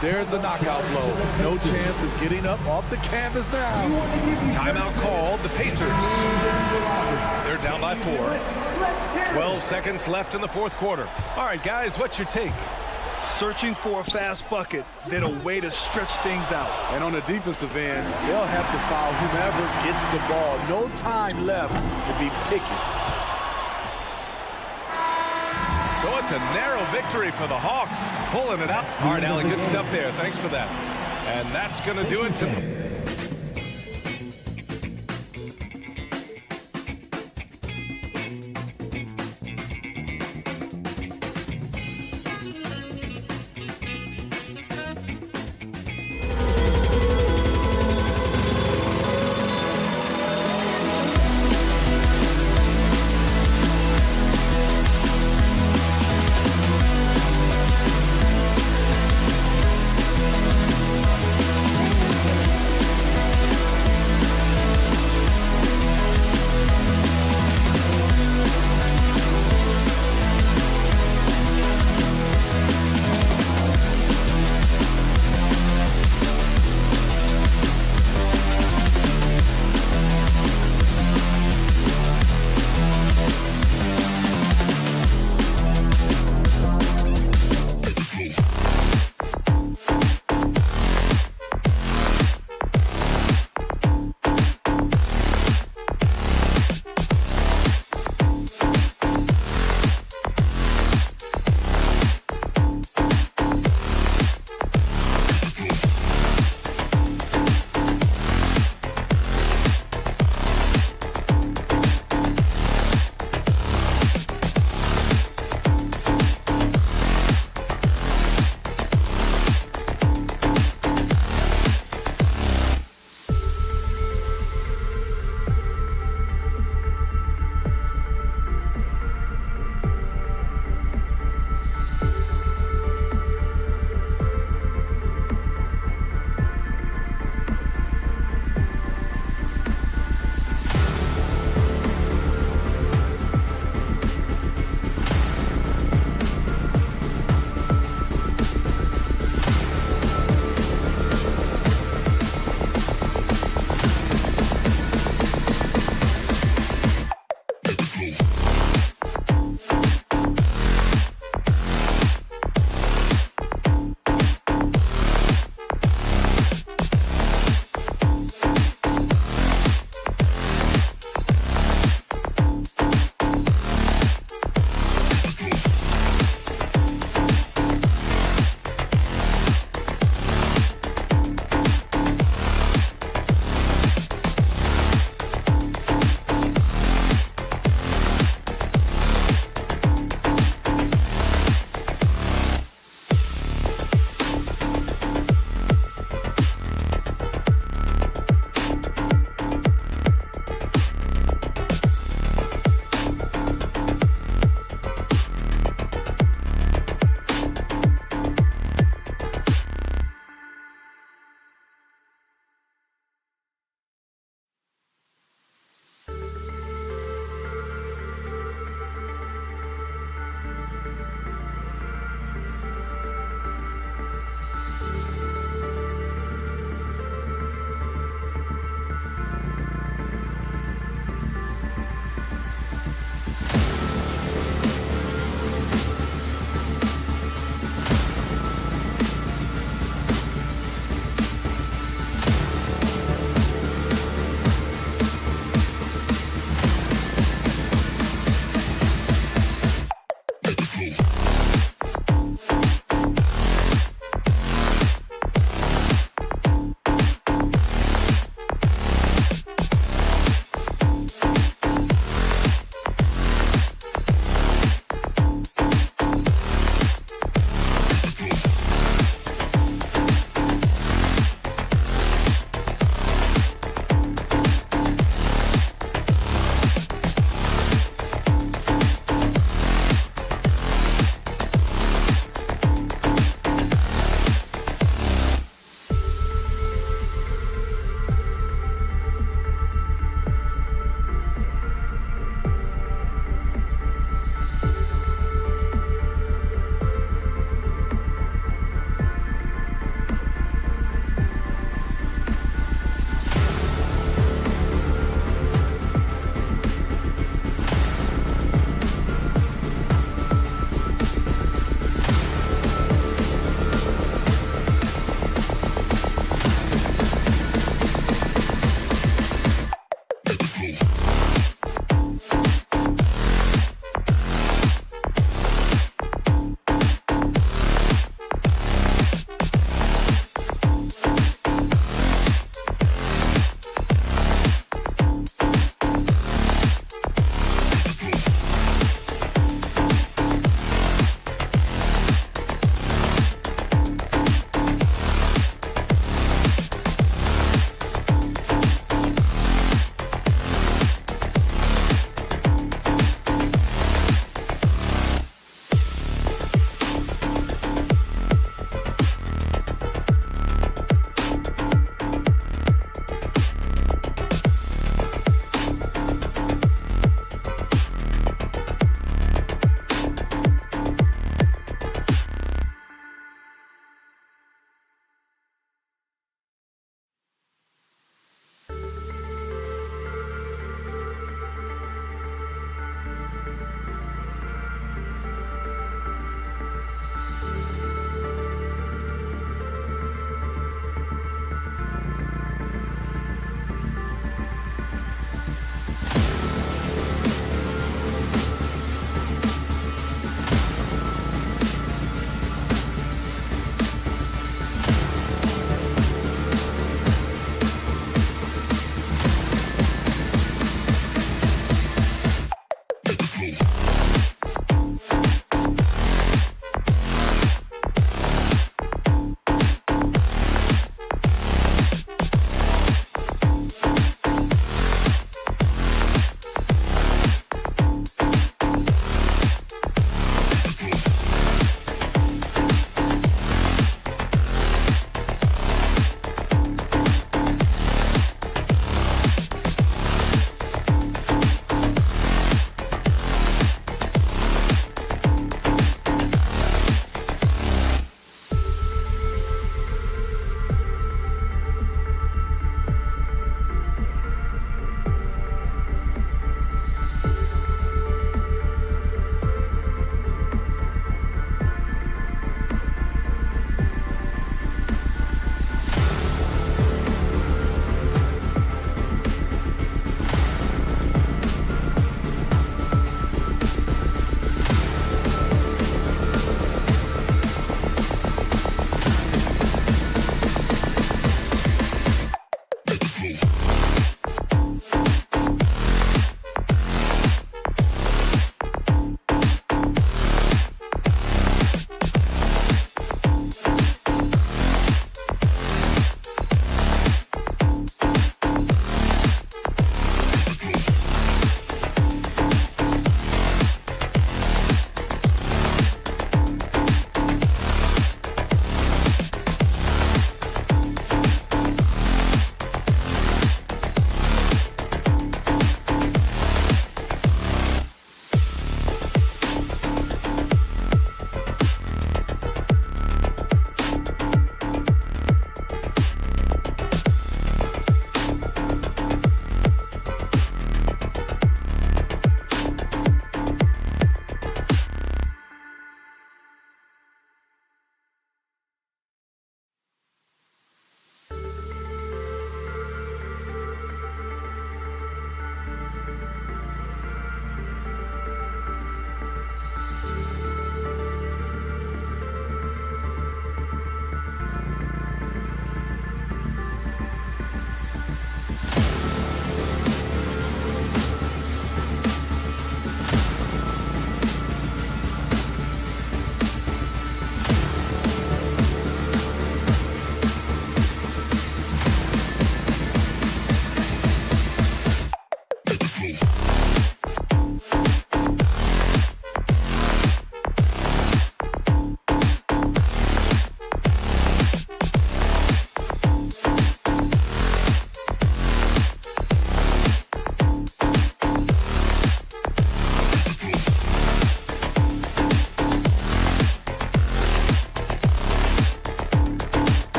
There's the knockout blow. No chance of getting up off the canvas now. Timeout called. The Pacers. They're down by 4. 12 seconds left in the fourth quarter. All right, guys, what's your take? Searching for a fast bucket, then a way to stretch things out. And on the defensive end, they'll have to foul whomever gets the ball. No time left to be picky. So it's a narrow victory for the Hawks, pulling it out. All right, Allen, good stuff there. Thanks for that. And that's going to do it tonight.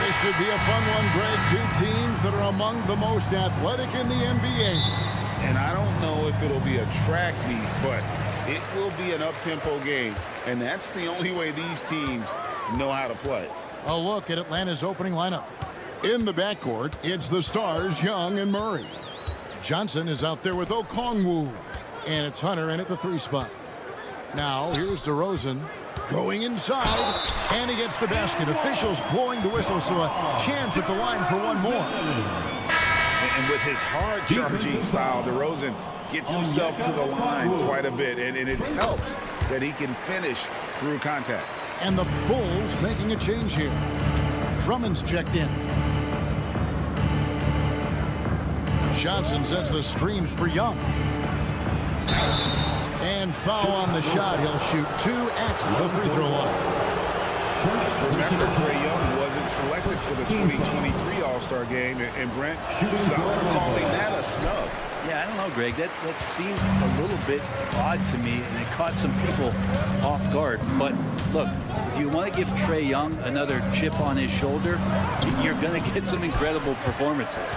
This should be a fun one, Greg. Two teams that are among the most athletic in the NBA. And I don't know if it'll be a track meet, but it will be an up-tempo game. And that's the only way these teams know how to play. A look at Atlanta's opening lineup. In the backcourt, it's the stars, Young and Murray. Johnson is out there with Okongwu. And it's Hunter in at the 3 spot. Now, here's DeRozan going inside, and he gets the basket. Officials blowing the whistle, so a chance at the line for one more. And with his hard-charging style, DeRozan gets himself to the line quite a bit, and it helps that he can finish through contact. And the Bulls making a change here. Drummond's checked in. Johnson sets the screen for Young. And foul on the shot. He'll shoot 2 at the free throw line. Remember, Trae Young wasn't selected for the 2023 All-Star game, and Brent, some are calling that a snub. Yeah, I don't know, Greg. That seemed a little bit odd to me, and it caught some people off guard. But look, if you want to give Trae Young another chip on his shoulder, you're going to get some incredible performances.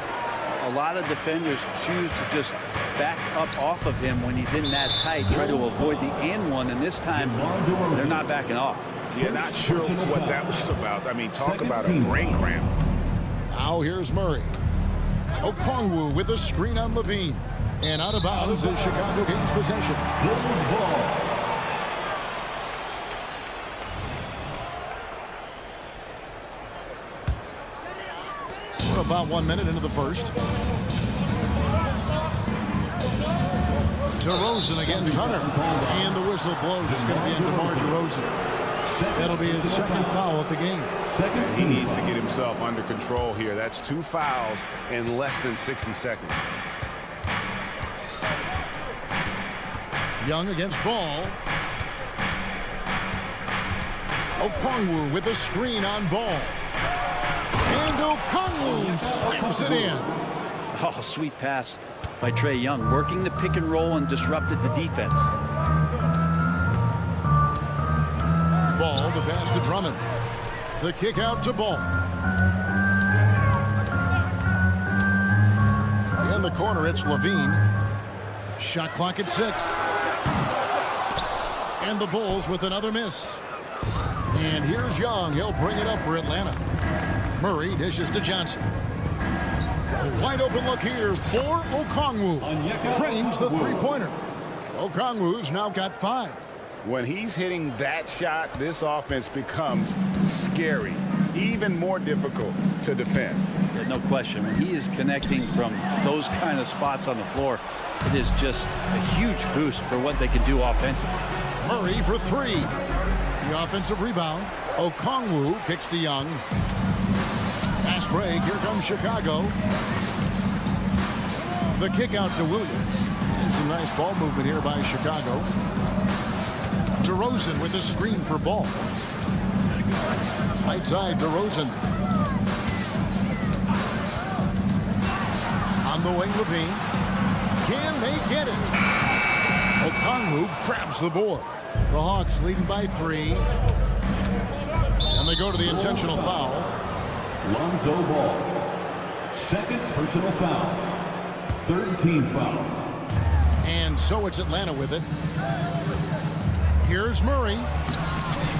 A lot of defenders choose to just back up off of him when he's in that tight, try to avoid the and one, and this time they're not backing off. Yeah, not sure what that was about. I mean, talk about a brain cramp. Now here's Murray. Okongwu with a screen on Levine. And out of bounds is Chicago gains possession. We're about 1 minute into the first. DeRozan against Hunter. And the whistle blows. It's going to be on DeMar DeRozan. That'll be his second foul of the game. He needs to get himself under control here. That's 2 fouls in less than 60 seconds. Young against Ball. Okongwu with a screen on Ball. And Okongwu slams it in. Oh, sweet pass by Trae Young, working the pick and roll and disrupted the defense. Ball, the pass to Drummond. The kick out to Ball. In the corner, it's Levine. Shot clock at 6. And the Bulls with another miss. And here's Young. He'll bring it up for Atlanta. Murray dishes to Johnson. A wide open look here for Okongwu. Drains the three-pointer. Okongwu's now got 5. When he's hitting that shot, this offense becomes scary, even more difficult to defend. Yeah, no question. When he is connecting from those kind of spots on the floor, it is just a huge boost for what they can do offensively. Murray for 3. The offensive rebound. Okongwu picks to Young. Fast break. Here comes Chicago. The kick out to Williams. And some nice ball movement here by Chicago. DeRozan with a screen for Ball. Right side, DeRozan. On the wing, Levine. Can they get it? Okongwu grabs the board. The Hawks leading by 3. And they go to the intentional foul. Lonzo Ball. Second personal foul. Third team foul. And so it's Atlanta with it. Here's Murray.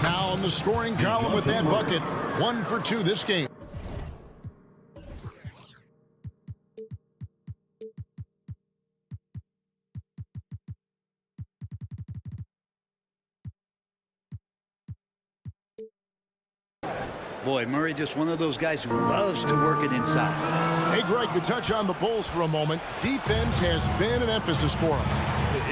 Now on the scoring column with that bucket. 1 for 2 this game. Boy, Murray just one of those guys who loves to work it inside. Hey, Greg, to touch on the Bulls for a moment, defense has been an emphasis for them.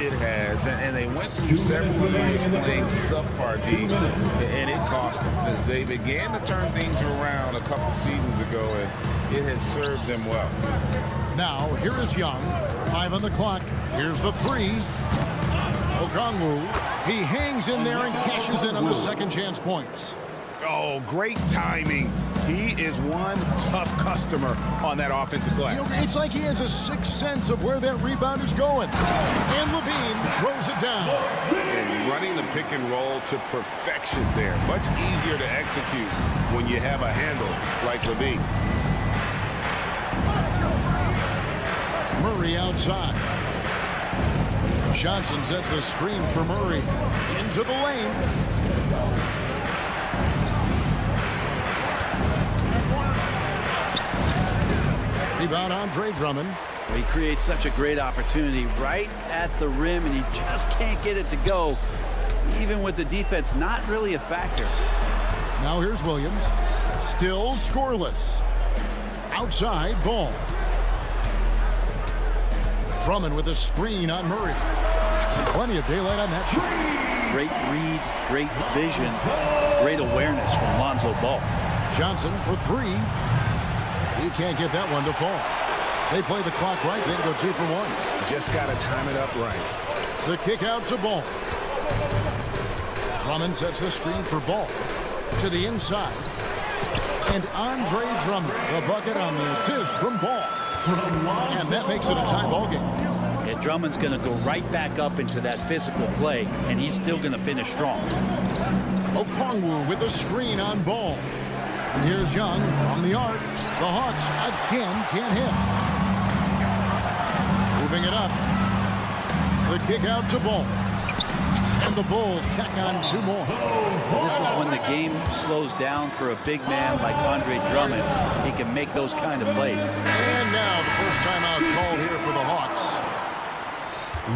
It has, and they went through several years playing subpar D, and it cost them. They began to turn things around a couple seasons ago, and it has served them well. Now, here is Young. 5 on the clock. Here's the 3. Okongwu. He hangs in there and cashes in on the second chance points. Oh, great timing. He is one tough customer on that offensive glass. You know, it's like he has a sixth sense of where that rebound is going. And Levine throws it down. And running the pick and roll to perfection there. Much easier to execute when you have a handle like Levine. Murray outside. Johnson sets the screen for Murray. Into the lane. Rebound, Andre Drummond. He creates such a great opportunity right at the rim, and he just can't get it to go, even with the defense not really a factor. Now here's Williams. Still scoreless. Outside, Ball. Drummond with a screen on Murray. Plenty of daylight on that shot. Great read, great vision, great awareness from Lonzo Ball. Johnson for 3. He can't get that one to fall. They play the clock right. They go 2 for 1. Just got to time it up right. The kick out to Ball. Drummond sets the screen for Ball. To the inside. And Andre Drummond, the bucket on the assist from Ball. And that makes it a tie ball game. Yeah, Drummond's going to go right back up into that physical play, and he's still going to finish strong. Okongwu with a screen on Ball. And here's Young from the arc. The Hawks again can't hit. Moving it up. The kick out to Ball. And the Bulls tack on 2 more. This is when the game slows down for a big man like Andre Drummond. He can make those kind of plays. And now the first timeout called here for the Hawks.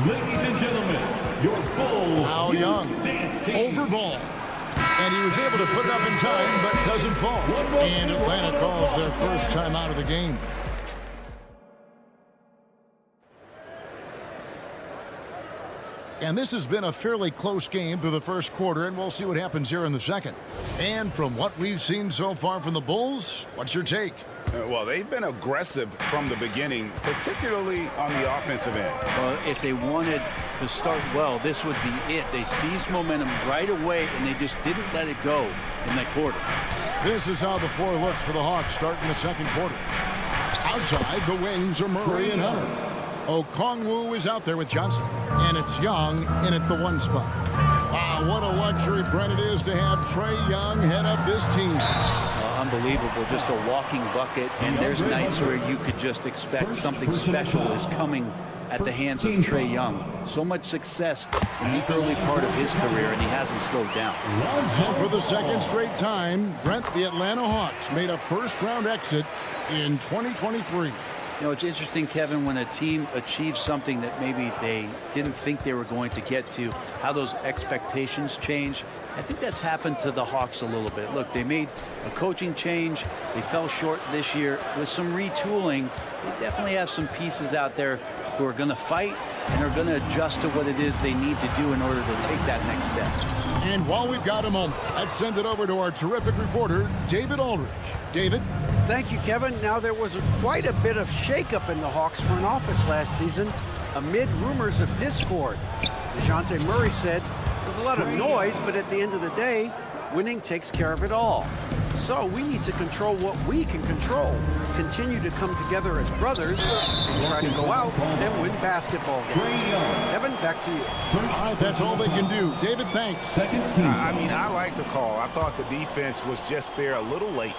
Ladies and gentlemen, your Bulls. Now Young over Ball. And he was able to put it up in time, but doesn't fall. And Atlanta calls their first timeout of the game. And this has been a fairly close game through the first quarter, and we'll see what happens here in the second. And from what we've seen so far from the Bulls, what's your take? Well, they've been aggressive from the beginning, particularly on the offensive end. Well, if they wanted to start well, this would be it. They seized momentum right away, and they just didn't let it go in that quarter. This is how the floor looks for the Hawks starting the second quarter. Outside, the wings are Murray and Hunter. Okongwu is out there with Johnson, and it's Young in at the 1 spot. Wow, what a luxury, Brent, it is to have Trae Young head up this team. Unbelievable, just a walking bucket, and there's nights where you could just expect something special is coming at the hands of Trae Young. So much success in the early part of his career, and he hasn't slowed down. And for the second straight time, Brent, the Atlanta Hawks made a first-round exit in 2023. You know, it's interesting, Kevin, when a team achieves something that maybe they didn't think they were going to get to, how those expectations change. I think that's happened to the Hawks a little bit. Look, they made a coaching change. They fell short this year. With some retooling, they definitely have some pieces out there who are going to fight and are going to adjust to what it is they need to do in order to take that next step. And while we've got a moment, let's send it over to our terrific reporter, David Aldridge. David? Thank you, Kevin. Now, there was quite a bit of shakeup in the Hawks front office last season amid rumors of discord. DeJounte Murray said, there's a lot of noise, but at the end of the day, winning takes care of it all. So we need to control what we can control, continue to come together as brothers, and try to go out and win basketball games. Evan, back to you. All right, that's all they can do. David, thanks. I mean, I like the call. I thought the defense was just there a little late.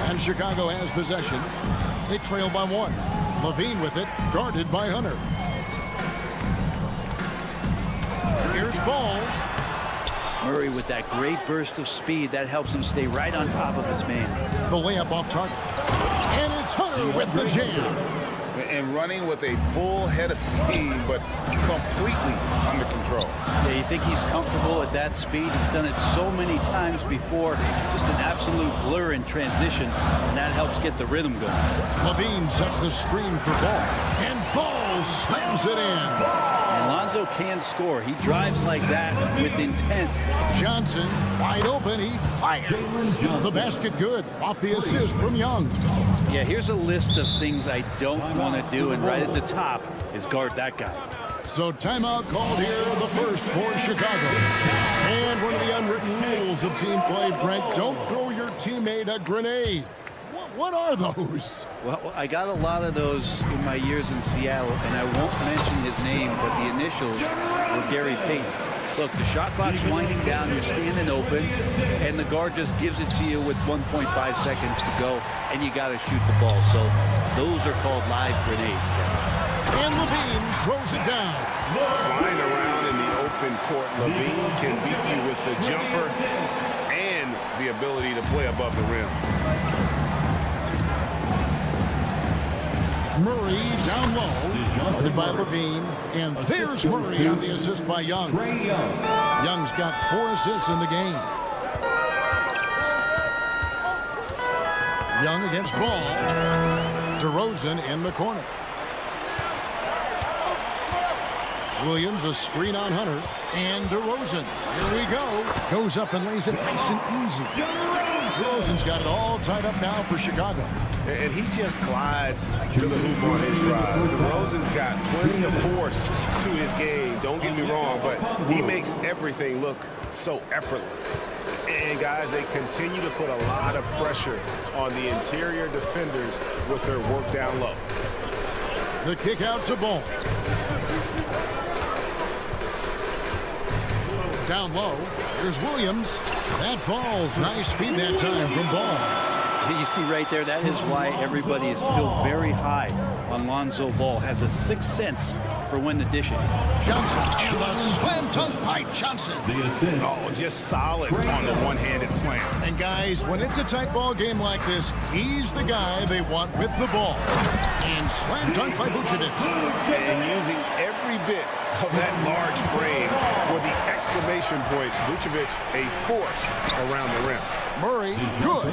And Chicago has possession. They trail by 1. Levine with it, guarded by Hunter. Here's Ball. Murray with that great burst of speed. That helps him stay right on top of his man. The layup off target. And it's Hunter with the jam. And running with a full head of steam, but completely under control. Yeah, you think he's comfortable at that speed? He's done it so many times before. Just an absolute blur in transition, and that helps get the rhythm going. Levine sets the screen for Ball, and Ball slams it in. And Lonzo can score. He drives like that with intent. Johnson, wide open, he fires. The basket good, off the assist from Young. Yeah, here's a list of things I don't want to do, and right at the top is guard that guy. So timeout called here, the first for Chicago. And one of the unwritten rules of team play, Brent, don't throw your teammate a grenade. What are those? Well, I got a lot of those in my years in Seattle, and I won't mention his name, but the initials were Gary Payton. Look, the shot clock's winding down, you're standing open, and the guard just gives it to you with 1.5 seconds to go, and you got to shoot the ball. So those are called live grenades, Kevin. And Levine throws it down. Flying around in the open court, Levine can beat you with the jumper and the ability to play above the rim. Murray down low, guarded by Levine, and there's Murray on the assist by Young. Young's got 4 assists in the game. Young against Ball. DeRozan in the corner. Williams a screen on Hunter, and DeRozan. Here we go. Goes up and lays it nice and easy. DeRozan's got it all tied up now for Chicago. And he just glides to the hoop on his drive. DeRozan's got plenty of force to his game, don't get me wrong, but he makes everything look so effortless. And guys, they continue to put a lot of pressure on the interior defenders with their work down low. The kick out to Ball. Down low, here's Williams. That falls. Nice feed that time from Ball. You see right there, that is why everybody is still very high on Lonzo Ball. Has a sixth sense for when to dish it. Johnson and the slam dunk by Johnson. Oh, just solid on the one-handed slam. And guys, when it's a tight ball game like this, he's the guy they want with the ball. And slam dunk by Vucevic. And using every bit of that large frame for the exclamation point. Vucevic, a force around the rim. Murray, good.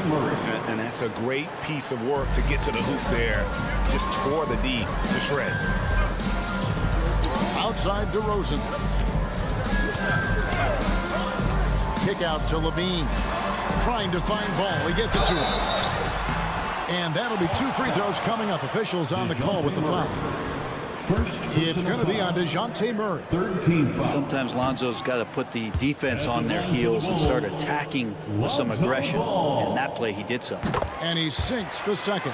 And that's a great piece of work to get to the hoop there. Just tore the D to shreds. Outside DeRozan. Kick out to Levine. Trying to find ball. He gets it to him. And that'll be 2 free throws coming up. Officials on the call with the foul. It's going to be on DeJounte Murray. Sometimes Lonzo's got to put the defense on their heels and start attacking with some aggression. And that play, he did so. And he sinks the second.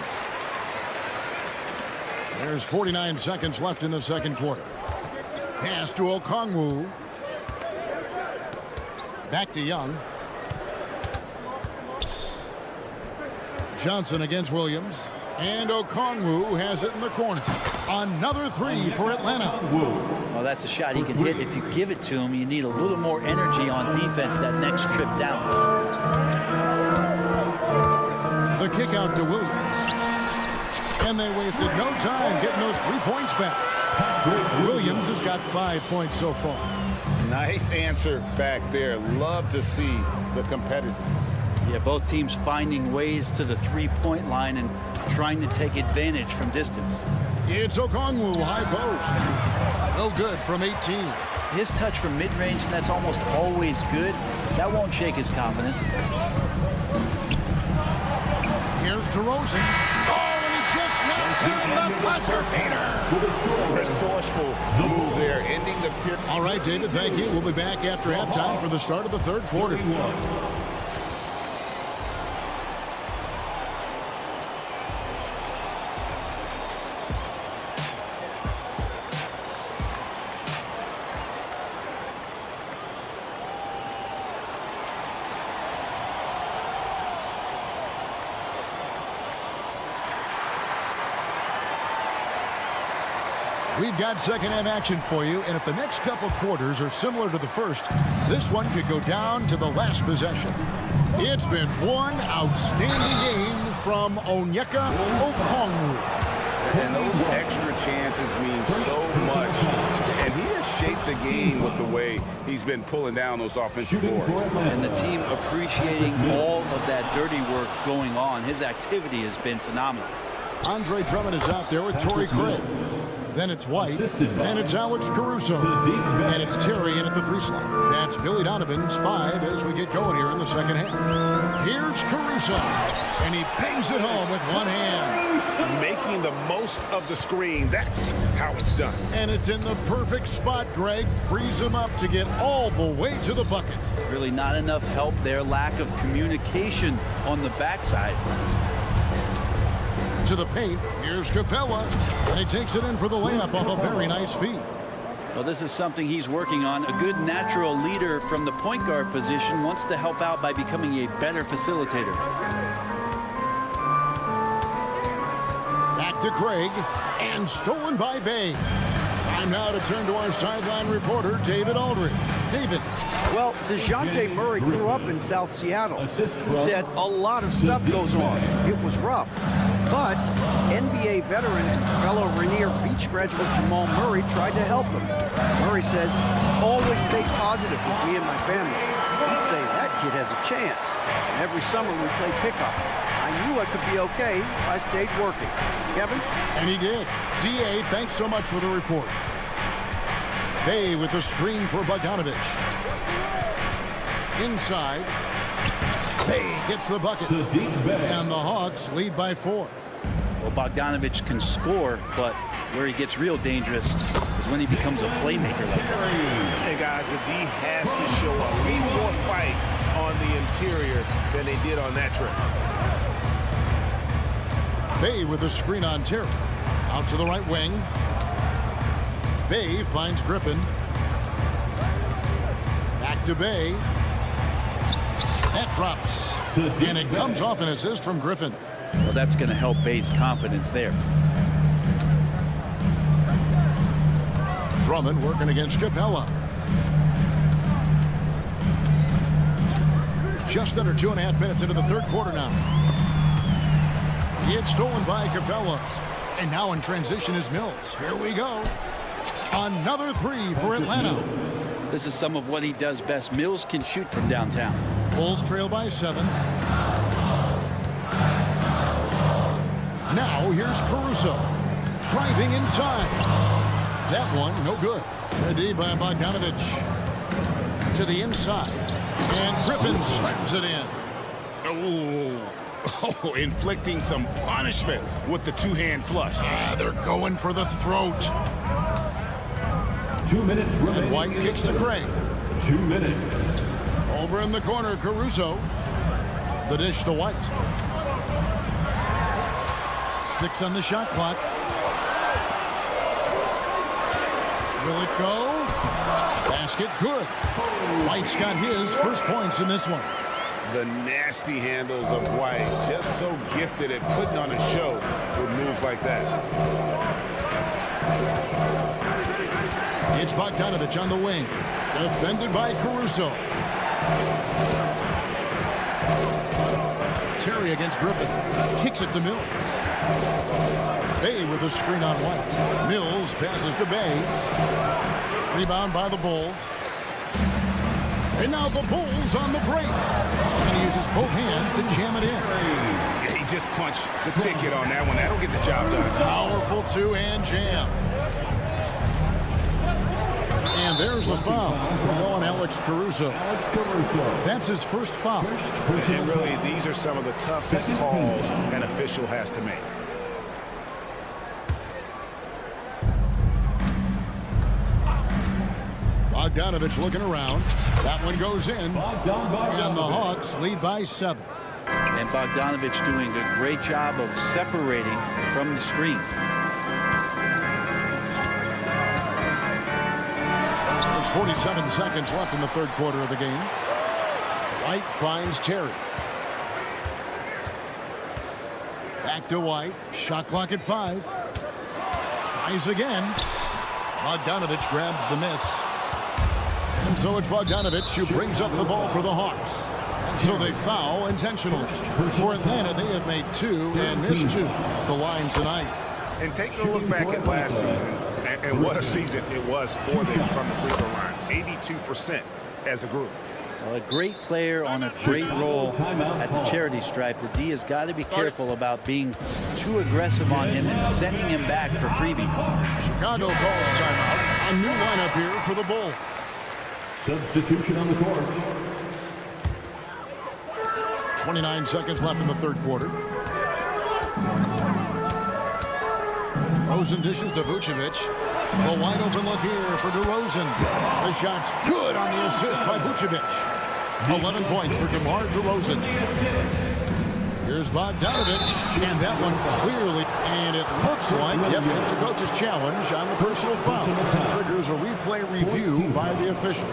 There's 49 seconds left in the second quarter. Pass to Okongwu. Back to Young. Johnson against Williams. And Okongwu has it in the corner. Another 3 for Atlanta. Well, that's a shot he can hit. If you give it to him, you need a little more energy on defense that next trip down. The kick out to Williams. And they wasted no time getting those 3 points back. Williams has got 5 points so far. Nice answer back there. Love to see the competitiveness. Yeah, both teams finding ways to the 3-point line and trying to take advantage from distance. It's Okongwu, high post. No good from 18. His touch from mid-range, and that's almost always good. That won't shake his confidence. Here's DeRozan. Oh, and he just knocked down the buzzer beater. Resourceful move there, ending the period. All right, David, thank you. We'll be back after halftime for the start of the third quarter. We've got second half action for you, and if the next couple quarters are similar to the first, this one could go down to the last possession. It's been one outstanding game from Onyeka Okongwu. And those extra chances mean so much. And he has shaped the game with the way he's been pulling down those offensive boards. And the team appreciating all of that dirty work going on. His activity has been phenomenal. Andre Drummond is out there with Torrey Craig. Then it's White, and it's Alex Caruso, and it's Terry in at the 3 slot. That's Billy Donovan's 5 as we get going here in the second half. Here's Caruso, and he bangs it home with one hand. Making the most of the screen, that's how it's done. And it's in the perfect spot, Greg. Frees him up to get all the way to the bucket. Really not enough help there. Lack of communication on the backside. To the paint, here's Capella, and he takes it in for the layup off a very nice feed. Well, this is something he's working on. A good natural leader from the point guard position wants to help out by becoming a better facilitator. Back to Craig, and stolen by Bay. Time now to turn to our sideline reporter, David Aldridge. David. Well, DeJounte Murray grew up in South Seattle. He said a lot of stuff goes on. It was rough. But NBA veteran and fellow Rainier Beach graduate Jamal Murray tried to help him. Murray says, always stay positive with me and my family. He'd say, that kid has a chance. And every summer we play pickup. I knew I could be okay if I stayed working. Kevin? And he did. D.A., thanks so much for the report. Bay with the screen for Bogdanovich. Inside. Bay gets the bucket. And the Hawks lead by 4. Well, Bogdanovich can score, but where he gets real dangerous is when he becomes a playmaker like that. Hey, guys, the D has to show a little more fight on the interior than they did on that trip. Bay with a screen on Terry. Out to the right wing. Bay finds Griffin. Back to Bay. That drops. And it comes off an assist from Griffin. Well, that's going to help Bay's confidence there. Drummond working against Capella. Just under 2.5 minutes into the third quarter now. It's stolen by Capella. And now in transition is Mills. Here we go. Another 3 for Atlanta. This is some of what he does best. Mills can shoot from downtown. Bulls trail by 7. Now here's Caruso. Driving inside. That one, no good. Ready by Bogdanovich. To the inside. And Griffin slams it in. Oh, inflicting some punishment with the two-hand flush. They're going for the throat. 2 minutes remaining. And White kicks to Craig. 2 minutes. Over in the corner, Caruso. The dish to White. 6 on the shot clock. Will it go? Basket good. White's got his first points in this one. The nasty handles of White, just so gifted at putting on a show with moves like that. It's Bogdanovich on the wing. Defended by Caruso. Terry against Griffin. Kicks it to Mills. Bay with a screen on White. Mills passes to Bay. Rebound by the Bulls. And now the Bulls on the break. And he uses both hands to jam it in. Yeah, he just punched the ticket on that one. That'll get the job done. Powerful two-hand jam. And there's the foul on Alex Caruso. That's his first foul. And really, these are some of the toughest calls an official has to make. Bogdanovich looking around. That one goes in. And the Hawks lead by 7. And Bogdanovich doing a great job of separating from the screen. There's 47 seconds left in the third quarter of the game. White finds Terry. Back to White. Shot clock at 5. Tries again. Bogdanovich grabs the miss. And so it's Bogdanovich who brings up the ball for the Hawks. And so they foul intentionally. For Atlanta, they have made 2 and missed 2 at the line tonight. And take a look back at last season, and what a season it was for them from the free throw line. 82% as a group. Well, a great player on a great role at the charity stripe. The D has got to be careful about being too aggressive on him and sending him back for freebies. Chicago calls timeout. A new lineup here for the Bulls. Substitution on the court. 29 seconds left in the third quarter. Rosen dishes to Vucevic. The wide open look here for DeRozan. The shot's good on the assist by Vucevic. 11 points for DeMar DeRozan. Here's Bogdanovich, and that one clearly, and it looks like, yep, it's a coach's challenge on the personal foul. Triggers a replay review by the officials.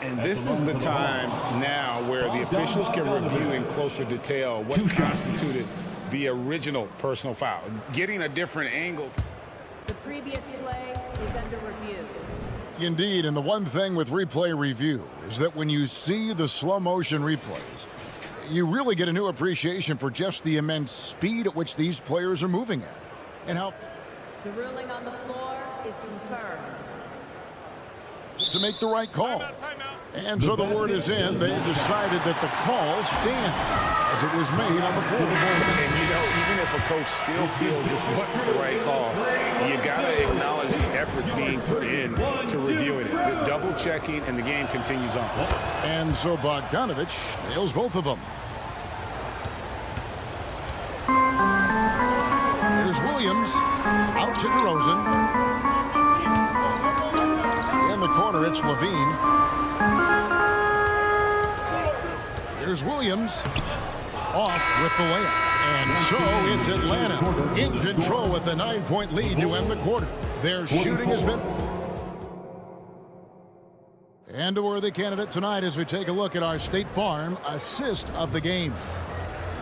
And this is the time now where the officials can review in closer detail what constituted the original personal foul. Getting a different angle. The previous play is under review. Indeed, and the one thing with replay review is that when you see the slow motion replays, you really get a new appreciation for just the immense speed at which these players are moving at. And how The ruling on the floor is confirmed. to make the right call. And so the word is in. They decided that the call stands as it was made on the floor. And you know, even if a coach still feels this wasn't the right call, you got to acknowledge the effort being put in to reviewing it. The double checking, and the game continues on. And so Bogdanovich nails both of them. Here's Williams out to DeRozan. In the corner, it's Levine. Here's Williams off with the layup. And so it's Atlanta in control with a 9-point lead to end the quarter. Their shooting has been... And a worthy candidate tonight as we take a look at our State Farm assist of the game.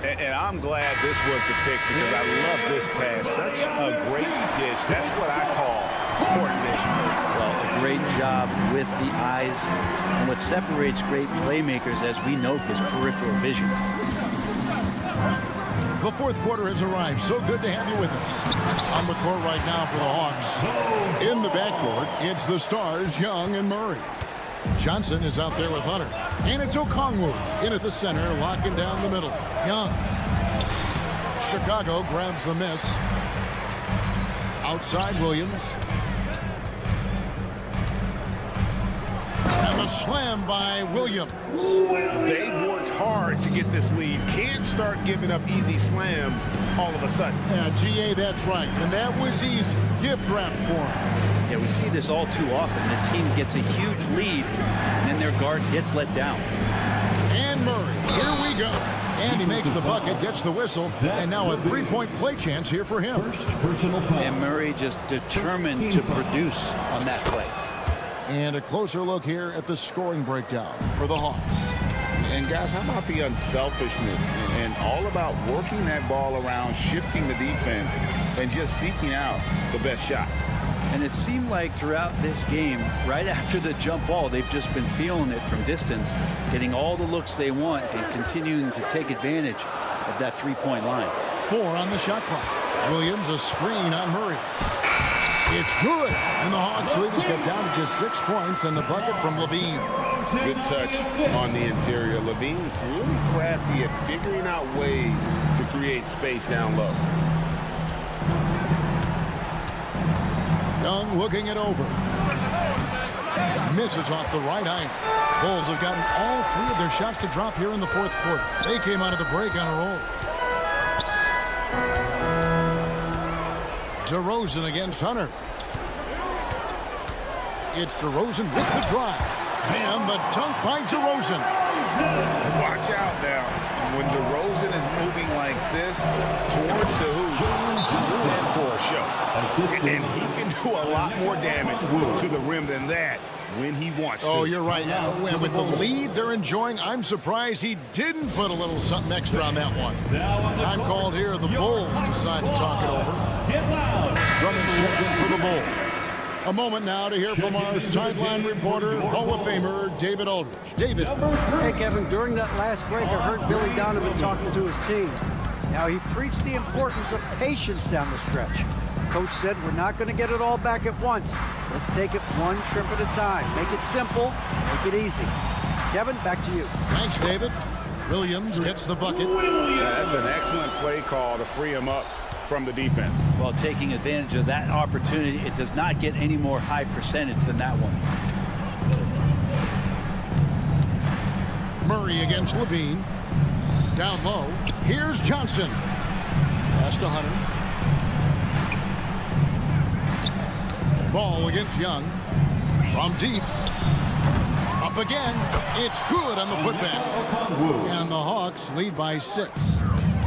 And I'm glad this was the pick because I love this pass. Such a great dish. That's what I call coordination. Well, a great job with the eyes. And what separates great playmakers, as we note, is peripheral vision. The fourth quarter has arrived. So good to have you with us. On the court right now for the Hawks. In the backcourt, it's the stars, Young and Murray. Johnson is out there with Hunter. And it's Okongwu in at the center, locking down the middle. Young. Chicago grabs the miss. Outside Williams. And the slam by Williams. They worked hard to get this lead. Can't start giving up easy slams all of a sudden. Yeah, GA, that's right. And that was easy. Gift wrap for him. Yeah, we see this all too often. The team gets a huge lead, and then their guard gets let down. And Murray, here we go. And he makes the bucket, gets the whistle, and now a three-point play chance here for him. And Murray just determined to produce on that play. And a closer look here at the scoring breakdown for the Hawks. And guys, how about the unselfishness and all about working that ball around, shifting the defense, and just seeking out the best shot. And it seemed like throughout this game, right after the jump ball, they've just been feeling it from distance, getting all the looks they want and continuing to take advantage of that three-point line. 4 on the shot clock. Williams, a screen on Murray. It's good. And the Hawks lead us get down to just 6 points and the bucket from Levine. Good touch on the interior. Levine really crafty at figuring out ways to create space down low. Young looking it over. Misses off the right iron. Bulls have gotten all 3 of their shots to drop here in the 4th quarter. They came out of the break on a roll. DeRozan against Hunter. It's DeRozan with the drive. And the dunk by DeRozan. Watch out now. When DeRozan is moving like this towards the hoop, we're in for a show. And he can do a lot more damage to the rim than that when he wants to. Oh, you're right. And with the lead they're enjoying, I'm surprised he didn't put a little something extra on that one. Time called here. The Bulls decide to talk it over. Drummond checked in for the Bulls. A moment now to hear from our sideline reporter, Hall of Famer David Aldridge. David. Hey, Kevin, during that last break, I heard Billy Donovan talking to his team. Now, he preached the importance of patience down the stretch. Coach said, we're not going to get it all back at once. Let's take it one trip at a time. Make it simple, make it easy. Kevin, back to you. Thanks, David. Williams gets the bucket. That's an excellent play call to free him up from the defense. Well, taking advantage of that opportunity, it does not get any more high percentage than that one. Murray against Levine. Down low. Here's Johnson. Pass to Hunter. Ball against Young. From deep. Up again. It's good on the putback. And the Hawks lead by 6.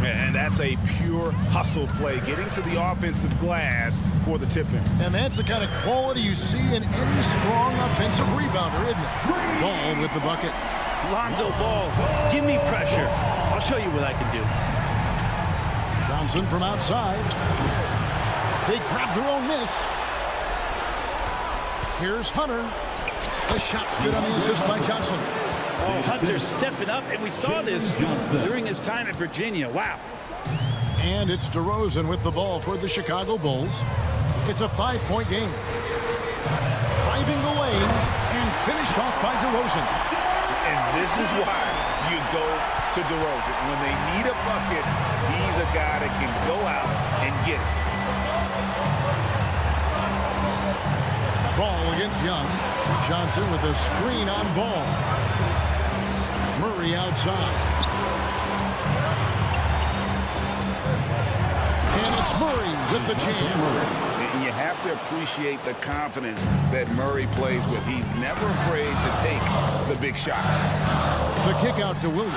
And that's a pure hustle play, getting to the offensive glass for the tip-in. And that's the kind of quality you see in any strong offensive rebounder, isn't it? Ball with the bucket. Lonzo Ball, give me pressure. I'll show you what I can do. Johnson from outside. They grab their own miss. Here's Hunter. The shot's good on the assist by Johnson. Oh, Hunter's stepping up, and we saw this during his time at Virginia. Wow. And it's DeRozan with the ball for the Chicago Bulls. It's a 5-point game. Driving the lane and finished off by DeRozan. And this is why you go to DeRozan. When they need a bucket, he's a guy that can go out and get it. Ball against Young. Johnson with a screen on Ball. Murray outside. And it's Murray with the jam. And you have to appreciate the confidence that Murray plays with. He's never afraid to take the big shot. The kick out to Williams.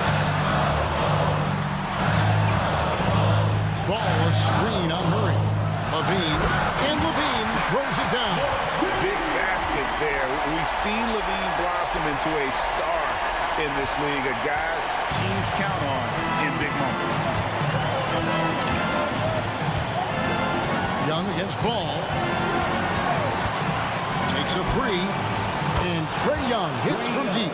Ball, a screen on Murray. Levine, and Levine throws it down. Big basket there. We've seen Levine blossom into a star in this league, a guy teams count on in big moments. Young against Ball. Takes a 3. And Trae Young hits from deep.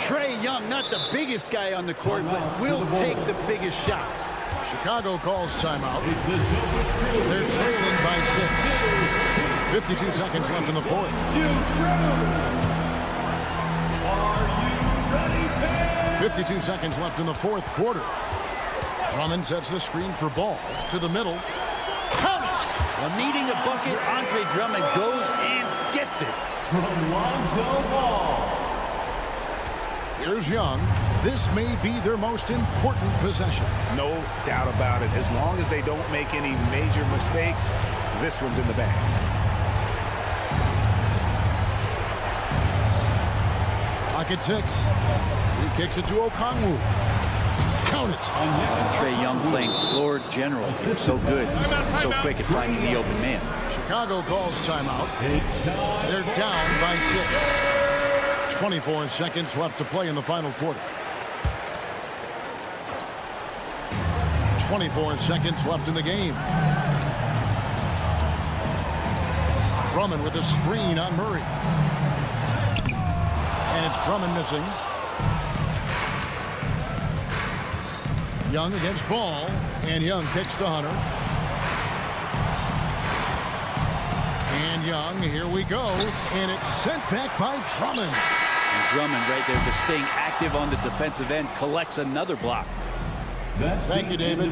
Trae Young, not the biggest guy on the court, but will take the biggest shots. Chicago calls timeout. They're trailing by 6. 52 seconds left in the 4th. 52 seconds left in the 4th quarter. Drummond sets the screen for Ball to the middle. Well, needing a bucket, Andre Drummond goes and gets it. From Lonzo Ball. Here's Young. This may be their most important possession. No doubt about it. As long as they don't make any major mistakes, this one's in the bag. Pocket 6. He kicks it to Okongwu. Count it. And Trae Young playing floor general. He's so good, so quick at finding the open man. Chicago calls timeout. They're down by 6. 24 seconds left to play in the final quarter. 24 seconds left in the game. Drummond with a screen on Murray. And it's Drummond missing. Young against Ball. And Young kicks to Hunter. And Young, here we go. And it's sent back by Drummond. And Drummond right there just staying active on the defensive end, collects another block. Thank you, David.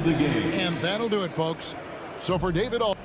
And that'll do it, folks. So for David All.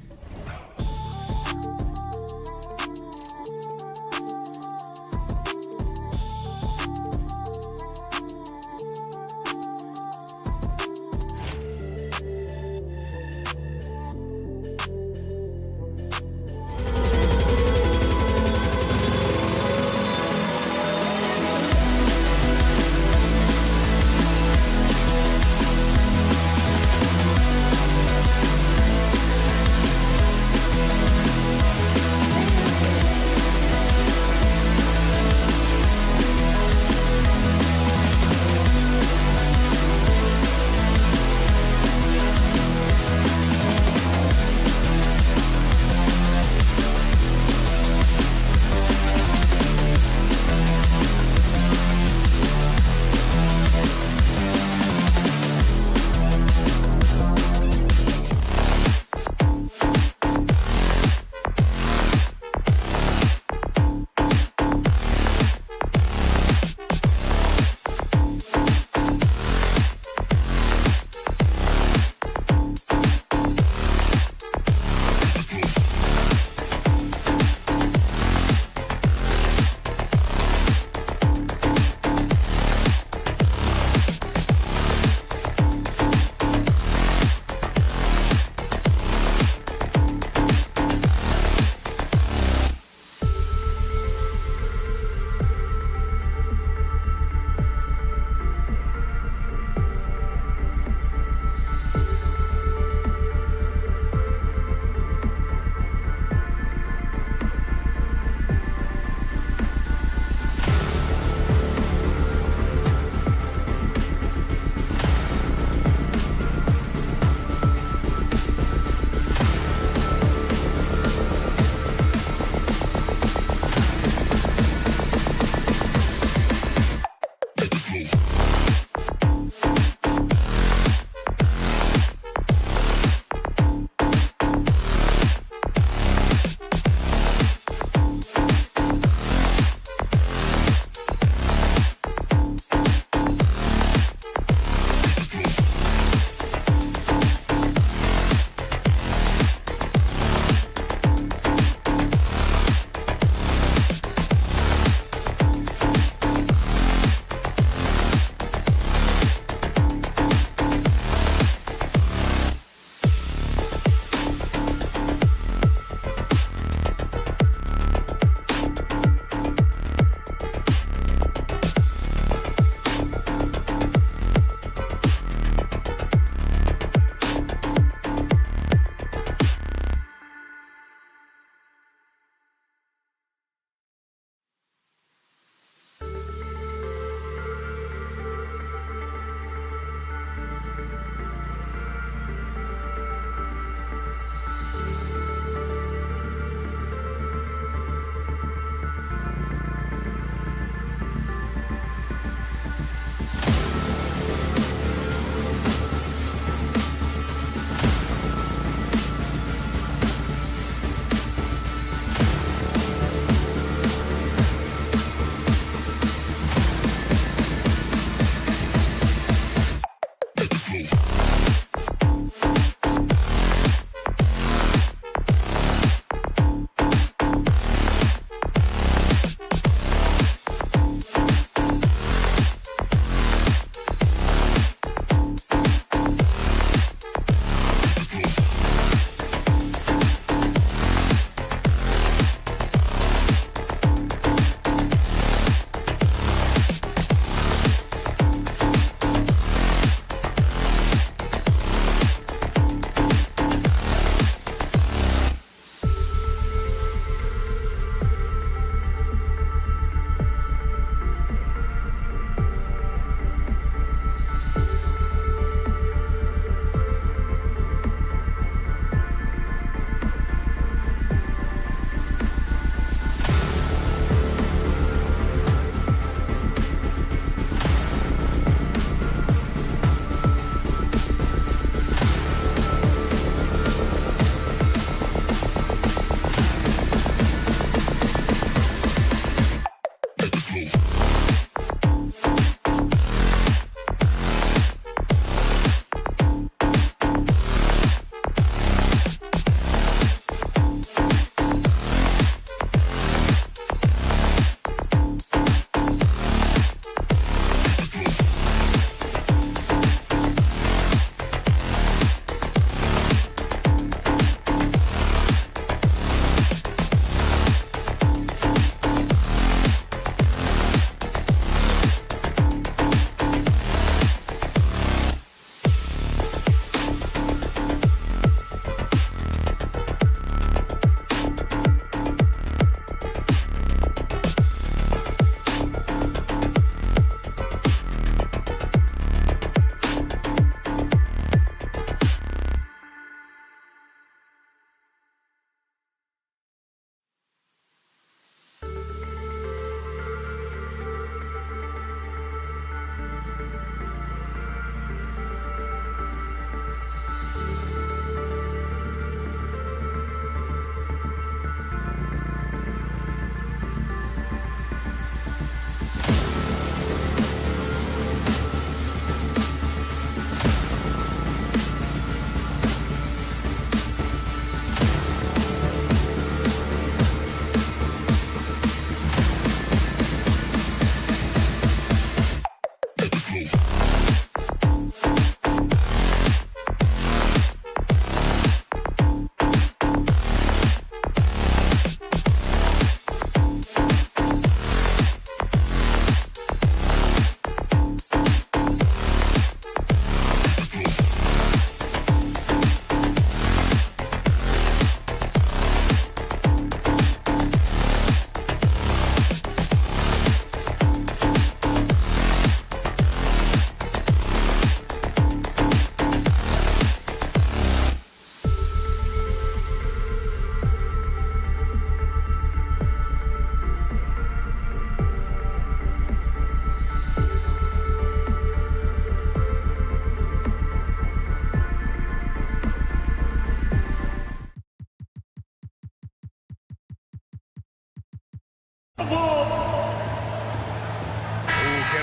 Get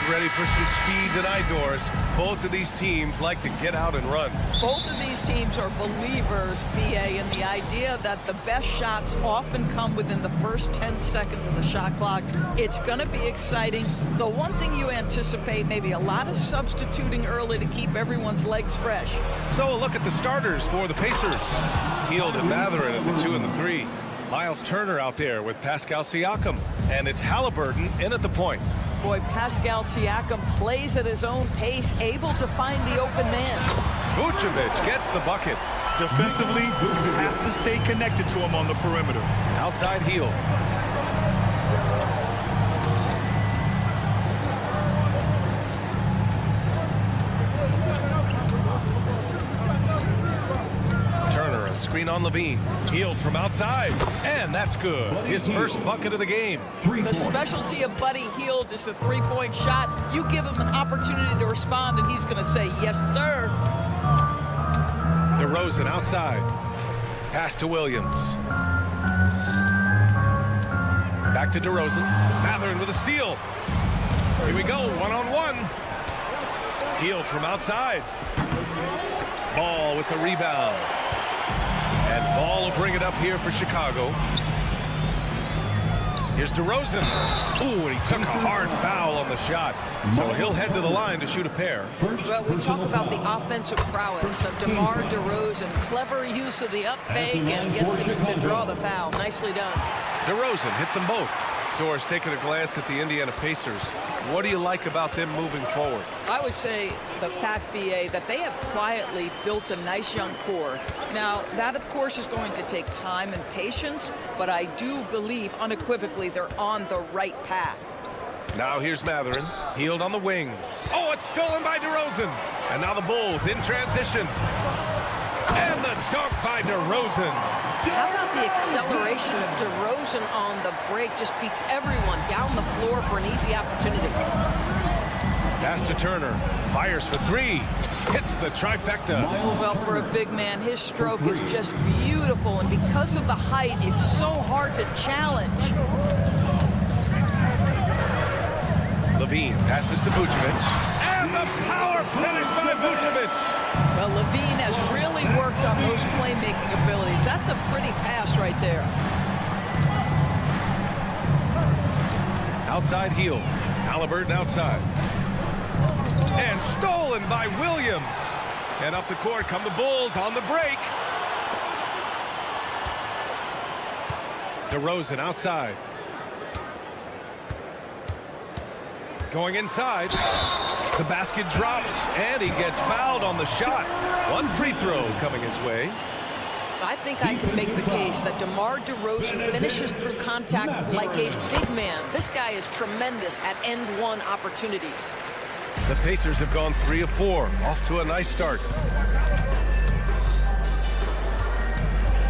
ready for some speed tonight, Doris. Both of these teams like to get out and run. Both of these teams are believers, BA, in the idea that the best shots often come within the first 10 seconds of the shot clock. It's going to be exciting. The one thing you anticipate, maybe a lot of substituting early to keep everyone's legs fresh. So a look at the starters for the Pacers. Hield and Matherin at the 2 and the 3. Miles Turner out there with Pascal Siakam. And it's Halliburton in at the point. Boy, Pascal Siakam plays at his own pace, able to find the open man. Vucevic gets the bucket. Defensively, you have to stay connected to him on the perimeter. Outside Hield. Turner, a screen on Levine. Hield from outside, and that's good. His first bucket of the game. The specialty of Buddy Hield is the three-point shot. You give him an opportunity to respond, and he's going to say, yes, sir. DeRozan outside. Pass to Williams. Back to DeRozan. Matherin with a steal. Here we go, one-on-one. Hield from outside. Ball with the rebound. And Ball will bring it up here for Chicago. Here's DeRozan. Ooh, and he took a hard foul on the shot. So he'll head to the line to shoot a pair. Well, we talk about the offensive prowess of DeMar DeRozan. Clever use of the up fake and gets him to draw the foul. Nicely done. DeRozan hits them both. Doris taking a glance at the Indiana Pacers. What do you like about them moving forward? I would say the fact, BA, that they have quietly built a nice young core. Now, that, of course, is going to take time and patience, but I do believe unequivocally they're on the right path. Now here's Matherin. Hield on the wing. Oh, it's stolen by DeRozan. And now the Bulls in transition. And the dunk by DeRozan. How about the acceleration of DeRozan on the break? Just beats everyone down the floor for an easy opportunity. Pass to Turner. Fires for three. Hits the trifecta. Well, for a big man, his stroke is just beautiful. And because of the height, it's so hard to challenge. Levine passes to Vucevic. And the power finish by Vucevic. Well, Levine has really worked on those playmaking abilities. That's a pretty pass right there. Outside Hield. Halliburton outside. And stolen by Williams. And up the court come the Bulls on the break. DeRozan outside. Going inside. The basket drops, and he gets fouled on the shot. One free throw coming his way. I think I can make the case that DeMar DeRozan finishes through contact like a big man. This guy is tremendous at end-one opportunities. The Pacers have gone 3 of 4, off to a nice start.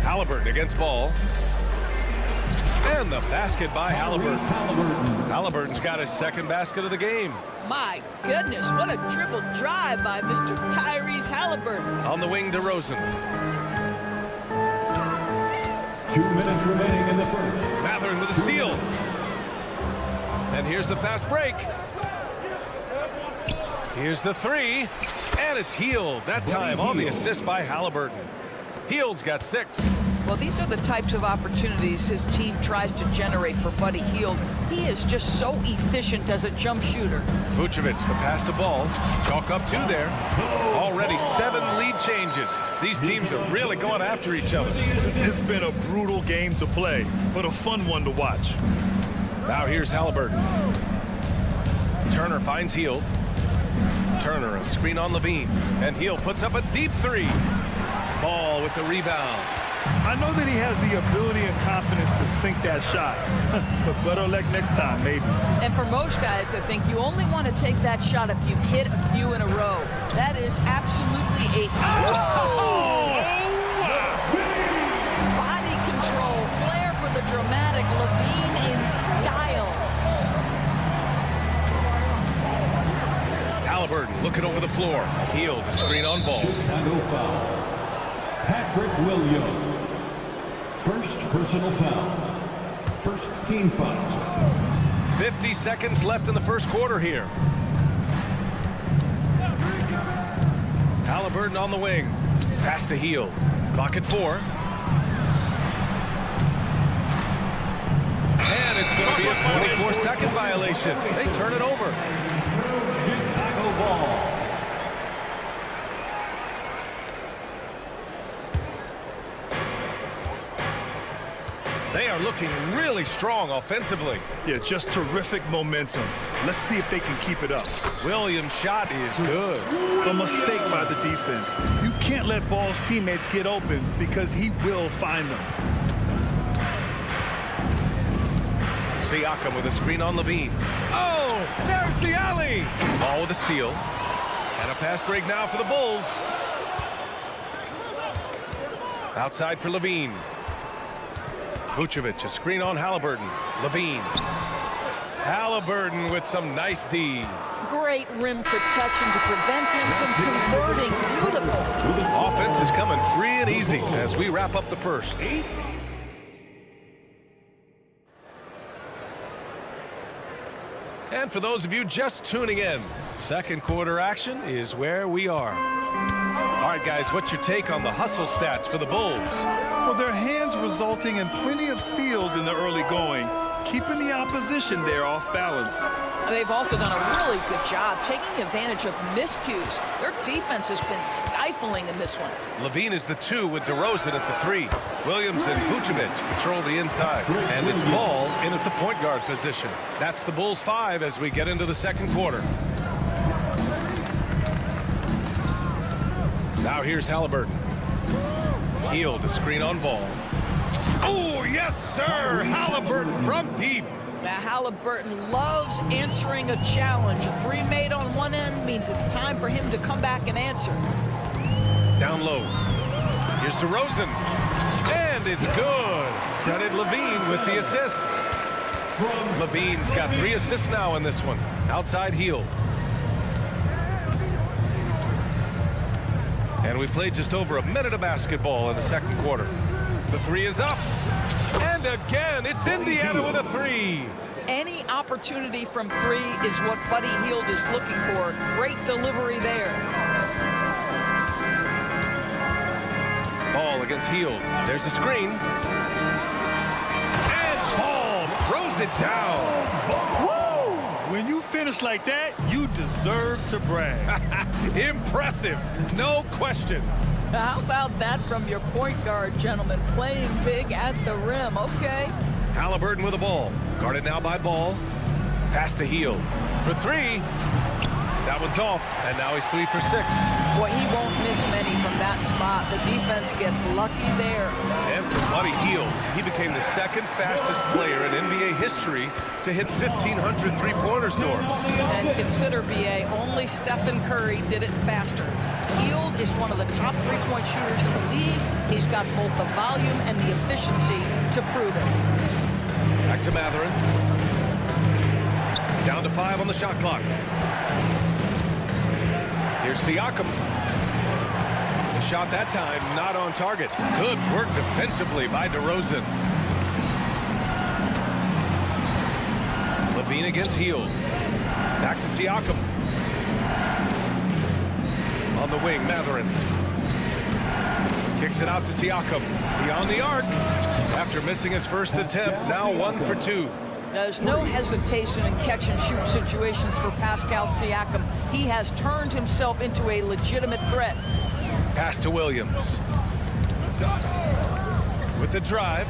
Halliburton against Ball. And the basket by Halliburton. Halliburton's got his second basket of the game. My goodness, what a triple drive by Mr. Tyrese Halliburton. On the wing, DeRozan. 2 minutes remaining in the first. Matherin with a steal. And here's the fast break. Here's the three. And it's Hield, that time on the assist by Halliburton. Hield's got 6. Well, these are the types of opportunities his team tries to generate for Buddy Hield. He is just so efficient as a jump shooter. Vucevic, the pass to Ball. Chalk up 2 there. Already 7 lead changes. These teams are really going after each other. It's been a brutal game to play, but a fun one to watch. Now here's Halliburton. Turner finds Hield. Turner, a screen on Levine. And Hield puts up a deep 3. Ball with the rebound. I know that he has the ability and confidence to sink that shot, but better luck next time, maybe. And for most guys, I think you only want to take that shot if you've hit a few in a row. That is absolutely a body control, flair for the dramatic, Levine in style. Halliburton looking over the floor. Hield, the screen on Ball. Chicago foul. Patrick Williams. First personal foul. First team foul. 50 seconds left in the first quarter here. Halliburton on the wing. Pass to Hield. Clock at 4. And it's going to be a 24-second violation. They turn it over. Chicago ball. They are looking really strong offensively. Yeah, just terrific momentum. Let's see if they can keep it up. Williams' shot is good. A mistake by the defense. You can't let Ball's teammates get open because he will find them. Siakam with a screen on Levine. Oh, there's the alley. Ball with a steal. And a fast break now for the Bulls. Outside for Levine. Vucevic, a screen on Halliburton. Levine. Halliburton with some nice D. Great rim protection to prevent him from converting. Beautiful. Offense is coming free and easy as we wrap up the first. And for those of you just tuning in, second quarter action is where we are. All right, guys, what's your take on the hustle stats for the Bulls? Well, their hands resulting in plenty of steals in the early going, keeping the opposition there off balance. They've also done a really good job taking advantage of miscues. Their defense has been stifling in this one. Levine is the 2 with DeRozan at the 3. Williams and Vucevic control the inside. And it's Ball in at the point guard position. That's the Bulls 5 as we get into the second quarter. Now here's Halliburton. Hield, a screen on Ball. Oh, yes, sir! Halliburton from deep. Now, Halliburton loves answering a challenge. A 3 made on one end means it's time for him to come back and answer. Down low. Here's DeRozan. And it's good. Credit Levine with the assist. Levine's got 3 assists now in this one. Outside Hield. And we played just over a minute of basketball in the second quarter. The 3 is up. And again, it's Indiana with a 3. Any opportunity from 3 is what Buddy Hield is looking for. Great delivery there. Ball against Hield. There's a screen. And Ball throws it down. Woo! When you finish like that, you deserve to brag. Impressive, no question. How about that from your point guard, gentlemen? Playing big at the rim. Okay. Halliburton with the ball. Guarded now by Ball. Pass to Hield. For 3. That one's off. And now he's 3 for 6. Boy, he won't miss many from that spot. The defense gets lucky there. And for Buddy Hield, he became the second fastest player in NBA history to hit 1,500 three-pointers north. And consider, BA, only Stephen Curry did it faster. Hield is one of the top three-point shooters in the league. He's got both the volume and the efficiency to prove it. Back to Mathurin. Down to 5 on the shot clock. Here's Siakam. The shot that time not on target. Good work defensively by DeRozan. Levine against Hield. Back to Siakam. On the wing, Mathurin. Kicks it out to Siakam. Beyond the arc. After missing his first attempt, now 1 for 2. There's no hesitation in catch-and-shoot situations for Pascal Siakam. He has turned himself into a legitimate threat. Pass to Williams. With the drive.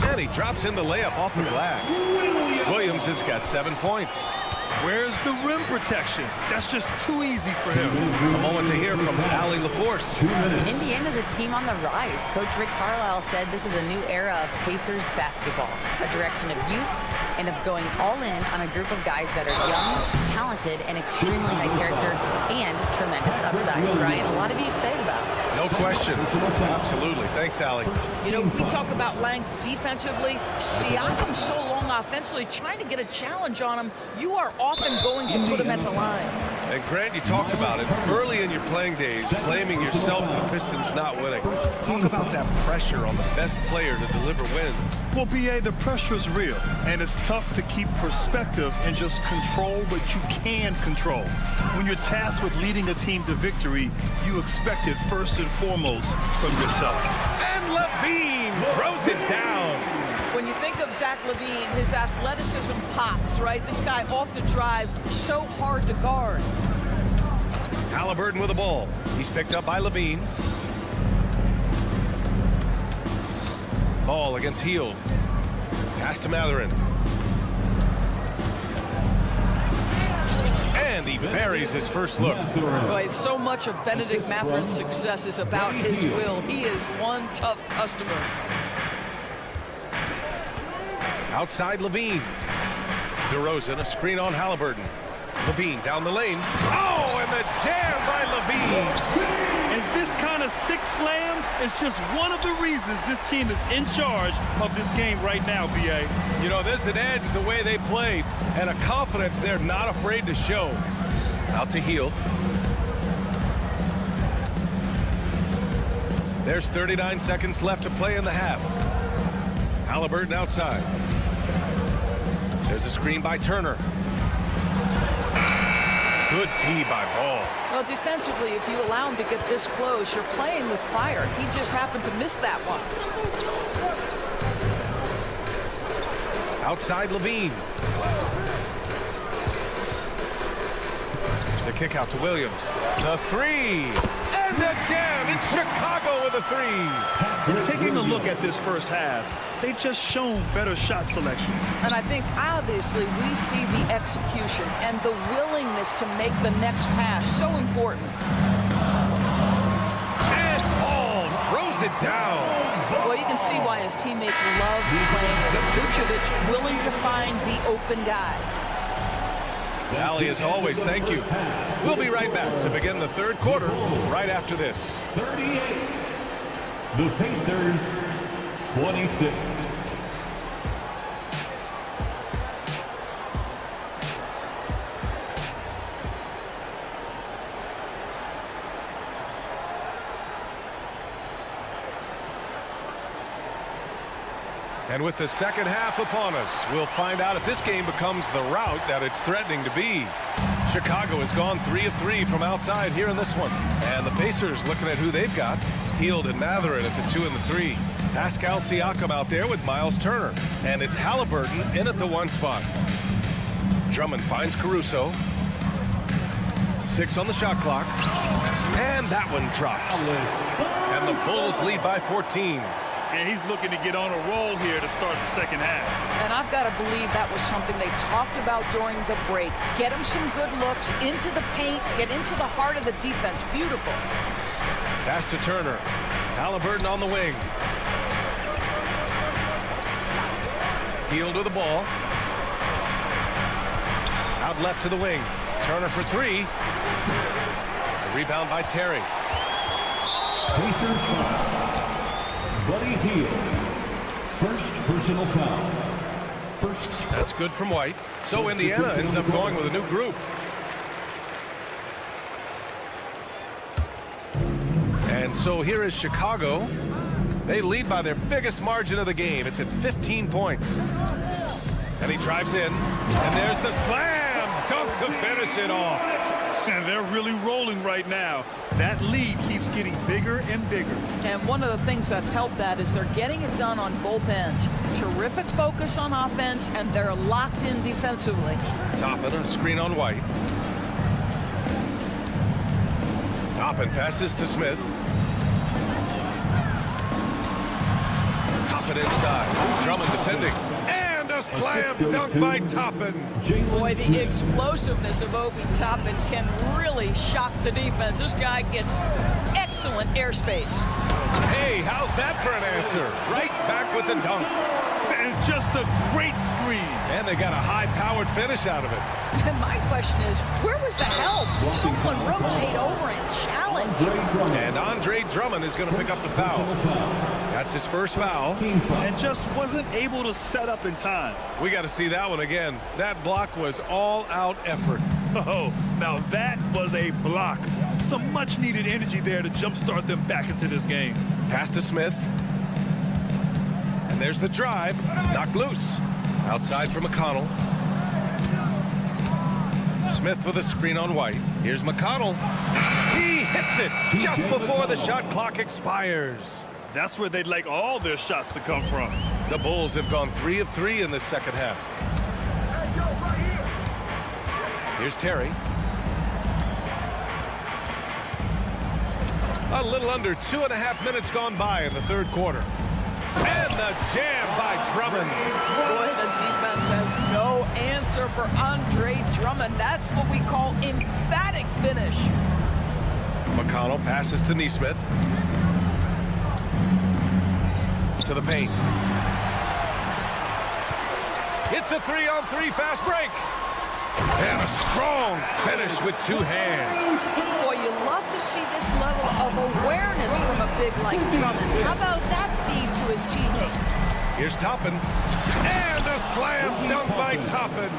And he drops in the layup off the glass. Williams has got 7 points. Where's the rim protection? That's just too easy for him. A moment to hear from Allie LaForce. Indiana's a team on the rise. Coach Rick Carlisle said this is a new era of Pacers basketball, a direction of youth and of going all in on a group of guys that are young, talented, and extremely high character and tremendous upside. Brian, a lot to be excited about. No question. Absolutely. Thanks, Allie. You know, we talk about length defensively. Siakam's so long offensively, trying to get a challenge on him. You are often going to put him at the line. And Grant, you talked about it early in your playing days, blaming yourself for the Pistons not winning. Talk about that pressure on the best player to deliver wins. Well, B.A., the pressure is real, and it's tough to keep perspective and just control what you can control. When you're tasked with leading a team to victory, you expect it first and foremost from yourself. And LaVine throws it down. When you think of Zach LaVine, his athleticism pops, right? This guy off the drive, so hard to guard. Halliburton with the ball. He's picked up by LaVine. Ball against Hield. Pass to Mathurin. And he buries his first look. Boy, so much of Benedict Mathurin's success is about his will. He is one tough customer. Outside LaVine. DeRozan, a screen on Halliburton. LaVine down the lane. Oh, and the jam by LaVine. And this kind of six slam is just one of the reasons this team is in charge of this game right now, B.A. You know, there's an edge the way they played and a confidence they're not afraid to show. Out to Hield. There's 39 seconds left to play in the half. Halliburton outside. There's a screen by Turner. Good D by Ball. Well, defensively, if you allow him to get this close, you're playing with fire. He just happened to miss that one. Outside LaVine. The kick out to Williams. The three. And again, it's Chicago with a three. Taking a look at this first half, they've just shown better shot selection. And I think, obviously, we see the execution and the willingness to make the next pass so important. And Ball throws it down. Well, you can see why his teammates love playing with him. Vucevic willing to find the open guy. Allie, as always, thank you. We'll be right back to begin the third quarter right after this. 38. The Pacers, 26. And with the second half upon us, we'll find out if this game becomes the rout that it's threatening to be. Chicago has gone 3 of 3 from outside here in this one. And the Pacers looking at who they've got. Hield and Mathurin at the 2 and the 3. Pascal Siakam out there with Miles Turner. And it's Halliburton in at the 1 spot. Drummond finds Caruso. 6 on the shot clock. And that one drops. And the Bulls lead by 14. And he's looking to get on a roll here to start the second half. And I've got to believe that was something they talked about during the break. Get him some good looks into the paint, get into the heart of the defense. Beautiful. Pass to Turner. Halliburton on the wing. Hield with the ball. Out left to the wing. Turner for 3. The rebound by Terry. Pacers foul. Buddy Hield. First personal foul. First. That's good from White. So Indiana ends up going with a new group. And so here is Chicago. They lead by their biggest margin of the game. It's at 15 points. And he drives in. And there's the slam dunk to finish it off. And they're really rolling right now. That lead keeps getting bigger and bigger. And one of the things that's helped that is they're getting it done on both ends. Terrific focus on offense, and they're locked in defensively. Toppin, a screen on White. Toppin passes to Smith. Toppin inside. Drummond defending. And a slam dunk by Toppin. Boy, the explosiveness of Obi Toppin can really shock the defense. This guy gets excellent airspace. Hey, how's that for an answer? Right back with the dunk. And just a great screen. And they got a high-powered finish out of it. And my question is, where was the help? Someone rotate over and challenge. And Andre Drummond is going to pick up the foul. That's his first foul. And just wasn't able to set up in time. We got to see that one again. That block was all-out effort. Oh, now that was a block. Some much-needed energy there to jumpstart them back into this game. Pass to Smith. And there's the drive. Knocked loose. Outside for McConnell. Smith with a screen on White. Here's McConnell. He hits it just before the shot clock expires. That's where they'd like all their shots to come from. The Bulls have gone 3 of 3 in the second half. Here's Terry. A little under 2.5 minutes gone by in the third quarter. And the jam by Drummond. Boy, the defense has no answer for Andre Drummond. That's what we call emphatic finish. McConnell passes to Nesmith. To the paint. It's a 3-on-3 fast break. And a strong finish with 2 hands. Boy, you love to see this level of awareness from a big like Drummond. How about that feed to his teammate? Here's Toppin. And a slam dunk by Toppin.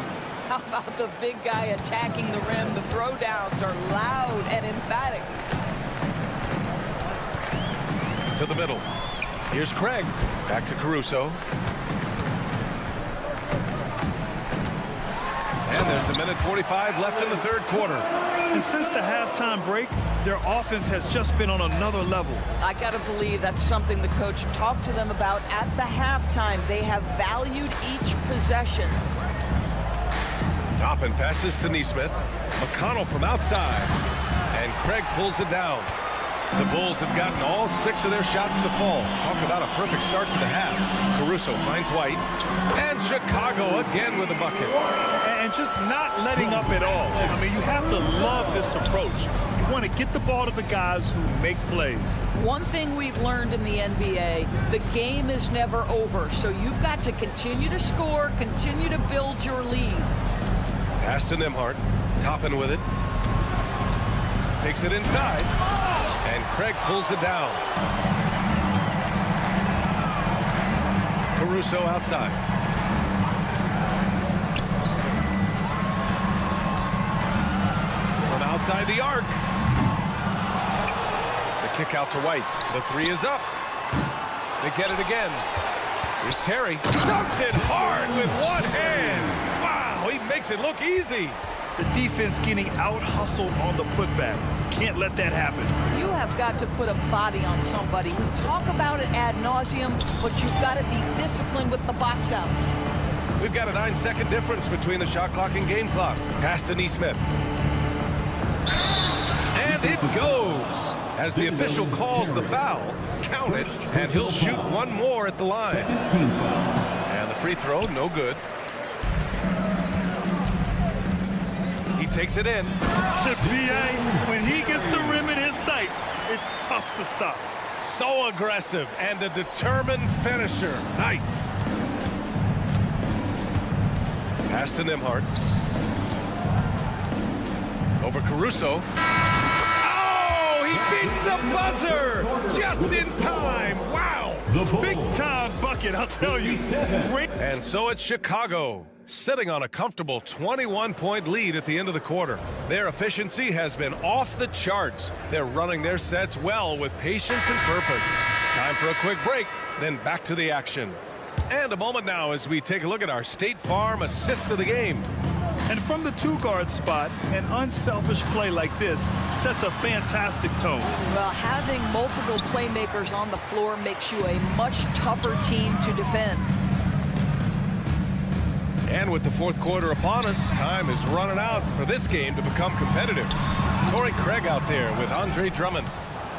How about the big guy attacking the rim? The throwdowns are loud and emphatic. To the middle. Here's Craig. Back to Caruso. And there's 1:45 left in the third quarter. And since the halftime break, their offense has just been on another level. I got to believe that's something the coach talked to them about at the halftime. They have valued each possession. Toppin passes to Nesmith. McConnell from outside. And Craig pulls it down. The Bulls have gotten all 6 of their shots to fall. Talk about a perfect start to the half. Caruso finds White. And Chicago again with a bucket. And just not letting up at all. I mean, you have to love this approach. You want to get the ball to the guys who make plays. One thing we've learned in the NBA, the game is never over. So you've got to continue to score, continue to build your lead. Pass to Nembhard. Toppin with it. Takes it inside. And Craig pulls it down. Caruso outside. From outside the arc. The kick out to White. The 3 is up. They get it again. Here's Terry. Dunks it hard with one hand. Wow, he makes it look easy. The defense getting out-hustled on the putback. Can't let that happen. You have got to put a body on somebody. We talk about it ad nauseum, but you've got to be disciplined with the box outs. We've got a 9-second difference between the shot clock and game clock. Pass to Nesmith. And it goes. As the official calls the foul, count it, and he'll shoot one more at the line. And the free throw, no good. He takes it in. The BA, when he gets the rim in his sights, it's tough to stop. So aggressive and a determined finisher. Nice. Pass to Nembhard. Over Caruso. Oh, he beats the buzzer just in time. Wow. Big time bucket, I'll tell you. Great. And so it's Chicago, sitting on a comfortable 21-point lead at the end of the quarter. Their efficiency has been off the charts. They're running their sets well with patience and purpose. Time for a quick break, then back to the action. And a moment now as we take a look at our State Farm assist of the game. And from the 2-guard spot, an unselfish play like this sets a fantastic tone. Well, having multiple playmakers on the floor makes you a much tougher team to defend. And with the fourth quarter upon us, time is running out for this game to become competitive. Torrey Craig out there with Andre Drummond.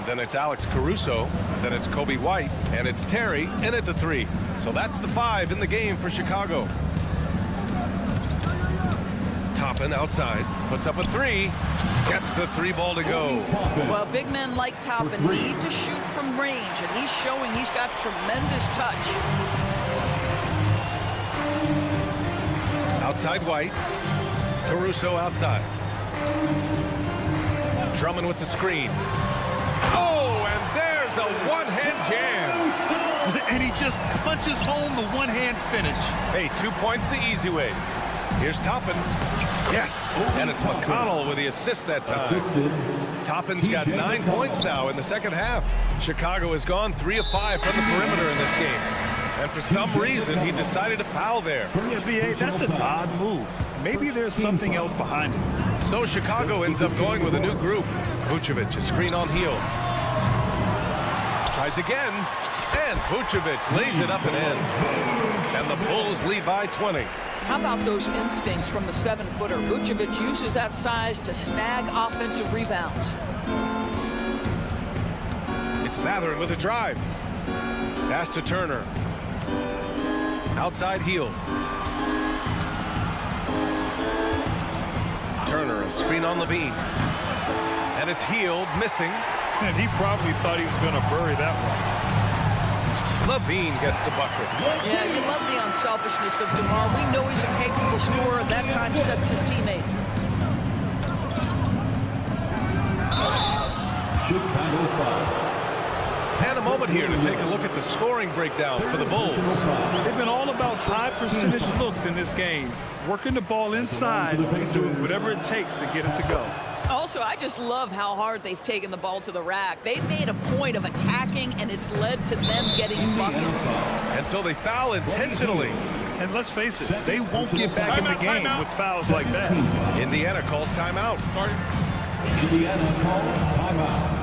Then it's Alex Caruso. Then it's Kobe White. And it's Terry in at the 3. So that's the 5 in the game for Chicago. Toppin outside, puts up a 3, gets the 3 ball to go. Well, big men like Toppin need to shoot from range, and he's showing he's got tremendous touch. Outside White, Caruso outside. Drummond with the screen. Oh, and there's a one-hand jam. And he just punches home the one-hand finish. Hey, 2 points the easy way. Here's Toppin. Yes, and it's McConnell with the assist that time. Toppin's got 9 points now in the second half. Chicago has gone 3 of 5 from the perimeter in this game. And for some reason, he decided to foul there. Yeah, B.A., that's an odd move. Maybe there's something else behind it. So Chicago ends up going with a new group. Vucevic, a screen on Heel. Tries again, and Vucevic lays it up and in. And the Bulls lead by 20. How about those instincts from the 7-footer? Vucevic uses that size to snag offensive rebounds. It's Mathurin with a drive. Pass to Turner. Outside Heel. Turner, a screen on Levine. And it's Heel, missing. And he probably thought he was going to bury that one. Levine gets the bucket. Yeah, you love the unselfishness of DeMar. We know he's a capable scorer. That time sets his teammate. Chicago 5. And a moment here to take a look at the scoring breakdown for the Bulls. They've been all about high percentage looks in this game, working the ball inside and doing whatever it takes to get it to go. Also, I just love how hard they've taken the ball to the rack. They've made a point of attacking, and it's led to them getting buckets. And so they foul intentionally. And let's face it, they won't get back in the game with fouls like that. Indiana calls timeout. Indiana calls timeout.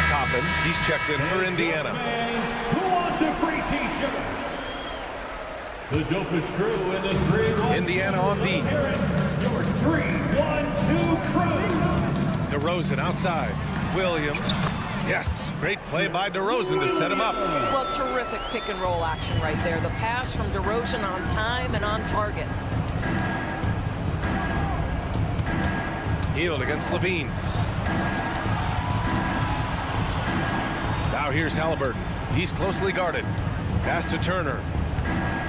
Toppin, he's checked in for Indiana. Who wants a free t-shirt? The dopest crew in the 3-1. Indiana on D. Your 3-1-2 crew. DeRozan outside. Williams. Yes, great play by DeRozan to set him up. Well, terrific pick and roll action right there. The pass from DeRozan on time and on target. Healed against Levine. Now here's Halliburton. He's closely guarded. Pass to Turner.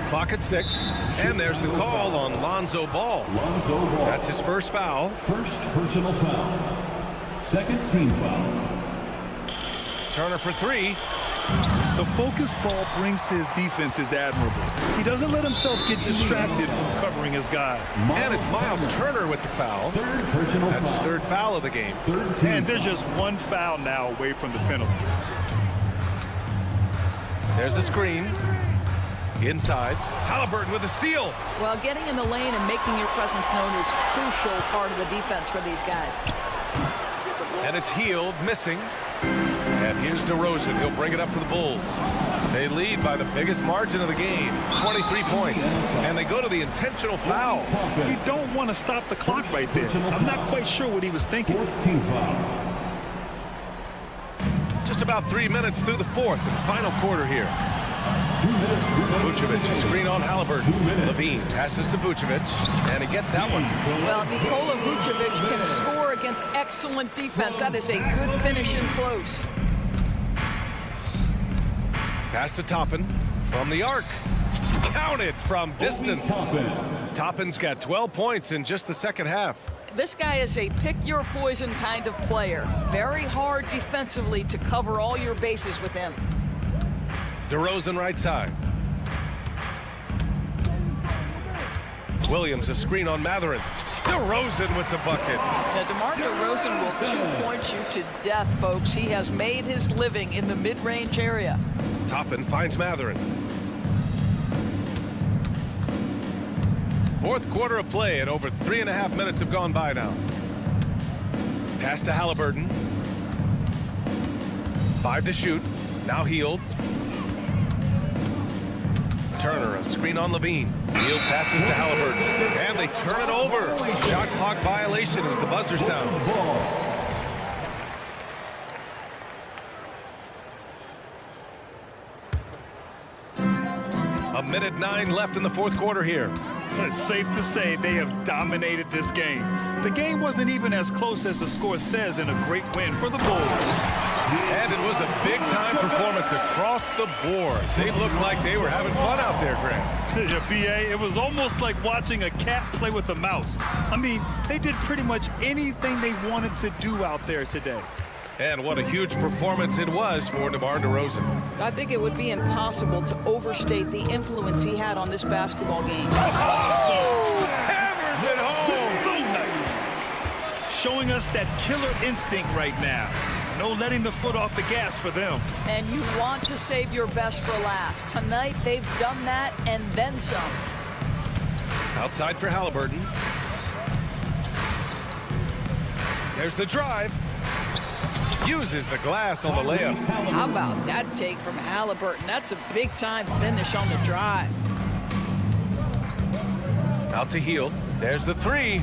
Clock at 6. And there's the call on Lonzo Ball. That's his first foul. First personal foul. Second team foul. Turner for 3. The focus ball brings to his defense is admirable. He doesn't let himself get distracted from covering his guy. And it's Miles Turner with the foul. Third personal That's foul. his third foul of the game. And there's just one foul now away from the penalty. There's a screen. Inside. Halliburton with a steal. Well, getting in the lane and making your presence known is crucial part of the defense for these guys. And it's Healed, missing. And here's DeRozan. He'll bring it up for the Bulls. They lead by the biggest margin of the game, 23 points. And they go to the intentional foul. You don't want to stop the clock right there. I'm not quite sure what he was thinking. Fourth team foul. Just about 3 minutes through the fourth and final quarter here. 2 minutes. Vucevic, screen on Halliburton. Levine passes to Vucevic, and he gets that one. Well, Nikola Vucevic can score against excellent defense. That is a good finish in close. Pass to Toppin from the arc. Counted from distance. Toppin's got 12 points in just the second half. This guy is a pick-your-poison kind of player. Very hard defensively to cover all your bases with him. DeRozan right side. Williams, a screen on Mathurin. DeRozan with the bucket. Now, DeMar DeRozan will 2-point you to death, folks. He has made his living in the mid-range area. Toppin finds Mathurin. Fourth quarter of play, and over 3.5 minutes have gone by now. Pass to Halliburton. 5 to shoot. Now Healed. Turner, a screen on Levine. Healed passes to Halliburton. And they turn it over. Shot clock violation as the buzzer sounds. A minute 9 left in the fourth quarter here. It's safe to say they have dominated this game. The game wasn't even as close as the score says in a great win for the Bulls. And it was a big-time performance across the board. They looked like they were having fun out there, Grant. Yeah, B.A., it was almost like watching a cat play with a mouse. I mean, they did pretty much anything they wanted to do out there today. And what a huge performance it was for DeMar DeRozan. I think it would be impossible to overstate the influence he had on this basketball game. Oh! Hammer showing us that killer instinct right now. No letting the foot off the gas for them. And you want to save your best for last. Tonight, they've done that and then some. Outside for Halliburton. There's the drive. Uses the glass on the layup. How about that take from Halliburton? That's a big-time finish on the drive. Out to Hield. There's the three.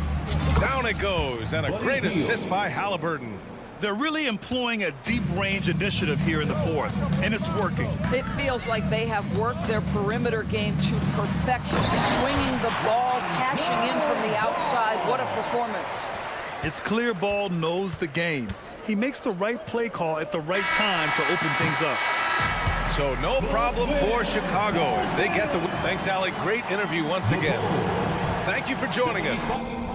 Down it goes. And a great assist by Halliburton. They're really employing a deep-range initiative here in the fourth, and it's working. It feels like they have worked their perimeter game to perfection. Swinging the ball, cashing in from the outside. What a performance. It's clear Ball knows the game. He makes the right play call at the right time to open things up. So no problem for Chicago as they get the win. Thanks, Allie. Great interview once again. Thank you for joining us. Cool.